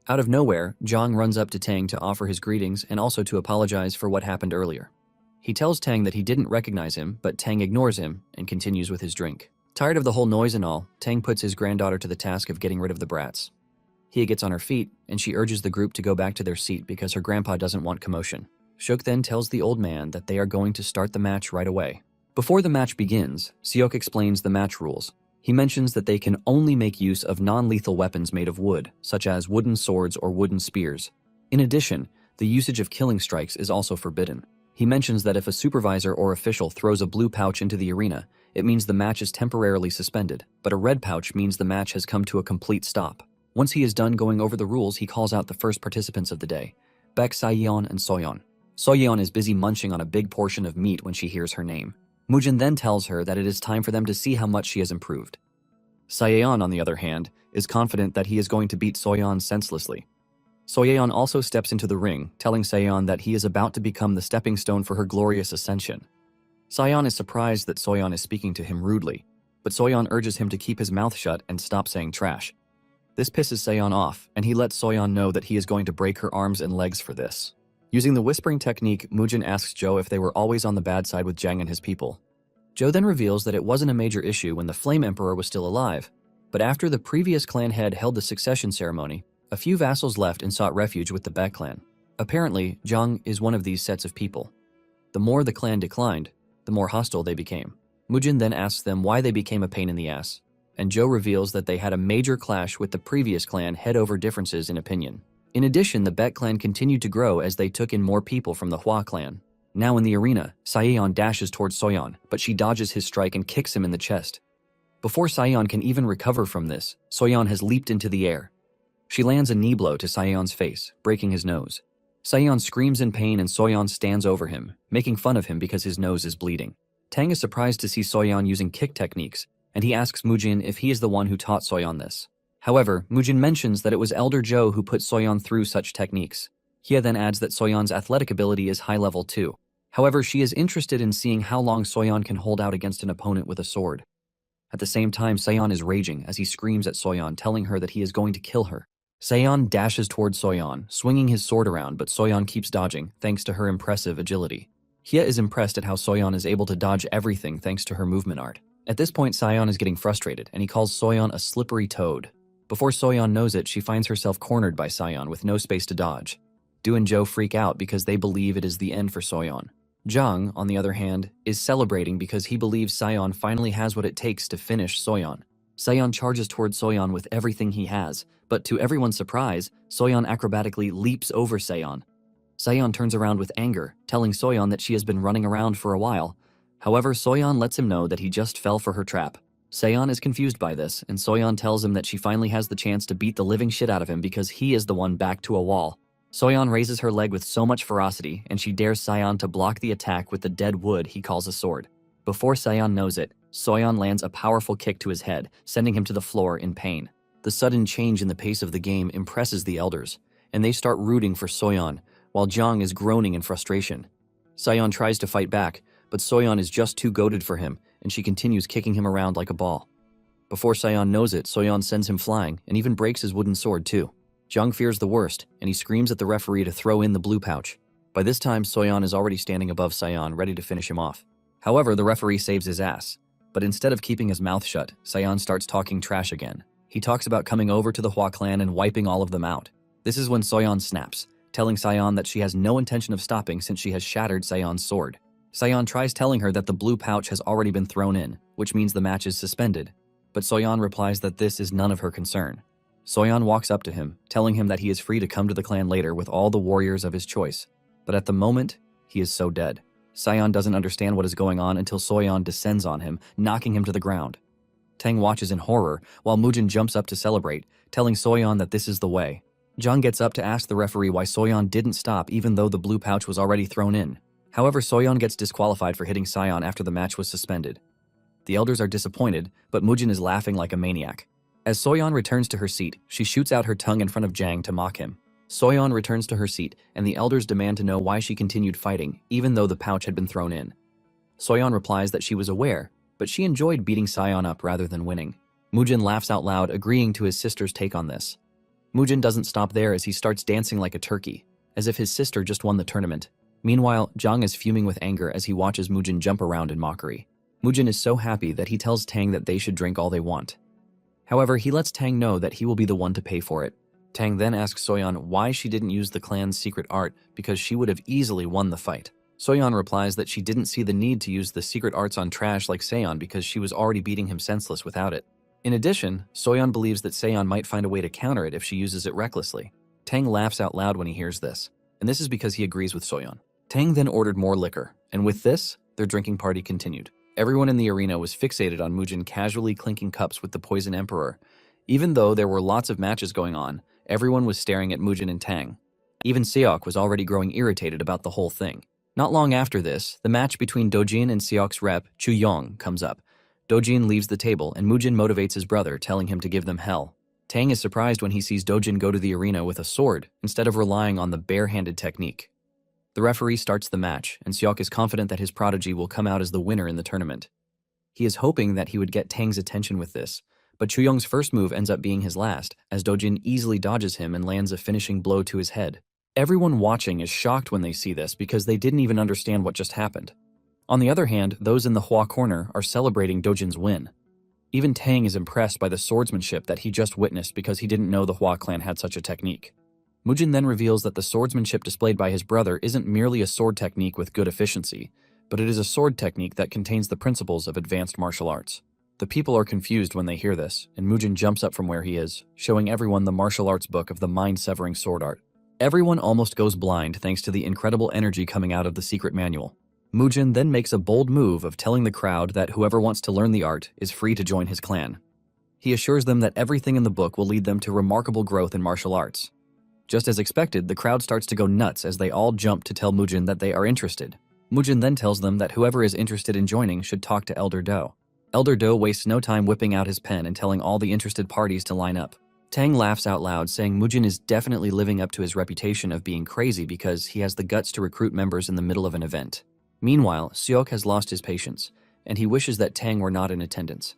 A: Out of nowhere, Zhang runs up to Tang to offer his greetings and also to apologize for what happened earlier. He tells Tang that he didn't recognize him, but Tang ignores him and continues with his drink. Tired of the whole noise and all, Tang puts his granddaughter to the task of getting rid of the brats. Hye gets on her feet, and she urges the group to go back to their seat because her grandpa doesn't want commotion. Seok then tells the old man that they are going to start the match right away. Before the match begins, Seok explains the match rules. He mentions that they can only make use of non-lethal weapons made of wood, such as wooden swords or wooden spears. In addition, the usage of killing strikes is also forbidden. He mentions that if a supervisor or official throws a blue pouch into the arena, it means the match is temporarily suspended, but a red pouch means the match has come to a complete stop. Once he is done going over the rules, he calls out the first participants of the day, Baek Sayeon and Soyeon. Soyeon is busy munching on a big portion of meat when she hears her name. Mujin then tells her that it is time for them to see how much she has improved. Sayeon, on the other hand, is confident that he is going to beat Soyeon senselessly. Soyeon also steps into the ring, telling Sayeon that he is about to become the stepping stone for her glorious ascension. Sion is surprised that Soyeon is speaking to him rudely, but Soyeon urges him to keep his mouth shut and stop saying trash. This pisses Sion off, and he lets Soyeon know that he is going to break her arms and legs for this. Using the whispering technique, Mujin asks Jo if they were always on the bad side with Jang and his people. Jo then reveals that it wasn't a major issue when the Flame Emperor was still alive, but after the previous clan head held the succession ceremony, a few vassals left and sought refuge with the Baek clan. Apparently, Jang is one of these sets of people. The more the clan declined, the more hostile they became. Mujin then asks them why they became a pain in the ass, and Jo reveals that they had a major clash with the previous clan head over differences in opinion. In addition, the Baek clan continued to grow as they took in more people from the Hwa clan. Now in the arena, Saeon dashes towards Soyeon, but she dodges his strike and kicks him in the chest. Before Saeon can even recover from this, Soyeon has leaped into the air. She lands a knee blow to Saeon's face, breaking his nose. Saeon screams in pain and Soyeon stands over him, making fun of him because his nose is bleeding. Tang is surprised to see Soyeon using kick techniques, and he asks Mujin if he is the one who taught Soyeon this. However, Mujin mentions that it was Elder Jo who put Soyeon through such techniques. Hye then adds that Soyeon's athletic ability is high level too. However, she is interested in seeing how long Soyeon can hold out against an opponent with a sword. At the same time, Saeon is raging as he screams at Soyeon, telling her that he is going to kill her. Saeon dashes towards Soyeon, swinging his sword around, but Soyeon keeps dodging, thanks to her impressive agility. Hye is impressed at how Soyeon is able to dodge everything thanks to her movement art. At this point, Saeon is getting frustrated, and he calls Soyeon a slippery toad. Before Soyeon knows it, she finds herself cornered by Saeon with no space to dodge. Do and Jo freak out because they believe it is the end for Soyeon. Jang, on the other hand, is celebrating because he believes Saeon finally has what it takes to finish Soyeon. Saeon charges towards Soyeon with everything he has, but to everyone's surprise, Soyeon acrobatically leaps over Saeon. Saeon turns around with anger, telling Soyeon that she has been running around for a while. However, Soyeon lets him know that he just fell for her trap. Saeon is confused by this, and Soyeon tells him that she finally has the chance to beat the living shit out of him because he is the one backed to a wall. Soyeon raises her leg with so much ferocity, and she dares Saeon to block the attack with the dead wood he calls a sword. Before Saeon knows it, Soyeon lands a powerful kick to his head, sending him to the floor in pain. The sudden change in the pace of the game impresses the elders, and they start rooting for Soyeon, while Jang is groaning in frustration. Saeon tries to fight back, but Soyeon is just too goated for him, and she continues kicking him around like a ball. Before Saeon knows it, Soyeon sends him flying, and even breaks his wooden sword too. Jang fears the worst, and he screams at the referee to throw in the blue pouch. By this time, Soyeon is already standing above Saeon, ready to finish him off. However, the referee saves his ass. But instead of keeping his mouth shut, Saeon starts talking trash again. He talks about coming over to the Hwa clan and wiping all of them out. This is when Soyeon snaps, telling Saeon that she has no intention of stopping since she has shattered Saeon's sword. Saeon tries telling her that the blue pouch has already been thrown in, which means the match is suspended. But Soyeon replies that this is none of her concern. Soyeon walks up to him, telling him that he is free to come to the clan later with all the warriors of his choice. But at the moment, he is so dead. Saeon doesn't understand what is going on until Soyeon descends on him, knocking him to the ground. Tang watches in horror, while Mujin jumps up to celebrate, telling Soyeon that this is the way. Jang gets up to ask the referee why Soyeon didn't stop even though the blue pouch was already thrown in. However, Soyeon gets disqualified for hitting Saeon after the match was suspended. The elders are disappointed, but Mujin is laughing like a maniac. As Soyeon returns to her seat, she shoots out her tongue in front of Jang to mock him. Soyeon returns to her seat, and the elders demand to know why she continued fighting, even though the pouch had been thrown in. Soyeon replies that she was aware, but she enjoyed beating Saeon up rather than winning. Mujin laughs out loud, agreeing to his sister's take on this. Mujin doesn't stop there as he starts dancing like a turkey, as if his sister just won the tournament. Meanwhile, Jang is fuming with anger as he watches Mujin jump around in mockery. Mujin is so happy that he tells Tang that they should drink all they want. However, he lets Tang know that he will be the one to pay for it. Tang then asks Soyeon why she didn't use the clan's secret art because she would have easily won the fight. Soyeon replies that she didn't see the need to use the secret arts on trash like Saeon because she was already beating him senseless without it. In addition, Soyeon believes that Saeon might find a way to counter it if she uses it recklessly. Tang laughs out loud when he hears this, and this is because he agrees with Soyeon. Tang then ordered more liquor, and with this, their drinking party continued. Everyone in the arena was fixated on Mujin casually clinking cups with the Poison Emperor. Even though there were lots of matches going on, everyone was staring at Mujin and Tang. Even Seok was already growing irritated about the whole thing. Not long after this, the match between Dojin and Seok's rep, Chu Yong, comes up. Dojin leaves the table, and Mujin motivates his brother, telling him to give them hell. Tang is surprised when he sees Dojin go to the arena with a sword, instead of relying on the bare-handed technique. The referee starts the match, and Seok is confident that his prodigy will come out as the winner in the tournament. He is hoping that he would get Tang's attention with this, but Chuyong's first move ends up being his last, as Dojin easily dodges him and lands a finishing blow to his head. Everyone watching is shocked when they see this because they didn't even understand what just happened. On the other hand, those in the Hwa corner are celebrating Dojin's win. Even Tang is impressed by the swordsmanship that he just witnessed because he didn't know the Hwa clan had such a technique. Mujin then reveals that the swordsmanship displayed by his brother isn't merely a sword technique with good efficiency, but it is a sword technique that contains the principles of advanced martial arts. The people are confused when they hear this, and Mujin jumps up from where he is, showing everyone the martial arts book of the mind-severing sword art. Everyone almost goes blind thanks to the incredible energy coming out of the secret manual. Mujin then makes a bold move of telling the crowd that whoever wants to learn the art is free to join his clan. He assures them that everything in the book will lead them to remarkable growth in martial arts. Just as expected, the crowd starts to go nuts as they all jump to tell Mujin that they are interested. Mujin then tells them that whoever is interested in joining should talk to Elder Do. Elder Do wastes no time whipping out his pen and telling all the interested parties to line up. Tang laughs out loud, saying Mujin is definitely living up to his reputation of being crazy because he has the guts to recruit members in the middle of an event. Meanwhile, Seok has lost his patience, and he wishes that Tang were not in attendance.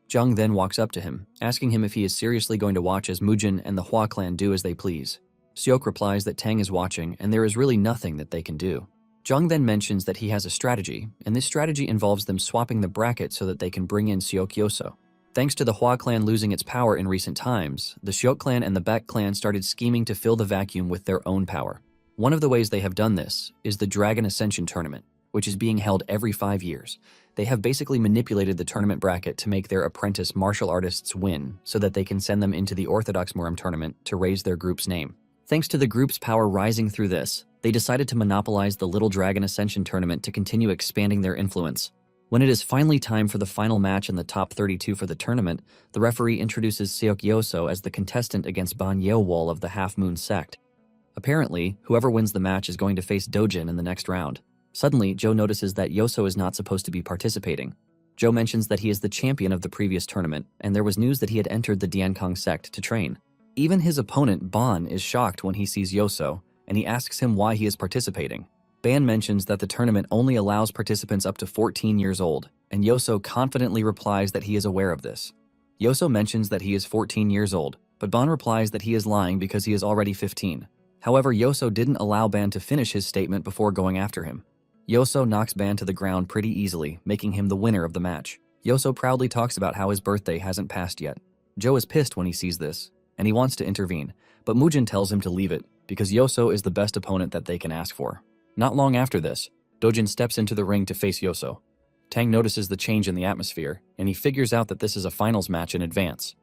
A: Jung then walks up to him, asking him if he is seriously going to watch as Mujin and the Hwa clan do as they please. Seok replies that Tang is watching and there is really nothing that they can do. Jung then mentions that he has a strategy, and this strategy involves them swapping the bracket so that they can bring in Seok Yoso. Thanks to the Hwa clan losing its power in recent times, the Seok clan and the Baek clan started scheming to fill the vacuum with their own power. One of the ways they have done this is the Dragon Ascension tournament, which is being held every 5 years. They have basically manipulated the tournament bracket to make their apprentice martial artists win so that they can send them into the Orthodox Muram tournament to raise their group's name. Thanks to the group's power rising through this, they decided to monopolize the Little Dragon Ascension tournament to continue expanding their influence. When it is finally time for the final match in the top 32 for the tournament, the referee introduces Seok Yoso as the contestant against Ban Yeowol of the Half Moon Sect. Apparently, whoever wins the match is going to face Dojin in the next round. Suddenly, Joe notices that Yoso is not supposed to be participating. Joe mentions that he is the champion of the previous tournament, and there was news that he had entered the Diankong sect to train. Even his opponent, Ban, is shocked when he sees Yoso, and he asks him why he is participating. Ban mentions that the tournament only allows participants up to 14 years old, and Yoso confidently replies that he is aware of this. Yoso mentions that he is 14 years old, but Ban replies that he is lying because he is already 15. However, Yoso didn't allow Ban to finish his statement before going after him. Yoso knocks Ban to the ground pretty easily, making him the winner of the match. Yoso proudly talks about how his birthday hasn't passed yet. Joe is pissed when he sees this, and he wants to intervene, but Mujin tells him to leave it, because Yoso is the best opponent that they can ask for. Not long after this, Dojin steps into the ring to face Yoso. Tang notices the change in the atmosphere, and he figures out that this is a finals match in advance.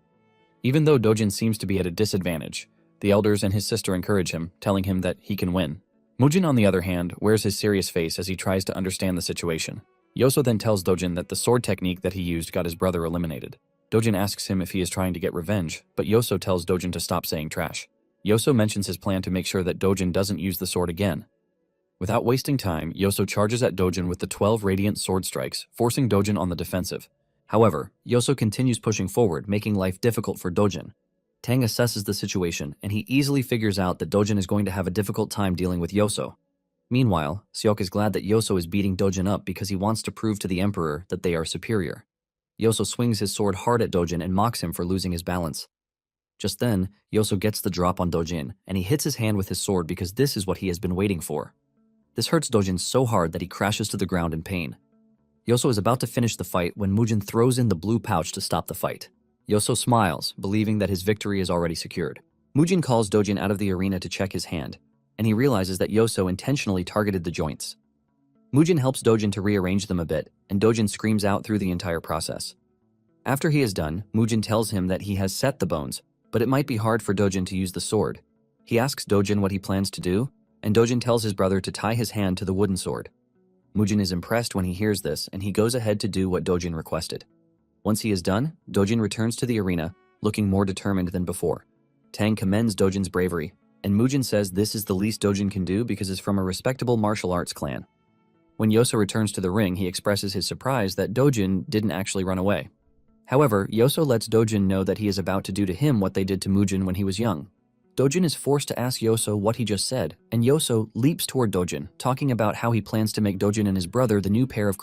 A: Even though Dojin seems to be at a disadvantage, the elders and his sister encourage him, telling him that he can win. Mujin, on the other hand, wears his serious face as he tries to understand the situation. Yoso then tells Dojin that the sword technique that he used got his brother eliminated. Dojin asks him if he is trying to get revenge, but Yoso tells Dojin to stop saying trash. Yoso mentions his plan to make sure that Dojin doesn't use the sword again. Without wasting time, Yoso charges at Dojin with the 12 radiant sword strikes, forcing Dojin on the defensive. However, Yoso continues pushing forward, making life difficult for Dojin. Tang assesses the situation, and he easily figures out that Dojin is going to have a difficult time dealing with Yoso. Meanwhile, Seok is glad that Yoso is beating Dojin up because he wants to prove to the Emperor that they are superior. Yoso swings his sword hard at Dojin and mocks him for losing his balance. Just then, Yoso gets the drop on Dojin, and he hits his hand with his sword because this is what he has been waiting for. This hurts Dojin so hard that he crashes to the ground in pain. Yoso is about to finish the fight when Mujin throws in the blue pouch to stop the fight. Yoso smiles, believing that his victory is already secured. Mujin calls Dojin out of the arena to check his hand, and he realizes that Yoso intentionally targeted the joints. Mujin helps Dojin to rearrange them a bit, and Dojin screams out through the entire process. After he is done, Mujin tells him that he has set the bones, but it might be hard for Dojin to use the sword. He asks Dojin what he plans to do, and Dojin tells his brother to tie his hand to the wooden sword. Mujin is impressed when he hears this, and he goes ahead to do what Dojin requested. Once he is done, Dojin returns to the arena, looking more determined than before. Tang commends Dojin's bravery, and Mujin says this is the least Dojin can do because it's from a respectable martial arts clan. When Yoso returns to the ring, he expresses his surprise that Dojin didn't actually run away. However, Yoso lets Dojin know that he is about to do to him what they did to Mujin when he was young. Dojin is forced to ask Yoso what he just said, and Yoso leaps toward Dojin, talking about how he plans to make Dojin and his brother the new pair of